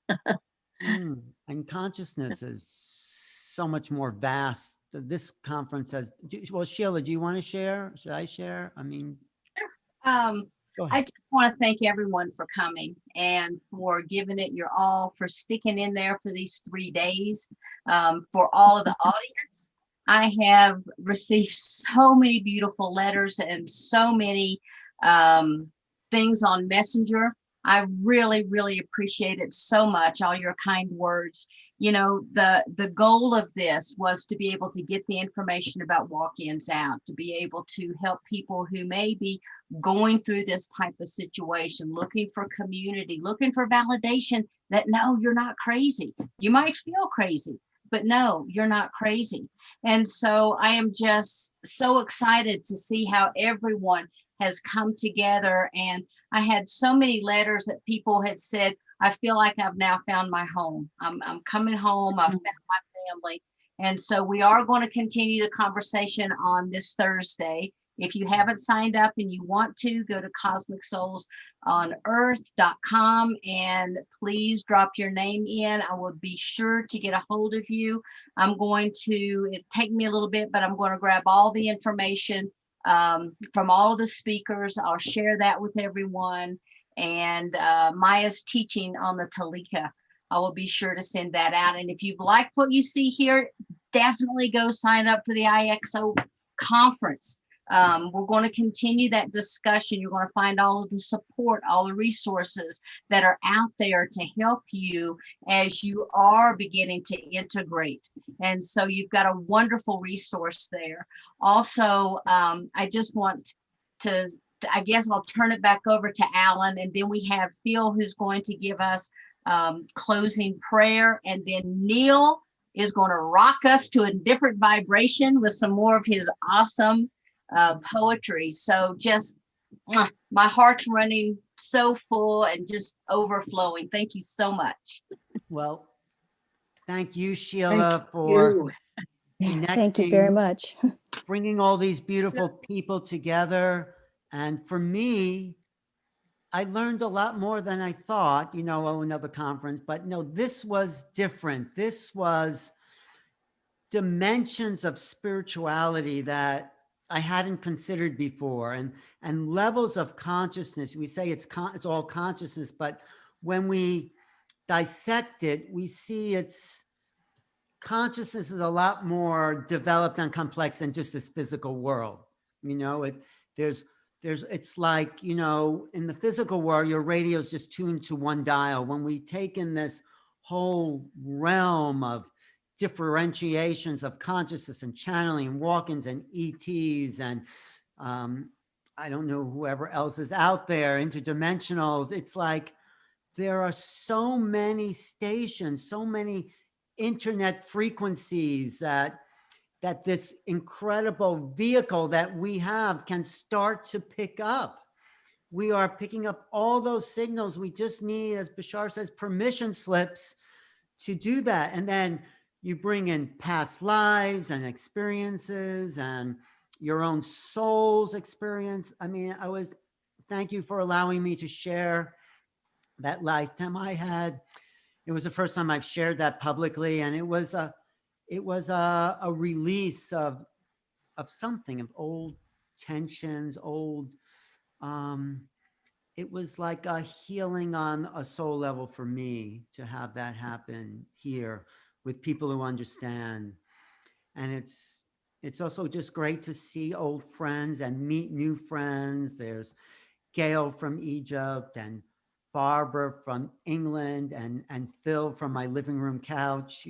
And consciousness is so much more vast. This conference has, well, Sheila, do you want to share? Should I share? I mean, go ahead. I just want to thank everyone for coming and for giving it your all, for sticking in there for these 3 days. For all of the audience, I have received so many beautiful letters and so many things on Messenger. I really, really appreciate it so much, all your kind words. You know, the goal of this was to be able to get the information about walk-ins out, to be able to help people who may be going through this type of situation, looking for community, looking for validation that no, you're not crazy. You might feel crazy, but no, you're not crazy. And so I am just so excited to see how everyone has come together. And I had so many letters that people had said, I feel like I've now found my home. I'm coming home. I've found my family. And so we are going to continue the conversation on this Thursday. If you haven't signed up and you want to, go to cosmicsoulsonearth.com and please drop your name in. I will be sure to get a hold of you. It take me a little bit, but I'm going to grab all the information from all of the speakers. I'll share that with everyone. And Maya's teaching on the Talika. I will be sure to send that out. And if you like what you see here, definitely go sign up for the IXO conference. We're going to continue that discussion. You're going to find all of the support, all the resources that are out there to help you as you are beginning to integrate. And so you've got a wonderful resource there. Also, I just want to, I guess I'll turn it back over to Alan, and then we have Phil who's going to give us closing prayer, and then Neil is going to rock us to a different vibration with some more of his awesome poetry. So just my heart's running so full and just overflowing. Thank you so much. Well, thank you, Sheila, Thank for you. connecting, Thank you very much. bringing all these beautiful people together. And for me, I learned a lot more than I thought, another conference, but no, this was different. This was dimensions of spirituality that I hadn't considered before, and levels of consciousness. We say it's all consciousness, but when we dissect it, we see it's consciousness is a lot more developed and complex than just this physical world. It's like, in the physical world, your radio is just tuned to one dial. When we take in this whole realm of differentiations of consciousness and channeling, walk-ins and ETs, and I don't know, whoever else is out there, interdimensionals, it's like there are so many stations, so many internet frequencies that this incredible vehicle that we have can start to pick up. We are picking up all those signals. We just need, as Bashar says, permission slips to do that. And then you bring in past lives and experiences and your own soul's experience. I mean, thank you for allowing me to share that lifetime I had. It was the first time I've shared that publicly, and it was a release of something, of old tensions, it was like a healing on a soul level for me to have that happen here with people who understand. And it's also just great to see old friends and meet new friends. There's Gail from Egypt and Barbara from England and Phil from my living room couch,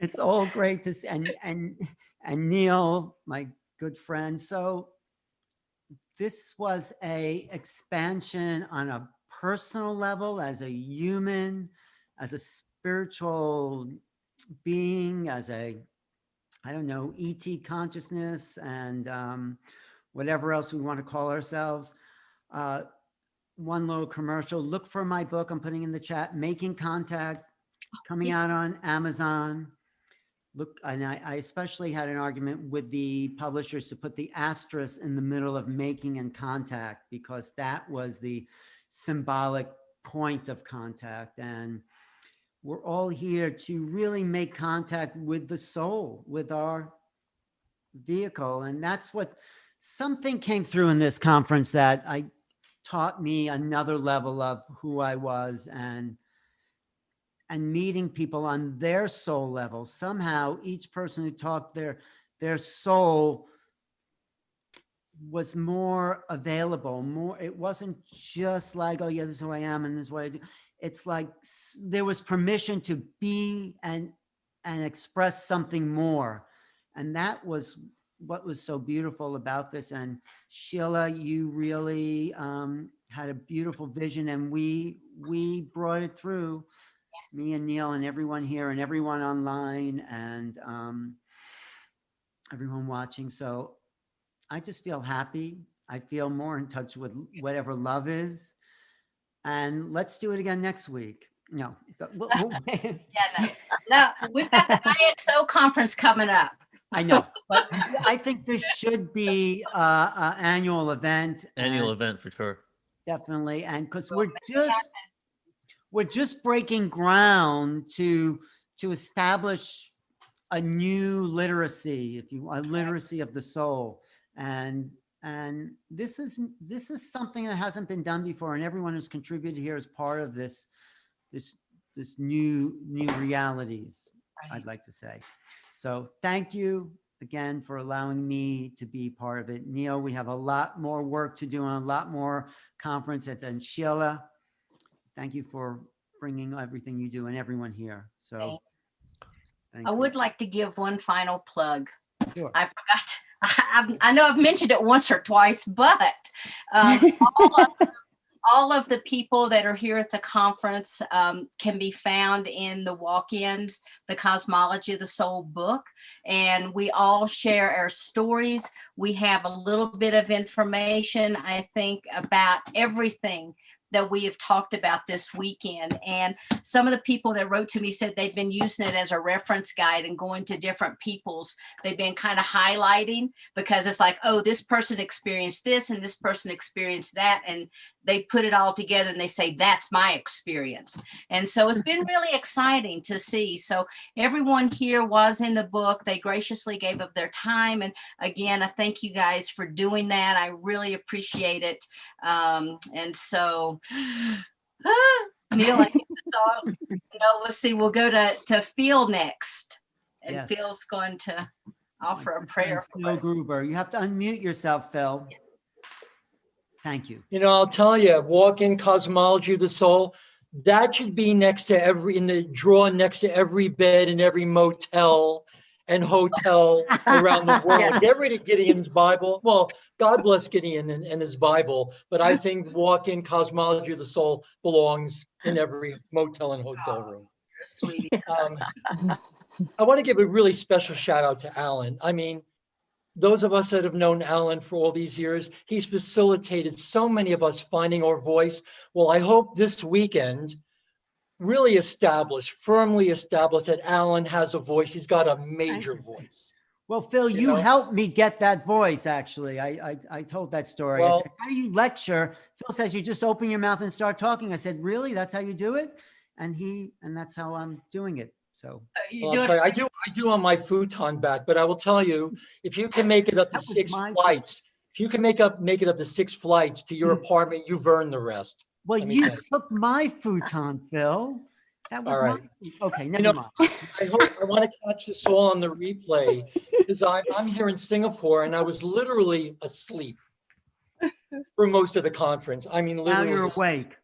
It's all great to see, and Neil, my good friend. So this was a expansion on a personal level, as a human, as a spiritual being, as a, I don't know, ET consciousness, and whatever else we want to call ourselves. one little commercial. Look for my book. I'm putting in the chat, Making Contact, coming out on Amazon. Look, and I especially had an argument with the publishers to put the asterisk in the middle of making and contact, because that was the symbolic point of contact. And we're all here to really make contact with the soul, with our vehicle. And that's what something came through in this conference that taught me another level of who I was, and meeting people on their soul level. Somehow each person who talked, their soul was more available, more, it wasn't just like, oh yeah, this is who I am and this is what I do. It's like there was permission to be and express something more. And that was what was so beautiful about this. And Sheila, you really had a beautiful vision, and we brought it through. Yes. Me and Neil and everyone here and everyone online and everyone watching. So I just feel happy. I feel more in touch with whatever love is. And let's do it again next week. No. No, we've got the IXO conference coming up. I know, but I think this should be an annual event. Annual event for sure. Definitely. And because we're just breaking ground to establish a new literacy, if you want, a literacy of the soul. And this is something that hasn't been done before, and everyone who's contributed here is part of this new realities, right. I'd like to say. So thank you again for allowing me to be part of it. Neil, we have a lot more work to do and a lot more conferences. And Sheila, thank you for bringing everything you do and everyone here. So I would like to give one final plug. Sure. I forgot. I know I've mentioned it once or twice, but all of the people that are here at the conference can be found in the walk-ins, the Cosmology of the Soul book, and we all share our stories. We have a little bit of information, I think, about everything that we have talked about this weekend. And some of the people that wrote to me said they've been using it as a reference guide and going to different people's. They've been kind of highlighting, because it's like, oh, this person experienced this and this person experienced that. And they put it all together and they say, that's my experience. And so it's been really exciting to see. So everyone here was in the book. They graciously gave up their time. And again, I thank you guys for doing that. I really appreciate it. And so, Neil, I think that's all. Let's see, we'll go to Phil next. And yes. Phil's going to offer a prayer. Phil Gruber, you have to unmute yourself, Phil. Yeah. Thank you. I'll tell you, walk-in Cosmology of the Soul, that should be next to in the drawer next to every bed in every motel and hotel around the world. Yeah. Get rid of Gideon's Bible. Well, God bless Gideon and his Bible, but I think walk-in Cosmology of the Soul belongs in every motel and hotel room. You're a sweetie. I want to give a really special shout out to Alan. I mean, those of us that have known Alan for all these years, he's facilitated so many of us finding our voice. Well, I hope this weekend really firmly established that Alan has a voice. He's got a major voice. Well, Phil, you helped me get that voice, actually. I told that story. Well, I said, how do you lecture? Phil says, you just open your mouth and start talking. I said, really? That's how you do it? And that's how I'm doing it. So I do on my futon back, but I will tell you, if you can make it up to 6 flights, if you can make it up to 6 flights to your apartment, you've earned the rest. Well, you took my futon, Phil. That was all right. Okay, never mind. I want to catch this all on the replay, because I'm here in Singapore and I was literally asleep for most of the conference. I mean, literally. Now you're awake.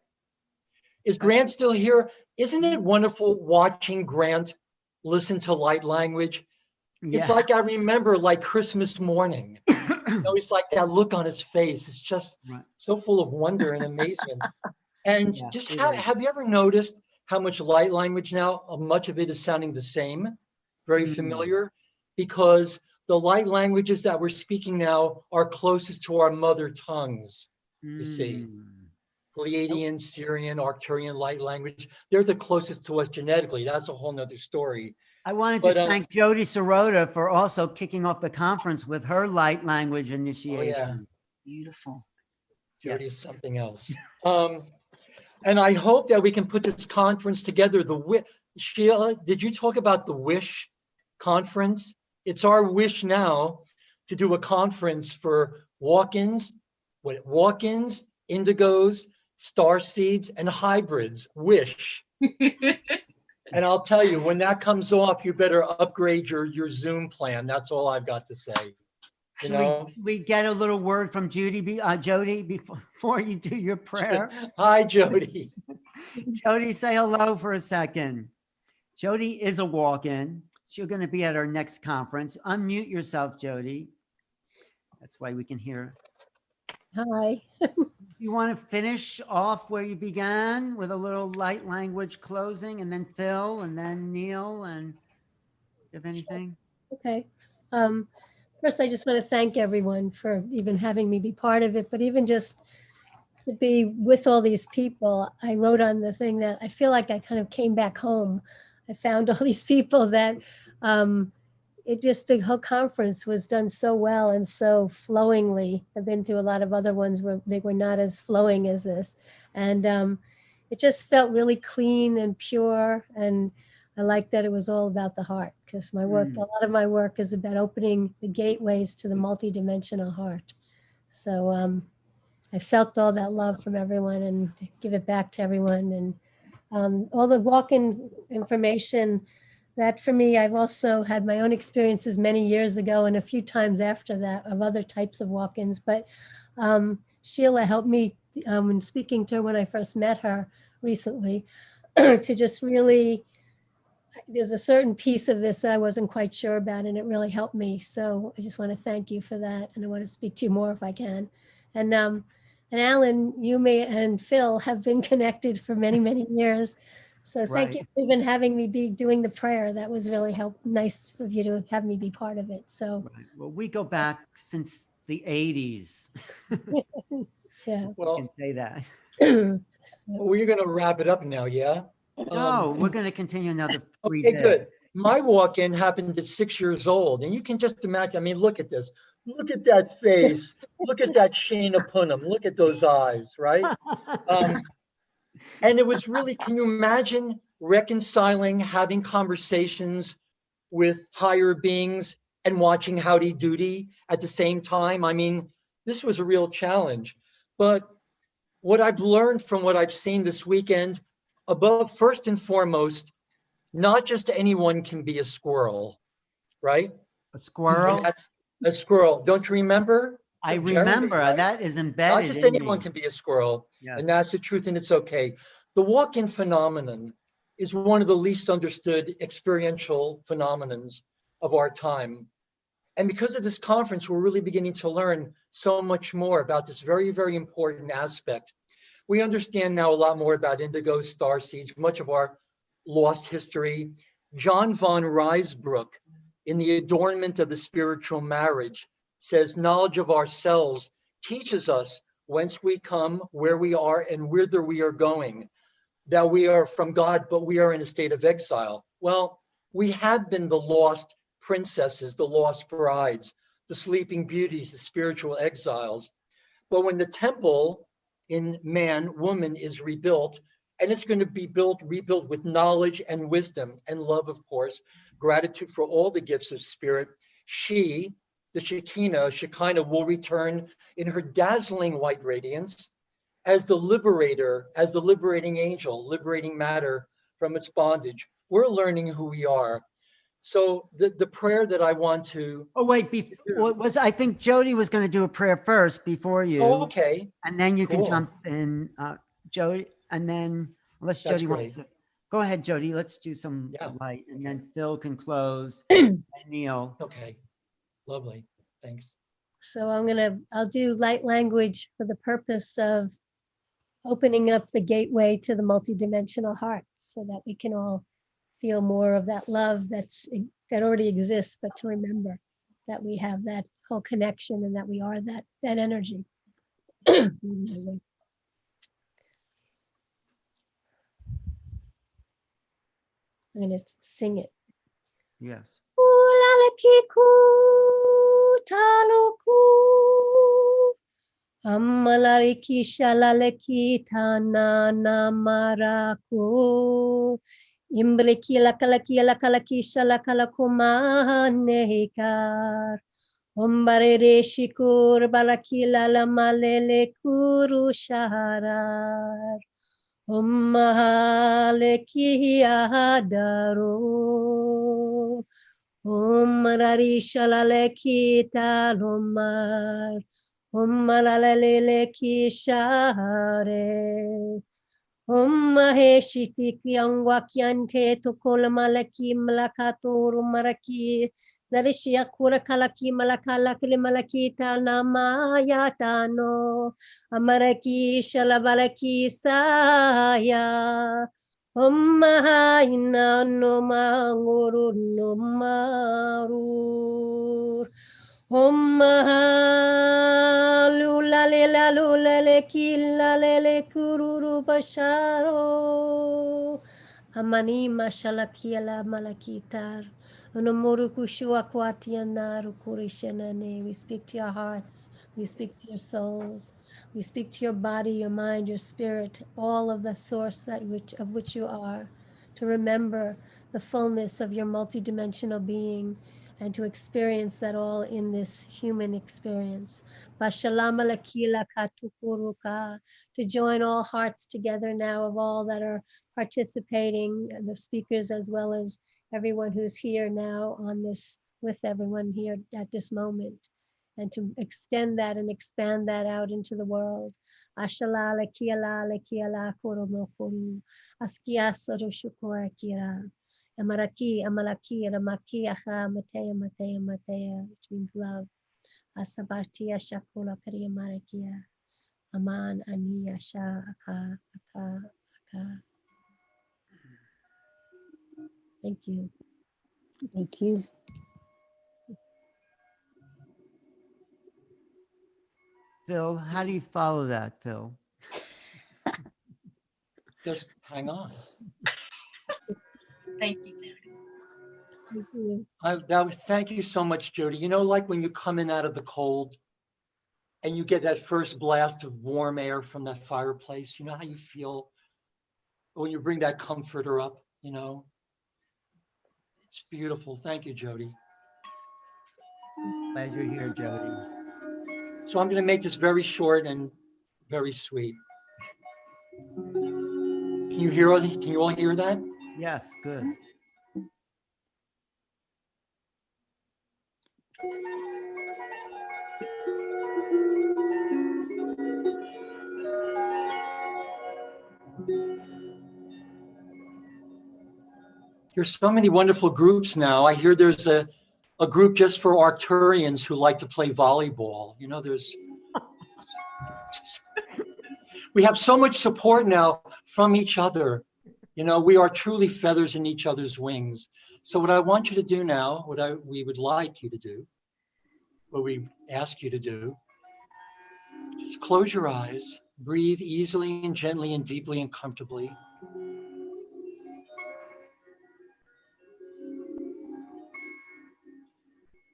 Is Grant still here? Isn't it wonderful watching Grant listen to light language? Yeah. It's like I remember like Christmas morning. It's like that look on his face. It's just so full of wonder and amazement. And have you ever noticed how much light language now, much of it is sounding the same, very familiar? Because the light languages that we're speaking now are closest to our mother tongues, you see. Pleiadian, Syrian, Arcturian light language. They're the closest to us genetically. That's a whole nother story. I want to But, just thank Jody Sirota for also kicking off the conference with her light language initiation. Beautiful. Jody Yes. is something else. And I hope that we can put this conference together. Sheila, did you talk about the WISH conference? It's our wish now to do a conference for walk-ins, indigos, star seeds, and hybrids. WISH. And I'll tell you, when that comes off, you better upgrade your Zoom plan. That's all I've got to say. You know? We get a little word from Jody before you do your prayer. Hi, Jody. Jody, say hello for a second. Jody is a walk-in. She's going to be at our next conference. Unmute yourself, Jody. That's why we can hear. Hi. You want to finish off where you began with a little light language closing, and then Phil, and then Neil, and if anything? Okay. First, I just want to thank everyone for even having me be part of it, but even just to be with all these people. I wrote on the thing that I feel like I kind of came back home. I found all these people that the whole conference was done so well and so flowingly. I've been to a lot of other ones where they were not as flowing as this. And it just felt really clean and pure. And I like that it was all about the heart, because my work, a lot of my work is about opening the gateways to the multidimensional heart. So I felt all that love from everyone and give it back to everyone. And all the walk-in information, that for me, I've also had my own experiences many years ago and a few times after that of other types of walk-ins. But Sheila helped me when speaking to her when I first met her recently to just really, there's a certain piece of this that I wasn't quite sure about, and it really helped me. So I just want to thank you for that. And I want to speak to you more if I can. And Alan, you and Phil have been connected for many, many years. So thank you for even having me be doing the prayer. That was really nice of you to have me be part of it. So Well, we go back since the 80s. yeah, well, I can say that. We're going to wrap it up now, yeah? No, we're going to continue another 3 Okay, days. good. My walk-in happened at 6 years old, and you can just imagine. I mean, look at this. Look at that face. Look at that Shana Punham. Look at those eyes, right? And it was really, can you imagine reconciling, having conversations with higher beings and watching Howdy Doody at the same time? I mean, this was a real challenge. But what I've learned from what I've seen this weekend, first and foremost, not just anyone can be a squirrel, right? A squirrel? That's a squirrel. Don't you remember? I Jeremy, remember, right? that is embedded Not just in anyone me. can be a squirrel, Yes. and that's the truth, and it's okay. The walk-in phenomenon is one of the least understood experiential phenomenons of our time. And because of this conference, we're really beginning to learn so much more about this very, very important aspect. We understand now a lot more about indigo, starseeds, much of our lost history. John von Rysbrook, in The Adornment of the Spiritual Marriage, says knowledge of ourselves teaches us whence we come, where we are, and whither we are going. That we are from God, but we are in a state of exile. Well, we have been the lost princesses, the lost brides, the sleeping beauties, the spiritual exiles. But when the temple in man, woman is rebuilt, and it's going to be rebuilt with knowledge and wisdom and love, of course, gratitude for all the gifts of spirit, she, the Shekinah will return in her dazzling white radiance as the liberator, as the liberating angel, liberating matter from its bondage. We're learning who we are. So the prayer that I want to... Oh, wait, I think Jody was going to do a prayer first before you. Oh, okay. And then you can Cool. jump in, Jody, and then unless That's Jody wants great. to. Go ahead, Jody, let's do some light, and then Phil can close, Okay. and Neil. Okay, lovely, thanks. So I'll do light language for the purpose of opening up the gateway to the multidimensional heart so that we can all feel more of that love that already exists, but to remember that we have that whole connection and that we are that energy. I'm going to sing it. Yes. Ulalekiku taluku. Amalariki shalaleki tanana maraku. Imbriki lakalaki lakalaki shalakalakumanehikar. Ombarere shikur balaki lalamalele kuru shaharar. Ommahaleki adaro. Ommarari shalaleki talomar. Ommalaleleki shahare. Maheshiti Kyangwakyante Tokolamalaki Malakaturu Maraki Zarishia Kura Kalaki Malakalakli Malakita Namayatano Amaraki Shalabalaki Saya Mahaina no Manguru no Marur Lula lela lula le kila lele kururu basharo amani mashalakiela malakitar unomuru kushua kwatiana rukurishanane. We speak to your hearts, we speak to your souls, we speak to your body, your mind, your spirit, all of the source of which you are, to remember the fullness of your multidimensional being, and to experience that all in this human experience. Bashalama lakila katukuruka, to join all hearts together now of all that are participating, the speakers as well as everyone who's here now on this, with everyone here at this moment, and to extend that and expand that out into the world. Ashala lakiala lakiala kurumokuru, askia sorushukura kira. Amaraki, Amalaki, Ramaki, Aha, Matea, Matea, Matea, which means love. Asabatia, Shakula, Karia, Marakia, Aman, Aniya, Sha, Aka, Aka, Aka. Thank you. Thank you. Phil, how do you follow that, Phil? Just hang on. Thank you. Thank you. Thank you so much, Jody. You know, like when you come in out of the cold and you get that first blast of warm air from that fireplace, you know how you feel when you bring that comforter up, you know? It's beautiful. Thank you, Jody. Glad you're here, Jody. So I'm going to make this very short and very sweet. Can you all hear that? Yes, good. There's so many wonderful groups now. I hear there's a group just for Arcturians who like to play volleyball. You know, we have so much support now from each other. You know, we are truly feathers in each other's wings. So what I want you to do now, we would like you to do, what we ask you to do, just close your eyes, breathe easily and gently and deeply and comfortably.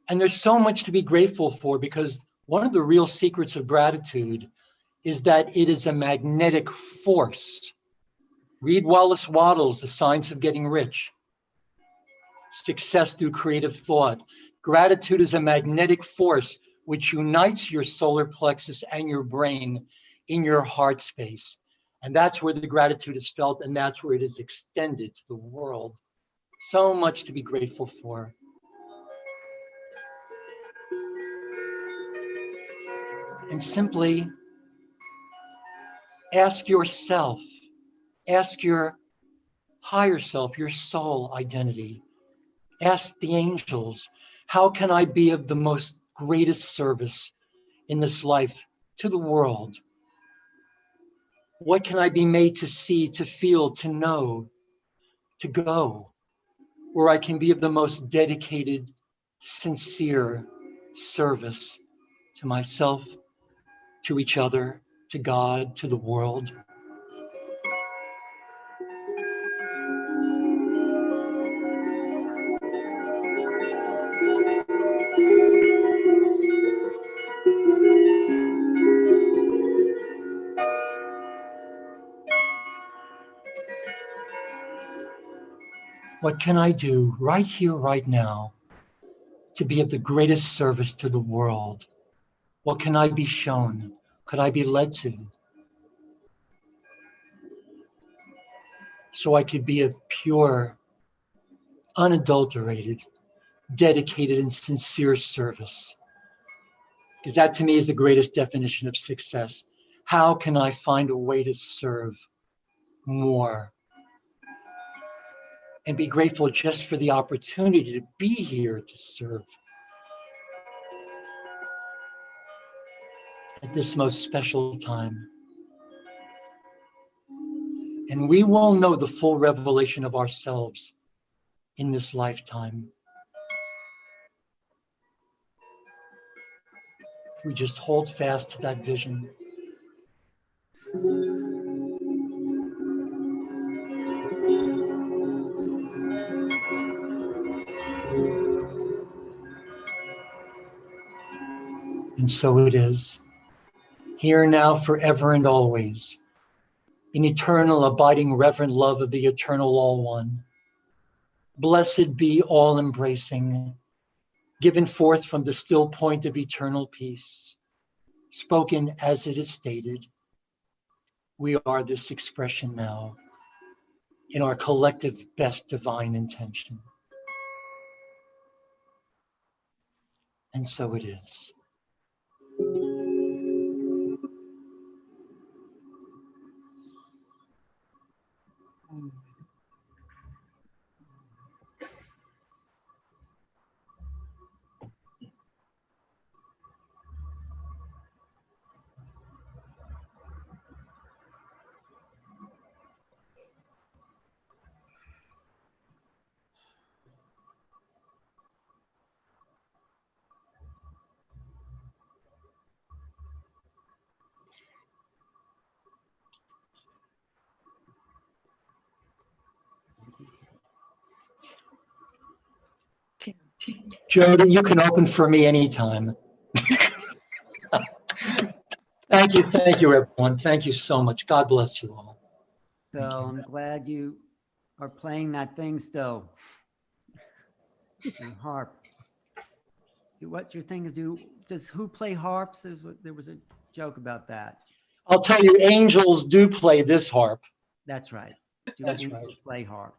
And there's so much to be grateful for, because one of the real secrets of gratitude is that it is a magnetic force. Read Wallace Wattles, The Science of Getting Rich. Success through creative thought. Gratitude is a magnetic force which unites your solar plexus and your brain in your heart space. And that's where the gratitude is felt, and that's where it is extended to the world. So much to be grateful for. And simply ask yourself, ask your higher self, your soul identity. Ask the angels, how can I be of the most greatest service in this life to the world? What can I be made to see, to feel, to know, to go, where I can be of the most dedicated, sincere service to myself, to each other, to God, to the world? What can I do right here, right now, to be of the greatest service to the world? What can I be shown? Could I be led to? So I could be of pure, unadulterated, dedicated, and sincere service. Because that to me is the greatest definition of success. How can I find a way to serve more? And be grateful just for the opportunity to be here to serve at this most special time. And we will know the full revelation of ourselves in this lifetime. We just hold fast to that vision. And so it is, here now, forever and always, in eternal, abiding, reverent love of the eternal All One. Blessed be all embracing, given forth from the still point of eternal peace, spoken as it is stated. We are this expression now in our collective best divine intention. And so it is. Jody, you can open for me anytime. Thank you, everyone. Thank you so much. God bless you all. So I'm glad you are playing that thing still. The harp. What's your thing to do? Does who play harps? There was a joke about that. I'll tell you, angels do play this harp. That's right. That's Angels right. play harp.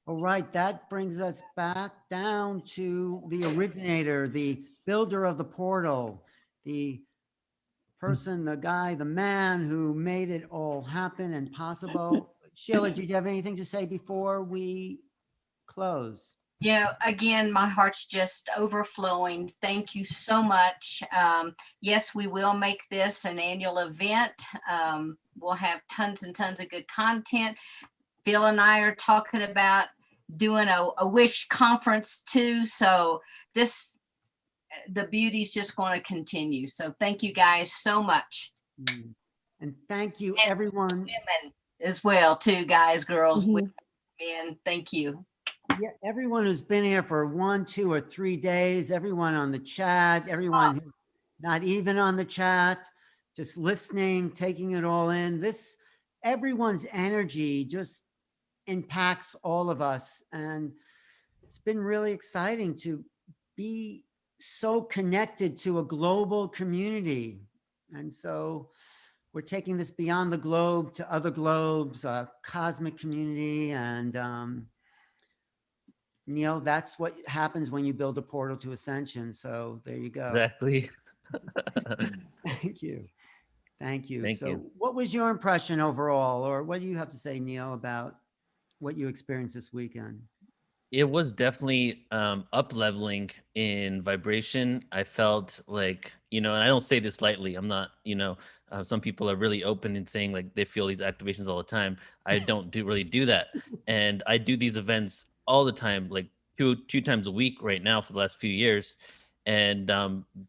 All right, that brings us back down to the originator, the builder of the portal, the person, the guy, the man who made it all happen and possible. Sheila, did you have anything to say before we close? Yeah, again, my heart's just overflowing. Thank you so much. Yes, we will make this an annual event. We'll have tons and tons of good content. Phil and I are talking about doing a wish conference too. So the beauty's just going to continue. So thank you guys so much. And thank you, everyone. Women as well too, guys, girls, women, men. Thank you. Yeah, everyone who's been here for 1, 2, or 3 days, everyone on the chat, everyone who's not even on the chat, just listening, taking it all in. Everyone's energy just impacts all of us. And it's been really exciting to be so connected to a global community. And so we're taking this beyond the globe to other globes, a cosmic community. And Neil, that's what happens when you build a portal to ascension. So there you go. Exactly. Thank you. Thank you. Thank So you. what was your impression overall, or what do you have to say, Neil, about what you experienced this weekend? It was definitely up leveling in vibration. I felt like, and I don't say this lightly. I'm not, some people are really open in saying like they feel these activations all the time. I don't really do that. And I do these events all the time, like two times a week right now for the last few years. And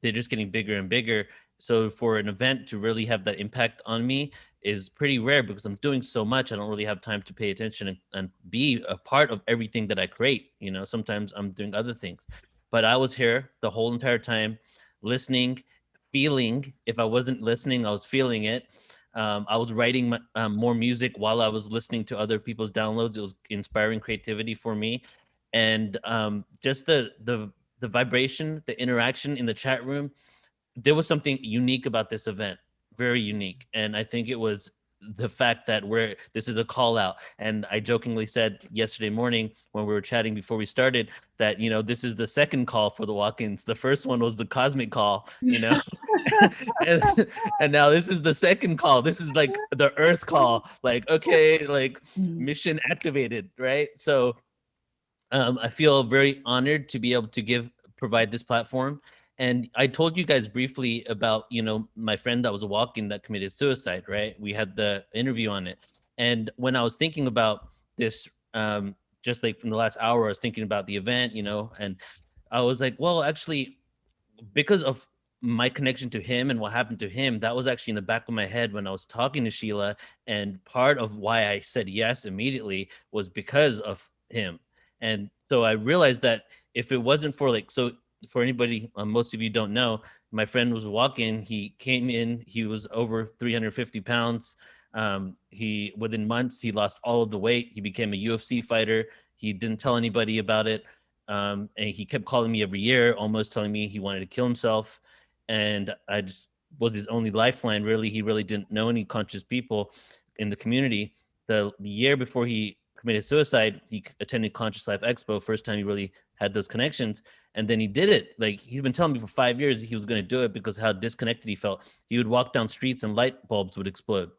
they're just getting bigger and bigger. So for an event to really have that impact on me is pretty rare because I'm doing so much. I don't really have time to pay attention and be a part of everything that I create. Sometimes I'm doing other things, but I was here the whole entire time, listening, feeling. If I wasn't listening, I was feeling it. I was writing more music while I was listening to other people's downloads. It was inspiring creativity for me. And just the vibration, the interaction in the chat room, there was something unique about this event, very unique. And I think it was the fact that this is a call out. And I jokingly said yesterday morning when we were chatting before we started that, this is the second call for the walk-ins. The first one was the cosmic call, and now this is the second call. This is like the earth call, like, okay, like mission activated, right? So I feel very honored to be able to provide this platform. And I told you guys briefly about, my friend that was a walk-in that committed suicide, right? We had the interview on it. And when I was thinking about this, just like from the last hour, I was thinking about the event, and I was like, well, actually, because of my connection to him and what happened to him, that was actually in the back of my head when I was talking to Sheila. And part of why I said yes immediately was because of him. And so I realized that if it wasn't for for anybody, most of you don't know, my friend was walking. He came in, he was over 350 pounds. Within months, he lost all of the weight. He became a UFC fighter. He didn't tell anybody about it. And he kept calling me every year, almost telling me he wanted to kill himself. And I just was his only lifeline, really. He really didn't know any conscious people in the community. The year before he committed suicide, he attended Conscious Life Expo, first time he really had those connections. And then he did it. Like, he'd been telling me for 5 years he was going to do it because how disconnected he felt. He would walk down streets and light bulbs would explode,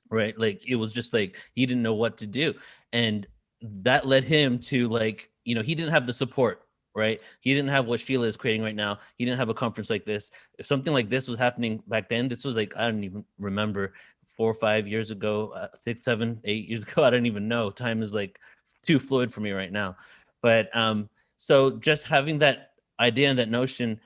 right? Like, it was just like he didn't know what to do. And that led him to, like, he didn't have the support, right? He didn't have what Sheila is creating right now. He didn't have a conference like this. If something like this was happening back then, this was like, I don't even remember, 4 or 5 years ago, 6, 7, 8 years ago. I don't even know. Time is like too fluid for me right now. But so just having that idea and that notion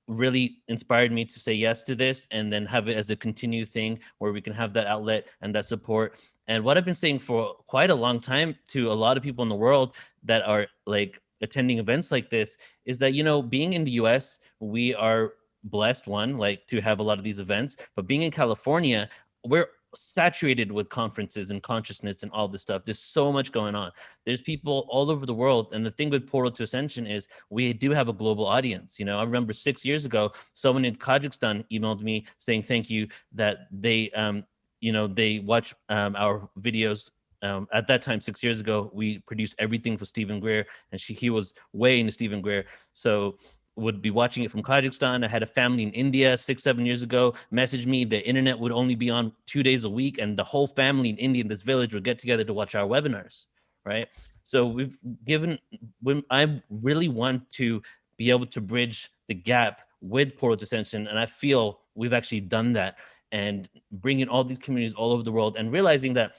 really inspired me to say yes to this, and then have it as a continued thing where we can have that outlet and that support. And what I've been saying for quite a long time to a lot of people in the world that are like attending events like this is that, being in the US, we are blessed, like, to have a lot of these events, but being in California, we're saturated with conferences and consciousness and all this stuff. There's so much going on. There's people all over the world. And the thing with Portal to Ascension is we do have a global audience. I remember 6 years ago, someone in Kazakhstan emailed me saying thank you, that they, they watch our videos. At that time, 6 years ago, we produced everything for Stephen Greer, and he was way into Stephen Greer. So would be watching it from Kazakhstan. I had a family in India 6, 7 years ago message me. The internet would only be on 2 days a week, and the whole family in India, in this village, would get together to watch our webinars, right? So I really want to be able to bridge the gap with Portal to Ascension, and I feel we've actually done that, and bringing all these communities all over the world, and realizing that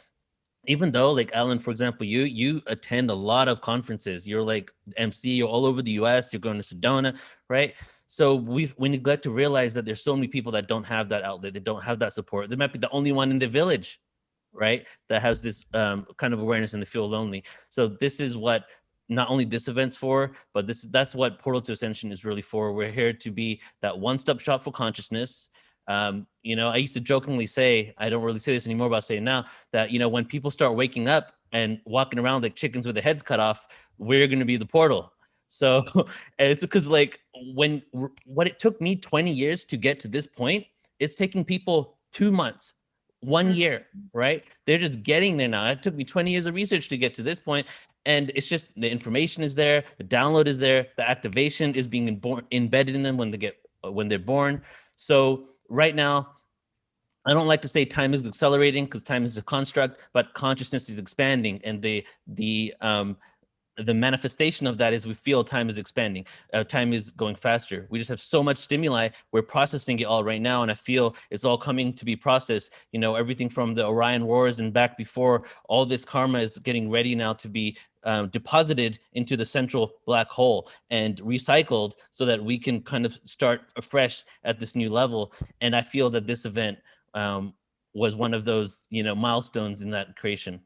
even though, like, Alan, for example, you attend a lot of conferences, you're like MC, you're all over the US, you're going to Sedona, right? So we neglect to realize that there's so many people that don't have that outlet, they don't have that support. They might be the only one in the village, right, that has this kind of awareness, and they feel lonely. So this is what not only this event's for, but that's what Portal to Ascension is really for. We're here to be that one-stop shop for consciousness. I used to jokingly say, I don't really say this anymore, but I'll say it now, that, when people start waking up and walking around like chickens with their heads cut off, we're going to be the portal. So, and it's because, like, what it took me 20 years to get to this point, it's taking people 2 months, 1 year, right? They're just getting there now. It took me 20 years of research to get to this point. And it's just, the information is there, the download is there, the activation is being embedded in them when they're born. So right now, I don't like to say time is accelerating, because time is a construct, but consciousness is expanding, and the manifestation of that is we feel time is expanding, time is going faster. We just have so much stimuli, we're processing it all right now, and I feel it's all coming to be processed. Everything from the Orion Wars and back before, all this karma is getting ready now to be deposited into the central black hole and recycled, so that we can kind of start afresh at this new level. And I feel that this event was one of those, milestones in that creation.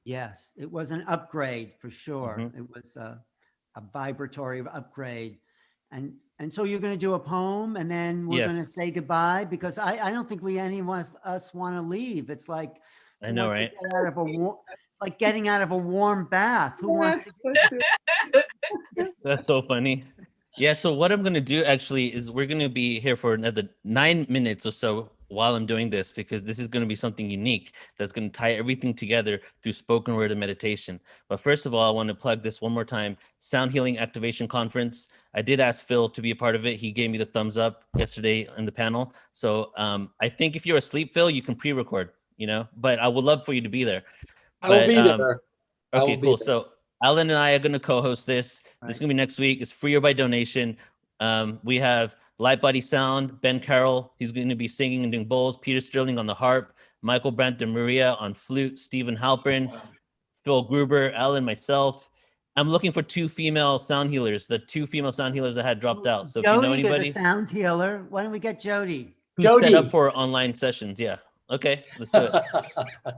Yes, it was an upgrade for sure. It was a vibratory upgrade. And so you're going to do a poem and then we're going to Yes. say goodbye, because I don't think any one of us want to leave. It's like, I who know, wants to right? get out of a it's like getting out of a warm bath. Who wants to? That's so funny. Yeah, so what I'm gonna do actually is we're gonna be here for another 9 minutes or so while I'm doing this, because this is gonna be something unique that's gonna tie everything together through spoken word and meditation. But first of all, I want to plug this one more time: Sound Healing Activation Conference. I did ask Phil to be a part of it. He gave me the thumbs up yesterday in the panel. So I think if you're asleep, Phil, you can pre-record, but I would love for you to be there. I will be But, there. I Okay, will be cool. there. So Alan and I are going to co-host this. This is going to be next week. It's free or by donation. We have Light Body Sound, Ben Carroll. He's going to be singing and doing bowls. Peter Sterling on the harp. Michael Brandt de Maria on flute. Stephen Halpern, Phil Gruber, Alan, myself. I'm looking for 2 female sound healers. The 2 female sound healers that had dropped out. So if you know Jody is anybody a sound healer. Why don't we get Jody? who's set up for online sessions, yeah. Okay, let's do it.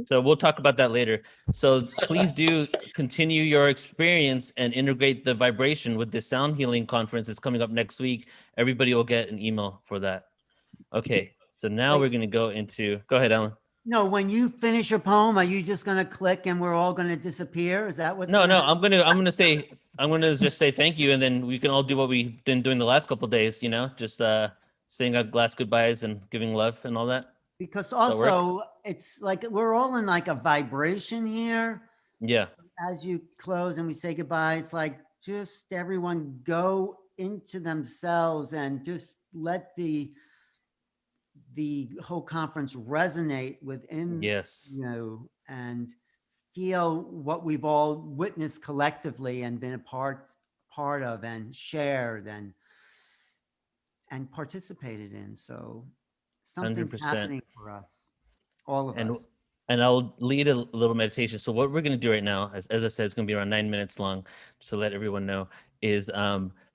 So we'll talk about that later. So please do continue your experience and integrate the vibration with this sound healing conference that's coming up next week. Everybody will get an email for that. Okay, so now we're going to go ahead, Alan. No, when you finish your poem, are you just going to click and we're all going to disappear? Is that what's No, gonna no, happen? I'm going to just say thank you, and then we can all do what we've been doing the last couple of days, just saying our last goodbyes and giving love and all that. Because Does that work? also it's like we're all in like a vibration here. Yeah. As you close and we say goodbye, it's like just everyone go into themselves and just let the whole conference resonate within you and feel what we've all witnessed collectively and been a part of and shared and participated in. So something's 100%. happening for us, all of us. And I'll lead a little meditation. So what we're going to do right now, as I said, it's going to be around 9 minutes long, just to let everyone know, is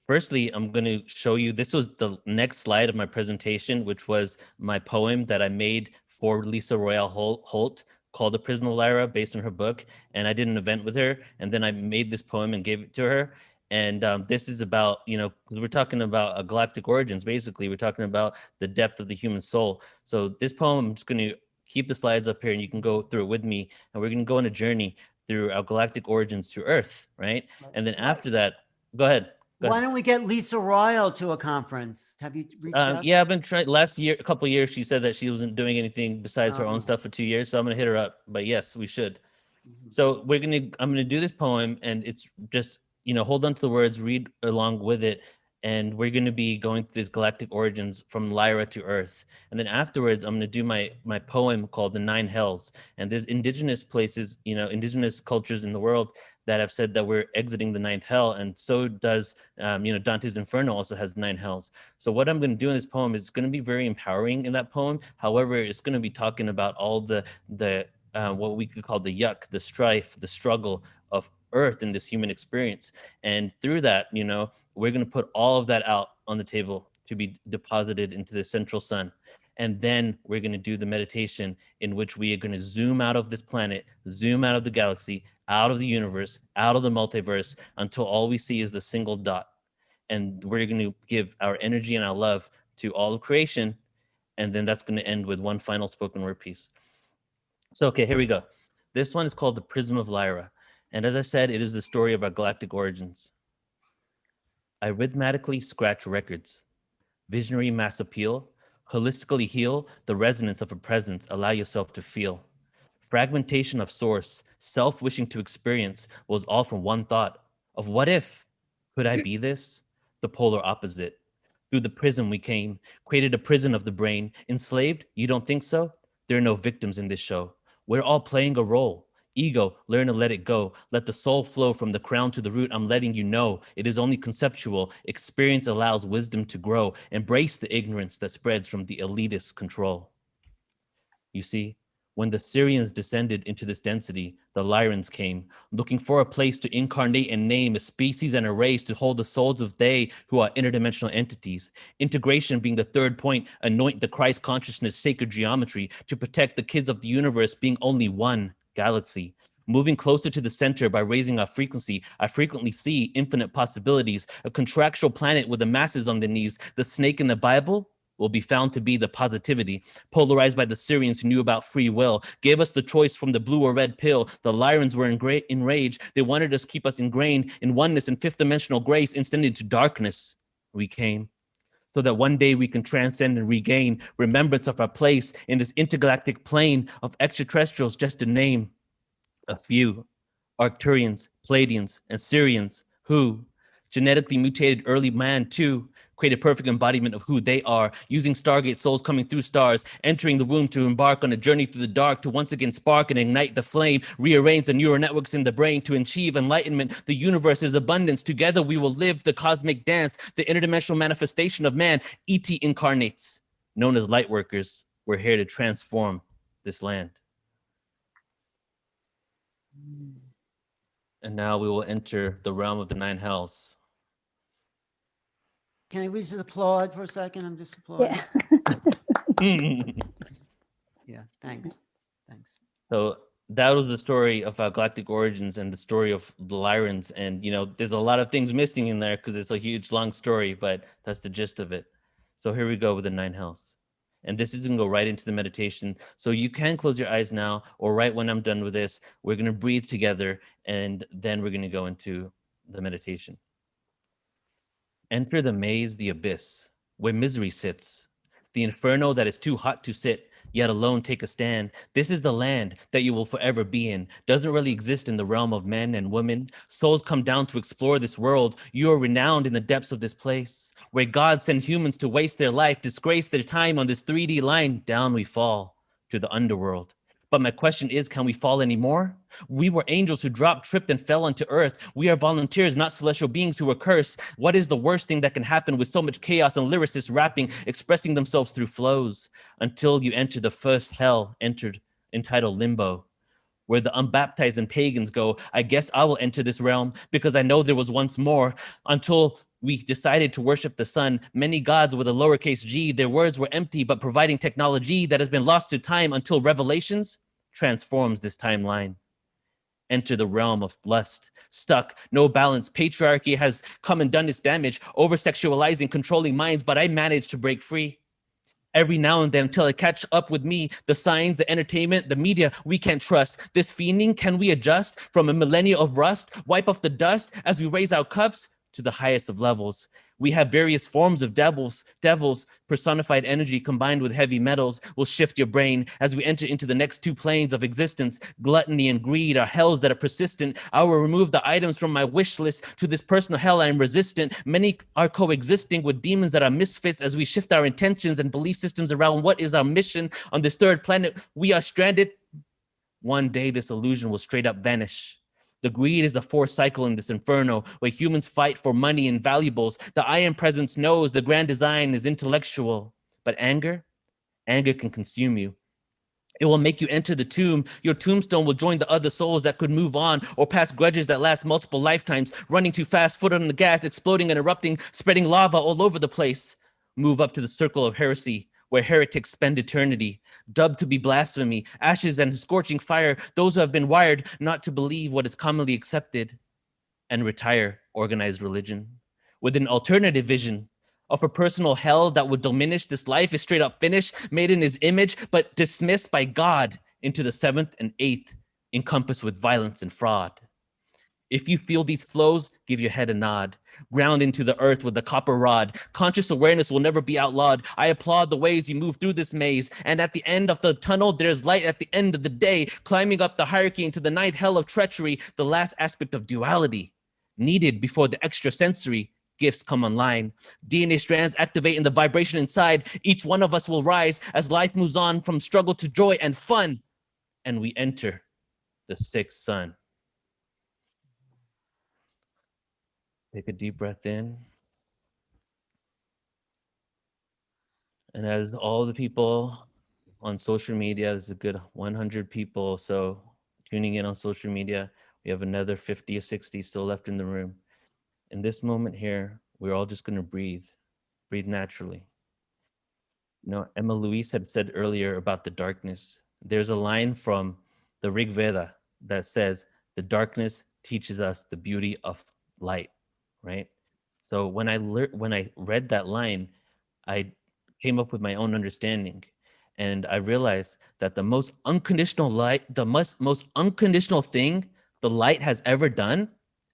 firstly, I'm going to show you, this was the next slide of my presentation, which was my poem that I made for Lisa Royale Holt called The Prism of Lyra, based on her book. And I did an event with her, and then I made this poem and gave it to her. And this is about, we're talking about galactic origins, basically. We're talking about the depth of the human soul. So this poem, I'm just going to keep the slides up here and you can go through it with me. And we're going to go on a journey through our galactic origins to Earth, right? And then after that, go ahead. Why don't we get Lisa Royale to a conference? Have you reached out? Yeah, I've been trying. Last year, a couple of years, she said that she wasn't doing anything besides her own stuff for 2 years. So I'm going to hit her up. But yes, we should. So I'm going to do this poem, and it's just, hold on to the words, read along with it. And we're going to be going through these galactic origins from Lyra to Earth. And then afterwards, I'm going to do my poem called The 9 Hells. And there's indigenous places, indigenous cultures in the world that have said that we're exiting the 9th hell. And so does, Dante's Inferno also has 9 hells. So what I'm going to do in this poem is going to be very empowering in that poem. However, it's going to be talking about all the what we could call the yuck, the strife, the struggle of Earth in this human experience. And through that, we're going to put all of that out on the table to be deposited into the central sun. And then we're going to do the meditation in which we are going to zoom out of this planet, zoom out of the galaxy, out of the universe, out of the multiverse, until all we see is the single dot. And we're going to give our energy and our love to all of creation. And then that's going to end with one final spoken word piece. So, okay, here we go. This one is called The Prism of Lyra. And as I said, it is the story of our galactic origins. I rhythmically scratch records. Visionary mass appeal. Holistically heal the resonance of a presence. Allow yourself to feel. Fragmentation of source. Self-wishing to experience was all from one thought of what if? Could I be this? The polar opposite. Through the prism we came. Created a prison of the brain. Enslaved? You don't think so? There are no victims in this show. We're all playing a role. Ego, learn to let it go. Let the soul flow from the crown to the root. I'm letting you know it is only conceptual. Experience allows wisdom to grow. Embrace the ignorance that spreads from the elitist control. You see, when the Syrians descended into this density, the Lyrans came, looking for a place to incarnate and name a species and a race to hold the souls of they who are interdimensional entities. Integration being the third point, anoint the Christ consciousness sacred geometry to protect the kids of the universe being only one galaxy. Moving closer to the center by raising our frequency, I frequently see infinite possibilities, a contractual planet with the masses on their knees. The snake in the Bible will be found to be the positivity, polarized by the Syrians who knew about free will, gave us the choice from the blue or red pill. The Lyrans were enraged. They wanted us to keep us ingrained in oneness and fifth dimensional grace. Instead, into darkness we came, so that one day we can transcend and regain remembrance of our place in this intergalactic plane of extraterrestrials, just to name a few: Arcturians, Pleiadians, and Syrians, who genetically mutated early man too, create a perfect embodiment of who they are, using Stargate souls coming through stars, entering the womb to embark on a journey through the dark to once again spark and ignite the flame, rearrange the neural networks in the brain to achieve enlightenment. The universe is abundance. Together we will live the cosmic dance, the interdimensional manifestation of man. ET incarnates, known as light workers. We're here to transform this land. And now we will enter the realm of the nine hells. Can we just applaud for a second? I'm just applauding. Yeah, thanks. Thanks. So that was the story of galactic origins and the story of the Lyrans. And, you know, there's a lot of things missing in there because it's a huge, long story, but that's the gist of it. So here we go with the nine hells. And this is going to go right into the meditation. So you can close your eyes now, or right when I'm done with this. We're going to breathe together, and then we're going to go into the meditation. Enter the maze, the abyss, where misery sits, the inferno that is too hot to sit, yet alone take a stand. This is the land that you will forever be in. Doesn't really exist in the realm of men and women. Souls come down to explore this world. You are renowned in the depths of this place, where God sent humans to waste their life, disgrace their time on this 3D line. Down we fall to the underworld. But my question is, can we fall anymore? We were angels who dropped, tripped, and fell onto earth. We are volunteers, not celestial beings who were cursed. What is the worst thing that can happen with so much chaos and lyricists rapping, expressing themselves through flows? Until you enter the first hell, entitled Limbo, where the unbaptized and pagans go. I guess I will enter this realm because I know there was once more. Until we decided to worship the sun, many gods with a lowercase g. Their words were empty, but providing technology that has been lost to time until Revelations transforms this timeline. Enter the realm of lust, stuck, no balance. Patriarchy has come and done its damage, over-sexualizing, controlling minds, but I managed to break free. Every now and then until it catch up with me, the signs, the entertainment, the media, we can't trust. This fiending, can we adjust from a millennia of rust, wipe off the dust as we raise our cups to the highest of levels? We have various forms of devils, personified energy combined with heavy metals will shift your brain as we enter into the next two planes of existence. Gluttony and greed are hells that are persistent. I will remove the items from my wish list. To this personal hell I am resistant. Many are coexisting with demons that are misfits as we shift our intentions and belief systems around what is our mission on this third planet. We are stranded. One day this illusion will straight up vanish. The greed is the fourth cycle in this inferno, where humans fight for money and valuables. The I am presence knows the grand design is intellectual, but anger can consume you. It will make you enter the tomb. Your tombstone will join the other souls that could move on or pass grudges that last multiple lifetimes, running too fast, foot on the gas, exploding and erupting, spreading lava all over the place. Move up to the circle of heresy, where heretics spend eternity, dubbed to be blasphemy, ashes and scorching fire, those who have been wired not to believe what is commonly accepted, and retire organized religion. With an alternative vision of a personal hell that would diminish this life is straight up finished, made in his image, but dismissed by God into the seventh and eighth, encompassed with violence and fraud. If you feel these flows, give your head a nod. Ground into the earth with the copper rod. Conscious awareness will never be outlawed. I applaud the ways you move through this maze. And at the end of the tunnel, there's light at the end of the day. Climbing up the hierarchy into the ninth hell of treachery, the last aspect of duality, needed before the extrasensory gifts come online. DNA strands activate in the vibration inside. Each one of us will rise as life moves on from struggle to joy and fun. And we enter the sixth sun. Take a deep breath in. And as all the people on social media, there's a good 100 people so tuning in on social media. We have another 50 or 60 still left in the room. In this moment here, we're all just going to breathe naturally. You know, Emma Louise had said earlier about the darkness. There's a line from the Rig Veda that says the darkness teaches us the beauty of light, right? So when I read that line, I came up with my own understanding, and I realized that the most unconditional light, the most unconditional thing the light has ever done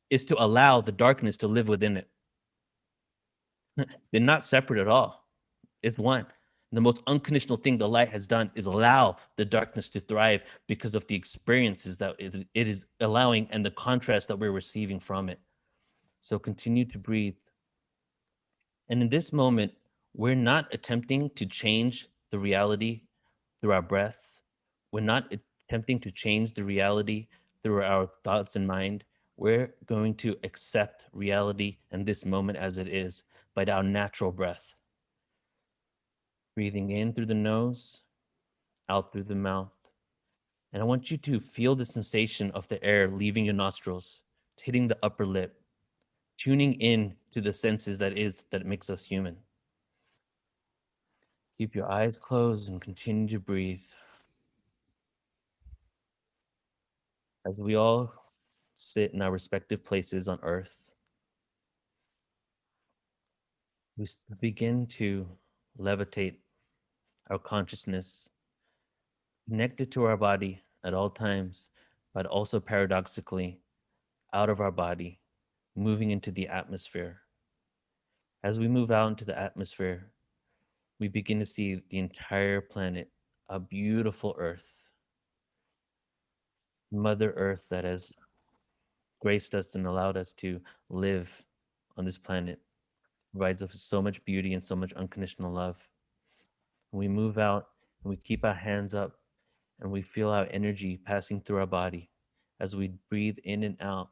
is to allow the darkness to live within it. They're not separate at all. It's one. The most unconditional thing the light has done is allow the darkness to thrive because of the experiences that it is allowing and the contrast that we're receiving from it. So continue to breathe. And in this moment, we're not attempting to change the reality through our breath. We're not attempting to change the reality through our thoughts and mind. We're going to accept reality and this moment as it is by our natural breath. Breathing in through the nose, out through the mouth. And I want you to feel the sensation of the air leaving your nostrils, hitting the upper lip, tuning in to the senses that makes us human. Keep your eyes closed and continue to breathe. As we all sit in our respective places on earth, we begin to levitate our consciousness, connected to our body at all times, but also paradoxically out of our body, moving into the atmosphere. As we move out into the atmosphere, we begin to see the entire planet, a beautiful earth, Mother Earth that has graced us and allowed us to live on this planet, provides us with so much beauty and so much unconditional love. We move out and we keep our hands up and we feel our energy passing through our body as we breathe in and out,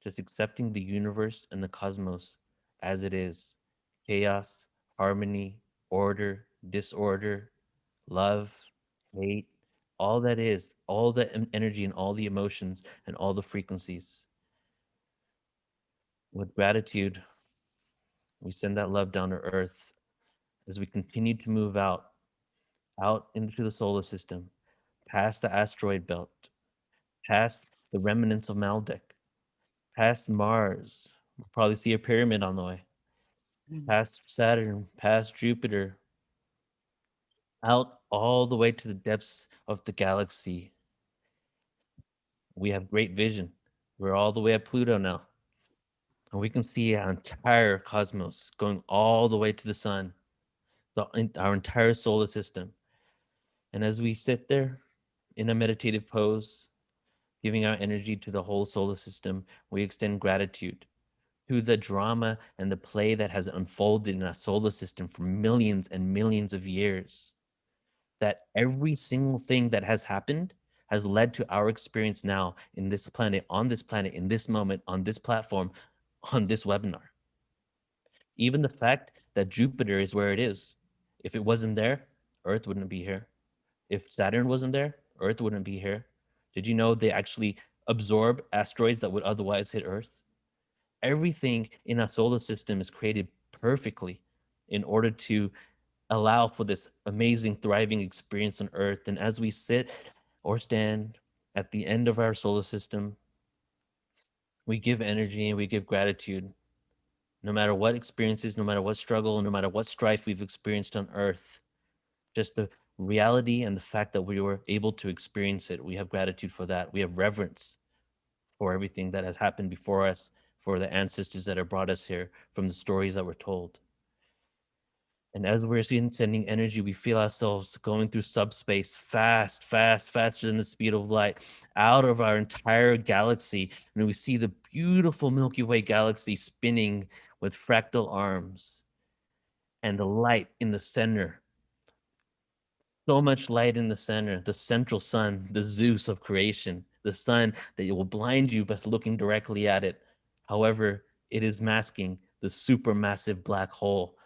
just accepting the universe and the cosmos as it is. Chaos, harmony, order, disorder, love, hate, all that is, all the energy and all the emotions and all the frequencies. With gratitude, we send that love down to earth as we continue to move out into the solar system, past the asteroid belt, past the remnants of Maldek, past Mars. We'll probably see a pyramid on the way. Past Saturn, past Jupiter, out all the way to the depths of the galaxy. We have great vision. We're all the way at Pluto now. And we can see our entire cosmos going all the way to the sun, our entire solar system. And as we sit there in a meditative pose, giving our energy to the whole solar system, we extend gratitude to the drama and the play that has unfolded in our solar system for millions and millions of years. That every single thing that has happened has led to our experience now in this planet, on this planet, in this moment, on this platform, on this webinar. Even the fact that Jupiter is where it is. If it wasn't there, Earth wouldn't be here. If Saturn wasn't there, Earth wouldn't be here. Did you know they actually absorb asteroids that would otherwise hit Earth? Everything in our solar system is created perfectly in order to allow for this amazing, thriving experience on Earth. And as we sit or stand at the end of our solar system, we give energy and we give gratitude. No matter what experiences, no matter what struggle, no matter what strife we've experienced on Earth, just the reality and the fact that we were able to experience it, we have gratitude for that. We have reverence for everything that has happened before us, for the ancestors that have brought us here, from the stories that were told. And as we're sending energy, we feel ourselves going through subspace faster than the speed of light, out of our entire galaxy. And we see the beautiful Milky Way galaxy spinning with fractal arms and the light in the center. So much light in the center, the central sun, the Zeus of creation, the sun that will blind you by looking directly at it. However, it is masking the supermassive black hole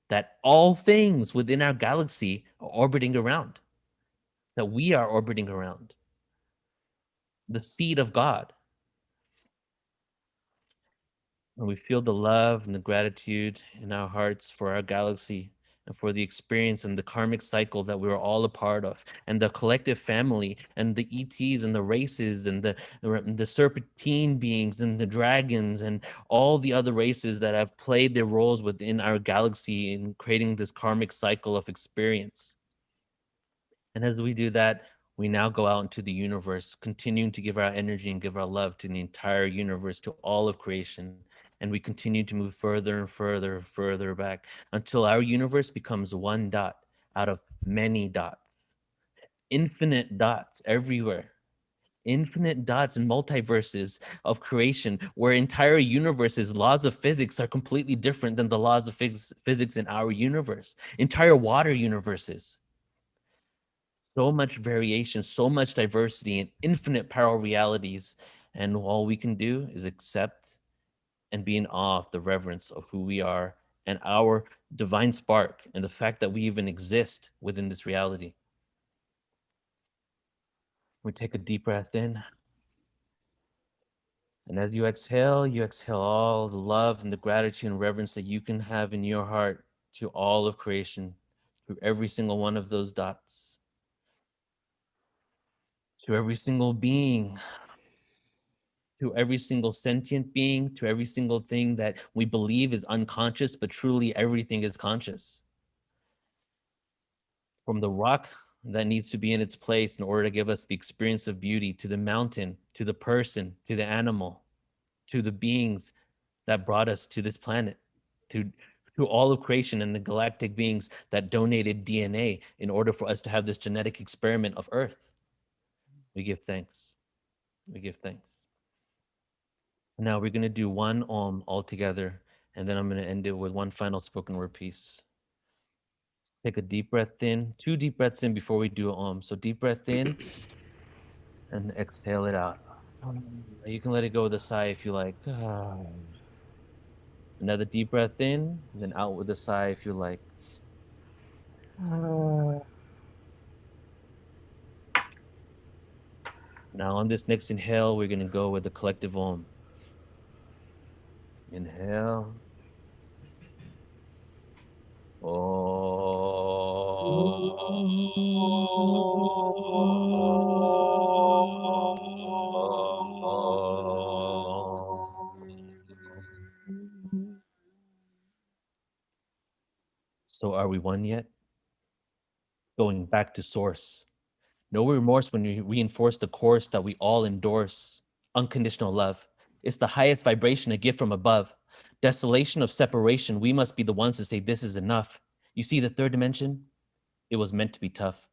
that all things within our galaxy are orbiting around, that we are orbiting around. The seed of God. And we feel the love and the gratitude in our hearts for our galaxy and for the experience and the karmic cycle that we're all a part of, and the collective family, and the ETs and the races, and the serpentine beings and the dragons and all the other races that have played their roles within our galaxy in creating this karmic cycle of experience. And as we do that, we now go out into the universe, continuing to give our energy and give our love to the entire universe, to all of creation. And we continue to move further and further and further back until our universe becomes one dot out of many dots. Infinite dots everywhere. Infinite dots and multiverses of creation, where entire universes, laws of physics are completely different than the laws of physics in our universe. Entire water universes. So much variation, so much diversity, and infinite parallel realities. And all we can do is accept and be in awe of the reverence of who we are and our divine spark and the fact that we even exist within this reality. We take a deep breath in. And as you exhale all the love and the gratitude and reverence that you can have in your heart to all of creation, to every single one of those dots, to every single being, to every single sentient being, to every single thing that we believe is unconscious, but truly everything is conscious. From the rock that needs to be in its place in order to give us the experience of beauty, to the mountain, to the person, to the animal, to the beings that brought us to this planet, to all of creation and the galactic beings that donated DNA in order for us to have this genetic experiment of Earth. We give thanks. We give thanks. Now we're going to do one Om all together, and then I'm going to end it with one final spoken word piece. Take a deep breath in, 2 deep breaths in before we do Om. So deep breath in and exhale it out. You can let it go with a sigh if you like. Another deep breath in, and then out with a sigh if you like. Now on this next inhale, we're going to go with the collective Om. Inhale. So are we one yet? Going back to source. No remorse when we reinforce the course that we all endorse. Unconditional love. It's the highest vibration, a gift from above. Desolation of separation, we must be the ones to say this is enough. You see the third dimension? It was meant to be tough.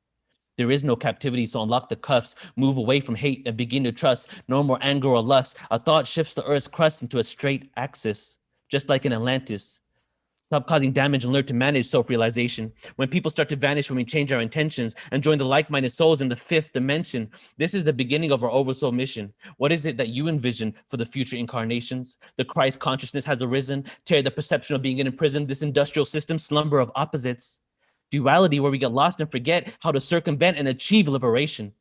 There is no captivity, so unlock the cuffs, move away from hate and begin to trust. No more anger or lust. A thought shifts the earth's crust into a straight axis, just like in Atlantis. Stop causing damage and learn to manage self-realization. When people start to vanish when we change our intentions and join the like-minded souls in the 5th dimension, this is the beginning of our oversoul mission. What is it that you envision for the future incarnations? The Christ consciousness has arisen. Tear the perception of being in prison, this industrial system, slumber of opposites. Duality where we get lost and forget how to circumvent and achieve liberation.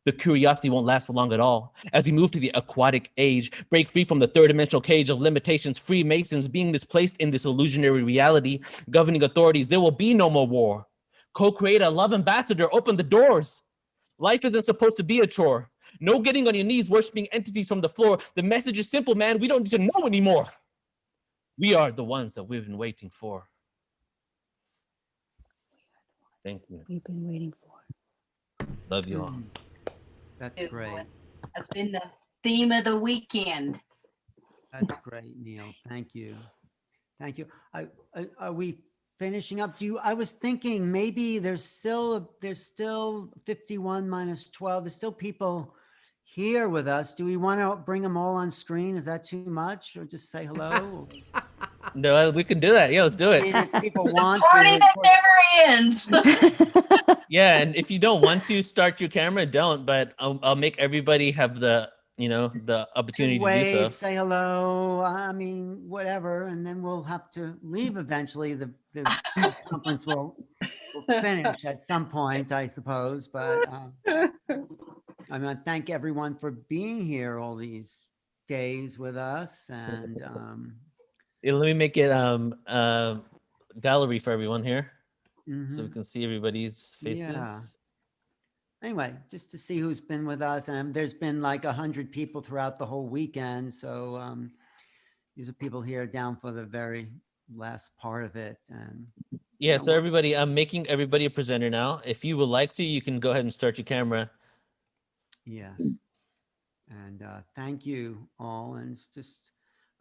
The curiosity won't last for long at all. As we move to the aquatic age, break free from the 3rd dimensional cage of limitations, Freemasons being misplaced in this illusionary reality, governing authorities, there will be no more war. Co-create a love ambassador, open the doors. Life isn't supposed to be a chore. No getting on your knees, worshiping entities from the floor. The message is simple, man. We don't need to know anymore. We are the ones that we've been waiting for. Thank you. We've been waiting for. Love you all. That's great. That's been the theme of the weekend. That's great, Neil. Thank you. Thank you. Are we finishing up? I was thinking maybe there's still 51 minus 12. There's still people here with us. Do we want to bring them all on screen? Is that too much, or just say hello? No, we can do that. Yeah, let's do it. If people want Party to. that never ends. Yeah, and if you don't want to start your camera, don't. But I'll make everybody have the opportunity to do so. Say hello. I mean, whatever, and then we'll have to leave eventually. The conference will finish at some point, I suppose. But I want to thank everyone for being here all these days with us, and let me make it gallery for everyone here. so we Mhm. can see everybody's faces. Yeah. Anyway, just to see who's been with us, and there's been like 100 people throughout the whole weekend. So these are people here down for the very last part of it. And Yeah, know, so everybody, I'm making everybody a presenter now. If you would like to, you can go ahead and start your camera. yes, and thank you all. And it's just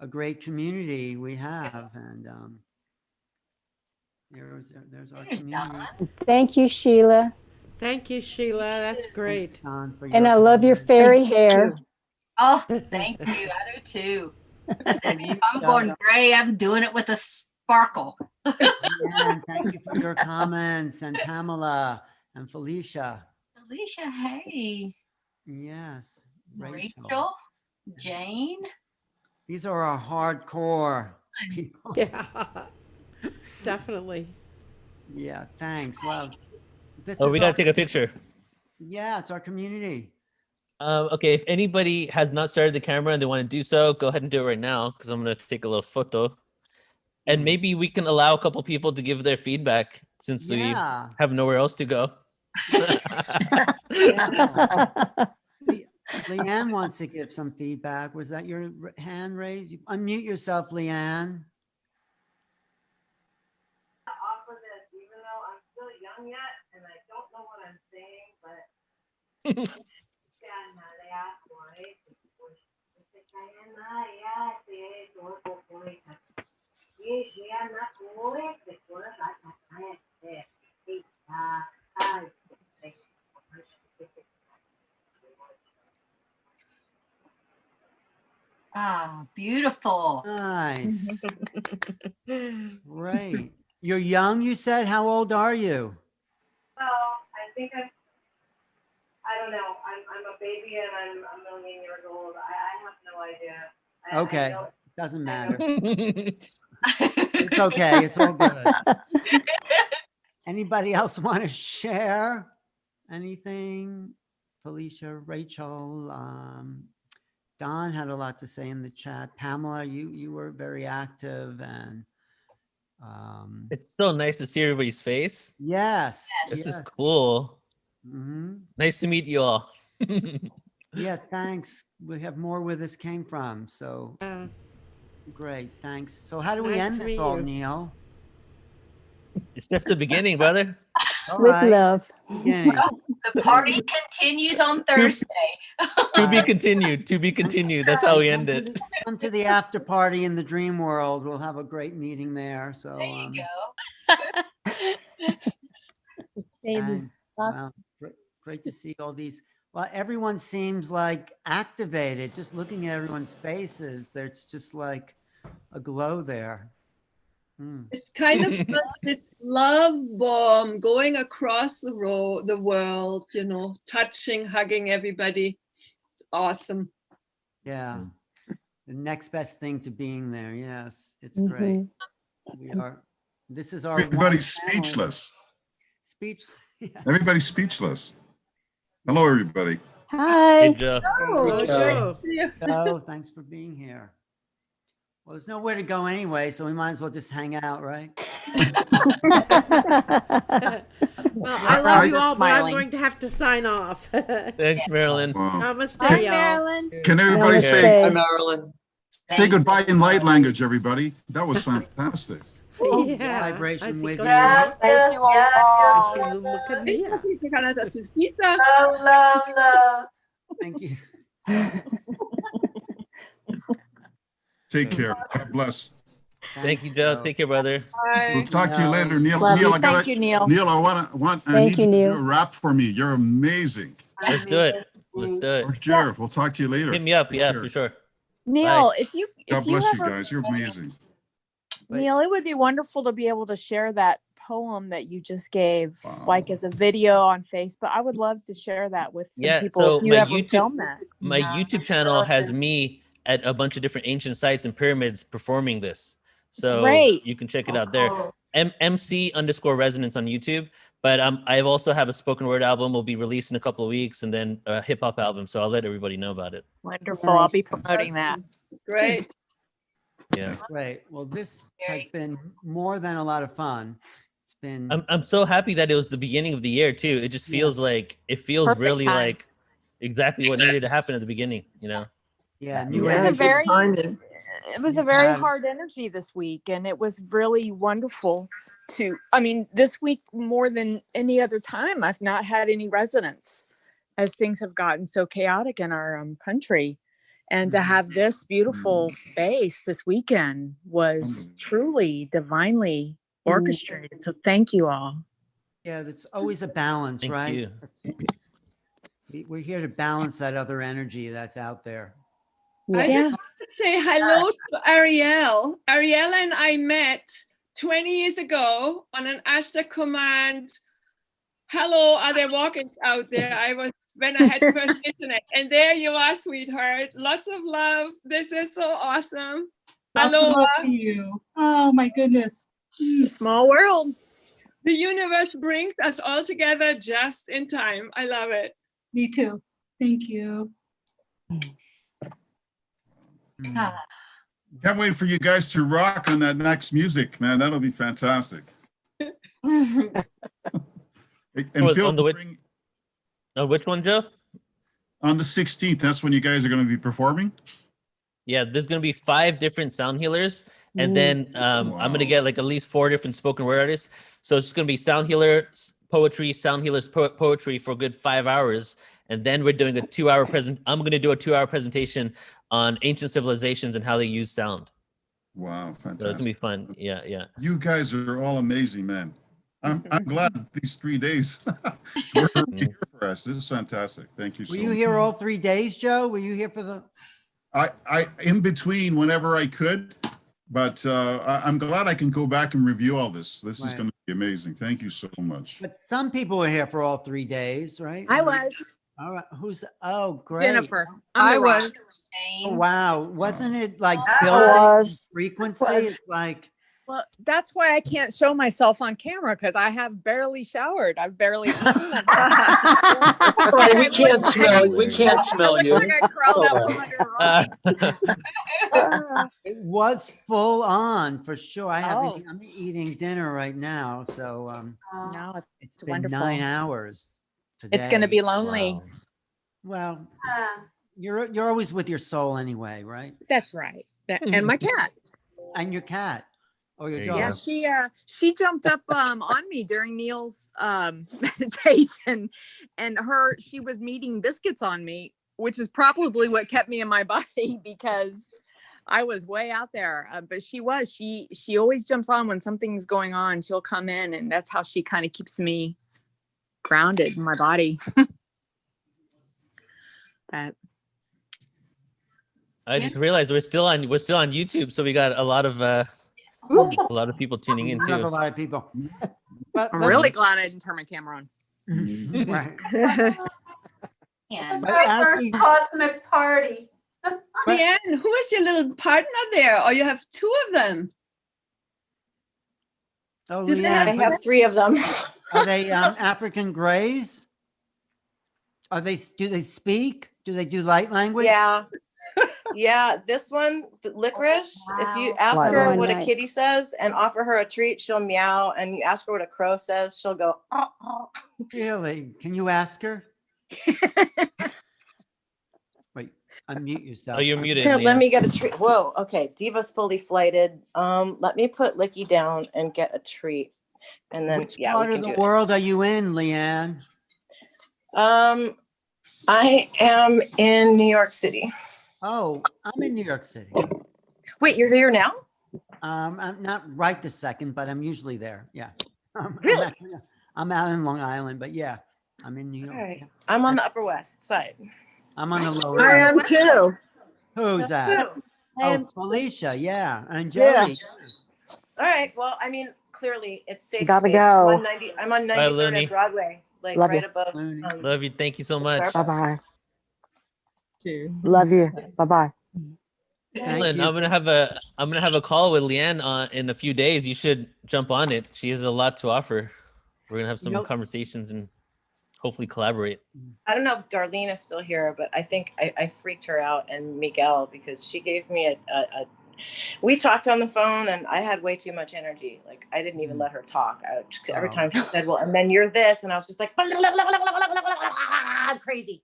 a great community we have. And there's our community. Thank you, Sheila. Thank you, Sheila. That's great. Thanks, Don, for And your I love your comments. fairy hair. Oh, thank you. I do too. I said, if I'm going gray, I'm doing it with a sparkle. And thank you for your comments, and Pamela and Felicia. Alicia, hey. Yes, Rachel, Jane. These are our hardcore people. Yeah, definitely. Yeah, thanks. Well, this Oh, is we our- gotta take a picture. Yeah, it's our community. Okay, if anybody has not started the camera and they want to do so, go ahead and do it right now because I'm gonna take a little photo. And maybe we can allow a couple people to give their feedback since Yeah. we have nowhere else to go. Leanne wants to give some feedback. Was that your hand raised? Unmute yourself, Leanne. Offer this, even though I'm still young yet and I don't know what I'm saying, but Ah, beautiful. Nice. Great. You're young, you said? How old are you? well, I think I don't know. I'm a baby and I'm a million years old. I have no idea. I Okay, know- doesn't matter. It's okay, it's all good. Anybody else want to share anything? Felicia, Rachel, Don had a lot to say in the chat. Pamela, you were very active, and It's so nice to see everybody's face. yes, This is yes. cool. Mhm. Nice to meet you all. Yeah, thanks. We have more where this came from, so great, thanks. So how do we Nice end to this meet all, you. Neil? It's just the beginning, brother. All With right, love. beginning. The party continues on Thursday. To be continued. To be continued. That's how we end it. Come to the after party in the dream world. We'll have a great meeting there. So There you go. thanks. Wow, great to see all these. Well, everyone seems like activated. Just looking at everyone's faces, there's just like a glow there. It's kind of like this love bomb going across the world, you know, touching, hugging everybody. It's awesome. Yeah. The next best thing to being there. Yes, it's great. We are. This is our. Everybody's one panel. speechless. Speech. Everybody's speechless. Hello, everybody. Hi. Hey, Joe. Oh, Joe. Joe, thanks for being here. Well, there's nowhere to go anyway, so we might as well just hang out, right? Well, I love you all, but I'm going to have to sign off. Thanks, Marilyn. Namaste, y'all. Can everybody say Marilyn? say goodbye in light language, everybody? That was fantastic. Yeah. Vibration with you. Thank you all. Love, love, love. Thank you. Take care. God bless. Thank you, Joe. Take care, brother. We'll talk to you later, Neil. Love Neil, you. I gotta, Thank you, Neil. Neil, I Thank need you, you to Neil. do a rap for me. You're amazing. Let's do it. Let's do it. For sure. We'll talk to you later. Hit me up. Take Yeah, care. for sure. Neil, Bye. if you God bless you guys. You're amazing. Neil, it would be wonderful to be able to share that poem that you just gave, like as a video on Facebook. I would love to share that with some Yeah. people. So if you my ever YouTube, film that. my YouTube channel has me at a bunch of different ancient sites and pyramids performing this. So Great. you can check it out there. MC_resonance on YouTube. But I also have a spoken word album will be released in a couple of weeks, and then a hip hop album. So I'll let everybody know about it. Wonderful. I'll be promoting that. Great. Yeah. Great. Well, this has been more than a lot of fun. It's been. I'm so happy that it was the beginning of the year too. It just feels like it feels Perfect really time. like exactly what needed to happen at the beginning. You know. Yeah, It new was a energy. very it was a very Yeah. hard energy this week, and it was really wonderful to, I mean, this week more than any other time I've not had any residents as things have gotten so chaotic in our country, and to have this beautiful space this weekend was truly divinely orchestrated, so thank you all. Yeah, it's always a balance, Thank right? you. We're here to balance that other energy that's out there. I just want to say hello to Ariel. Ariel and I met 20 years ago on an Ashta Command. Hello, are there walk-ins out there? I was when I had first internet. And there you are, sweetheart. Lots of love. This is so awesome. Lots of Aloha. love to you. Oh my goodness. Small world. The universe brings us all together just in time. I love it. Me too. Thank you. Can't wait for you guys to rock on that next music, man. That'll be fantastic. And feel On the which, spring which one, Joe? on the 16th. That's when you guys are going to be performing. Yeah, there's gonna be 5 different sound healers, and then I'm gonna get like at least 4 different spoken word artists. So it's just gonna be sound healer poetry, sound healers poetry for a good 5 hours, and then we're doing a 2-hour present. I'm gonna do a 2-hour presentation on ancient civilizations and how they use sound. Wow, So it's gonna be fantastic. fun. Yeah, yeah. You guys are all amazing, man. I'm glad these 3 days were here for us. This is fantastic. Thank you so Were much. you here all 3 days, Joe? Were you here for the? I in between whenever I could, but I'm glad I can go back and review all this. This is Right. going to be amazing. Thank you so much. But some people were here for all 3 days, right? I was. All right. Who's? Oh, great. Jennifer. I was. Oh, wow. Wasn't it like I building was. frequency? Was. It's like. Well, that's why I can't show myself on camera, because I have barely showered. I've barely eaten. Right, we can't smell. We can't smell you. I crawled up from under a rock. It was full on for sure. Oh. I'm eating dinner right now, so No, it's been wonderful. 9 hours today. It's going to be lonely. Well, you're always with your soul anyway, right? That's right. And my cat. And your cat. Or your There you dog. Yeah, she jumped up on me during Neil's meditation, and she was kneading biscuits on me, which is probably what kept me in my body, because I was way out there. But she always jumps on when something's going on. She'll come in, and that's how she kind of keeps me grounded in my body. But I just realized we're still on YouTube, so we got a lot of people tuning in We have a too. lot of people. But I'm really glad I didn't turn my camera on. Right. Yeah. But as we- cosmic party. Leanne, who is your little partner there? Or you have 2 of them? Oh, Do they Leanne, have- I have 3 of them. Are they African Greys? Do they speak? Do they do light language? Yeah. Yeah, this one, licorice, if you ask Wow. her Oh, what nice. a kitty says and offer her a treat, she'll meow. And you ask her what a crow says, she'll go, oh, oh. Really? Can you ask her? Wait, unmute yourself. Oh, you're muted. Here, let Leanne. me get a treat. Whoa, okay. Diva's fully flighted. Let me put Licky down and get a treat. And then, Which yeah, part we of can the do world are you in, Leanne? it. I am in New York City. Oh, I'm in New York City. Wait, you're here now? I'm not right this second, but I'm usually there. Yeah. Really? I'm out in Long Island, but yeah, I'm in New York. All right. Yeah. I'm on the Upper West Side. I'm on the lower. I East. am too. Who's that? Who? Oh, Felicia. Yeah, and Yeah. Jody. All right. Well, I mean, clearly it's safe Gotta space. go. I'm on Bye, 93rd Looney. and Broadway, like Love right you. above. Looney. Love you. Thank you so much. Starbucks. Bye-bye. Too. Love you. Bye-bye. Thank Ellen, you. I'm gonna have a call with Leanne in a few days. You should jump on it. She has a lot to offer. We're gonna have some Nope. conversations and hopefully collaborate. I don't know if Darlene is still here, but I think I freaked her out and Miguel because she gave me a We talked on the phone and I had way too much energy. Like I didn't even let her talk. Every time she said, well, and then you're this, and I was just like, I'm crazy.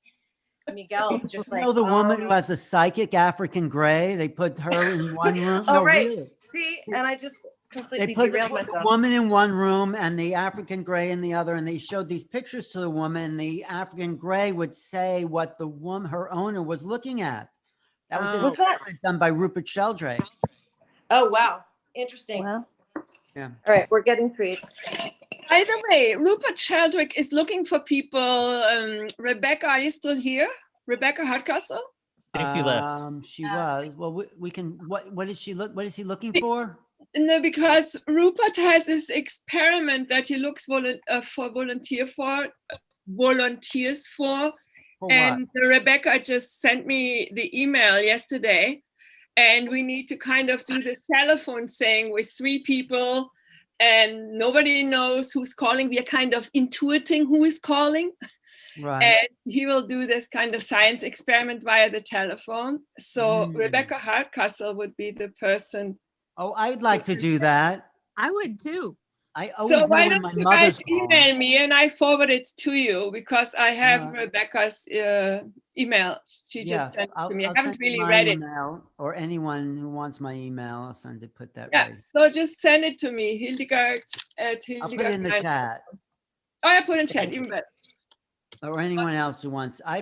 Miguel's just like, the woman who has a psychic African gray, they put her in one room. oh, No, right. really. See, and I just They completely put derailed the myself. woman in one room and the African gray in the other, and they showed these pictures to the woman. The African gray would say what the woman, her owner, was looking at. That was Was that done by Rupert Sheldrake. Oh, wow. Interesting. Wow. Yeah. All right, we're getting treats. By the way, Rupert Sheldrake is looking for people. Rebecca, are you still here? Rebecca Hardcastle? I think she left. She was. Well, we can. What did she look? What is he looking for? No, because Rupert has this experiment that he looks for volunteers for. For And Rebecca just sent me the email yesterday, and we need to kind of do the telephone thing with 3 people, and nobody knows who's calling. We are kind of intuiting who is calling. Right. And he will do this kind of science experiment via the telephone. So Rebecca Hardcastle would be the person. Oh, I would like to do that. I would too. I always So know why when don't my you mother's guys calling. email me and I forward it to you, because I have Rebecca's email. She just sent it to me. I haven't send you really my read it. email, or anyone who wants my email, I'll send it. Put that Yeah, right. so just send it to me, Hildegard at Hildegard. I'll put it in the chat. Oh, I put in chat, even better. Or anyone else who wants. I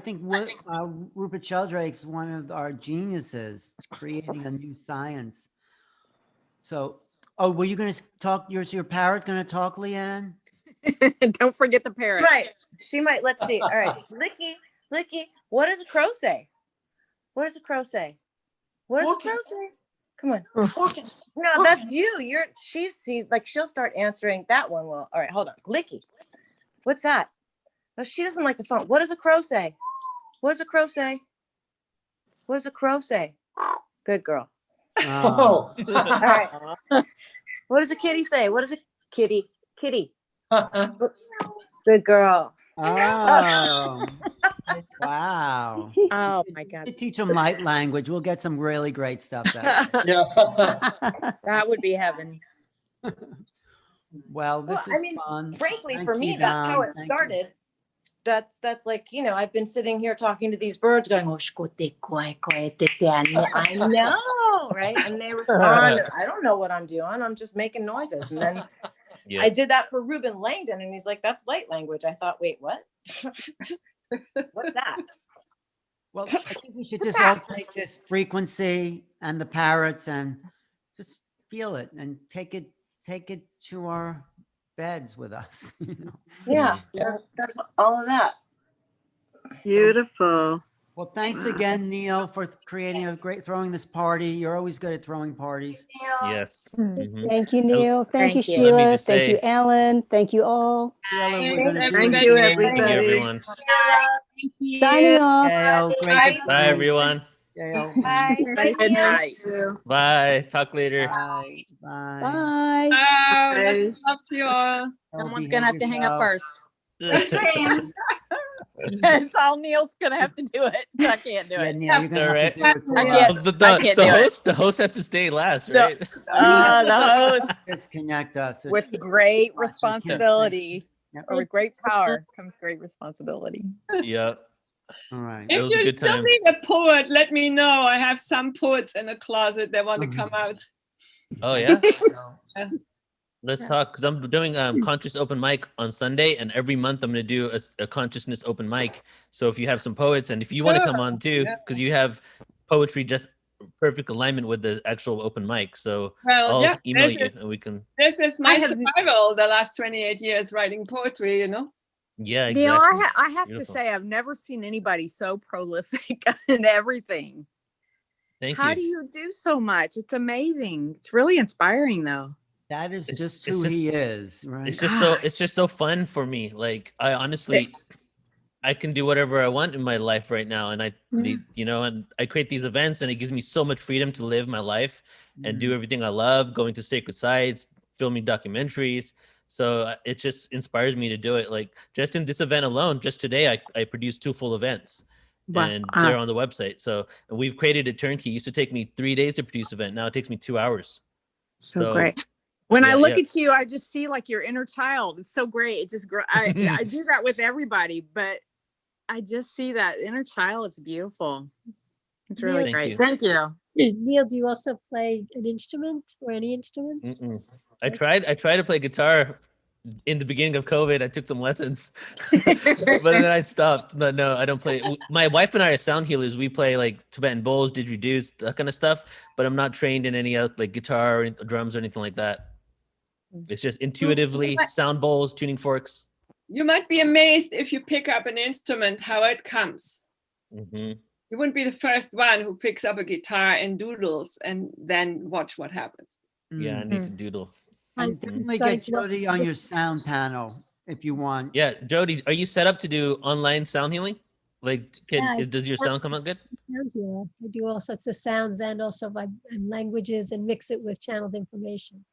think Rupert Sheldrake's one of our geniuses, creating a new science. So, were you going to talk? Your parrot going to talk, Leanne? Don't forget the parrot. Right. She might. Let's see. All right. Licky, what does a crow say? What does a crow say? What does a crow say? Come on. No, that's you. She'll start answering that one. Well, all right, hold on. Licky, what's that? No, she doesn't like the phone. What does a crow say? What does a crow say? What does a crow say? Good girl. Oh. All right. What does a kitty say? What does a kitty? Good girl. Oh, wow. Oh my God. To teach them light language, we'll get some really great stuff. That would be heaven. Well, this Well, is fun. Frankly, Thanks, for me, that's how Yvonne. it Thank you. started. That's like, I've been sitting here talking to these birds going, oh, I know, right? And they respond. I don't know what I'm doing. I'm just making noises. And then I did that for Reuben Langdon, and he's like, that's light language. I thought, wait, what? What's that? Well, I think we should just all take this frequency and the parrots and just feel it and take it to our beds with us. Yeah, that's all of that. Beautiful. Well, thanks again, Neil, for throwing this party. You're always good at throwing parties. Yes. Thank you, Neil. Thank you, Let me Sheila. just Thank you, say- Alan. Thank you all. Sheila, we're gonna do Thank it you, again. everybody. Thank you, everyone. Signing off. Gail, great to Bye, see you. everyone. Gail. Bye. Good night. Bye. Talk later. Bye. Bye. Bye. Wow, that's love to you all. Someone's behave gonna have to hang up yourself. first. It's all Neil's gonna have to do it. I can't do Yeah, it. Neil, you're gonna All have to right. do it for I us. can't. I can't do it. The host has to stay last, No. right? The host Disconnect us. with It's- great Watch, you can't say- responsibility, Yep. or with great power comes great responsibility. Yep. All right. It If was a you good still time. need a poet, let me know. I have some poets in the closet that want to come out. Oh yeah. Yeah. Let's talk, because I'm doing conscious open mic on Sunday, and every month I'm going to do a consciousness open mic. So if you have some poets, and if you want to come on too, because you have poetry just perfect alignment with the actual open mic. So Well, I'll yeah, email this you is- and we can. This is my I have- survival the last 28 years writing poetry, Yeah, exactly. Neil, I have to Beautiful. say, I've never seen anybody so prolific in everything. Thank How you. do you do so much? It's amazing. It's really inspiring, though. That is It's- just it's who just- he is, right? It's just so fun for me. Like I honestly, I can do whatever I want in my life right now, and and I create these events, and it gives me so much freedom to live my life and do everything I love, going to sacred sites, filming documentaries. So it just inspires me to do it. Like just in this event alone, just today, I produced 2 full events, and they're on the website. So and we've created a turnkey. It used to take me 3 days to produce an event. Now it takes me 2 hours. So great. When I yeah, look yeah. at you, I just see like your inner child. It's so great. It just I do that with everybody, but I just see that inner child is beautiful. It's really Thank great. you. Thank you. Neil, do you also play an instrument or any instrument? Mm-mm. I tried to play guitar in the beginning of COVID. I took some lessons, but then I stopped. But no, I don't play. My wife and I are sound healers. We play like Tibetan bowls, didgeridoos, that kind of stuff. But I'm not trained in any other like guitar or drums or anything like that. It's just intuitively sound bowls, tuning forks. You might be amazed if you pick up an instrument, how it comes. Mm-hmm. You wouldn't be the first one who picks up a guitar and doodles and then watch what happens. Yeah, I need to doodle. And definitely get Jody on your sound panel if you want. Yeah, Jody, are you set up to do online sound healing? Like, Yeah, does your sound come out good? Sound healer. I do all sorts of sounds and also and languages and mix it with channeled information.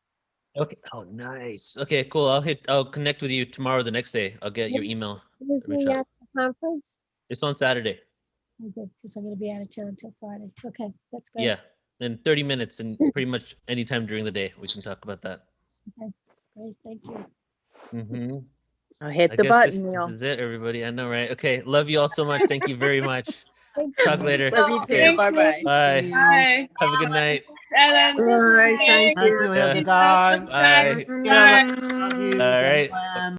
Okay. Oh, nice. Okay, cool. I'll connect with you tomorrow, the next day. I'll get your email. When is Reach the out. conference? It's on Saturday. Oh, good, because I'm going to be out of town until Friday. Okay, that's great. Yeah. In 30 minutes and pretty much anytime during the day, we can talk about that. Okay, great. Thank you. Mm-hmm. I'll hit I the guess button, Neil. this is it, everybody. I know, right? Okay. Love you all so much. Thank you very much. Talk later. Love you too. Okay. Bye-bye. Bye. Bye. Have a good night. Ellen. Bye. Thank Thank you. you, Hildegard. Bye. Sheila, love you. All right. Gwen.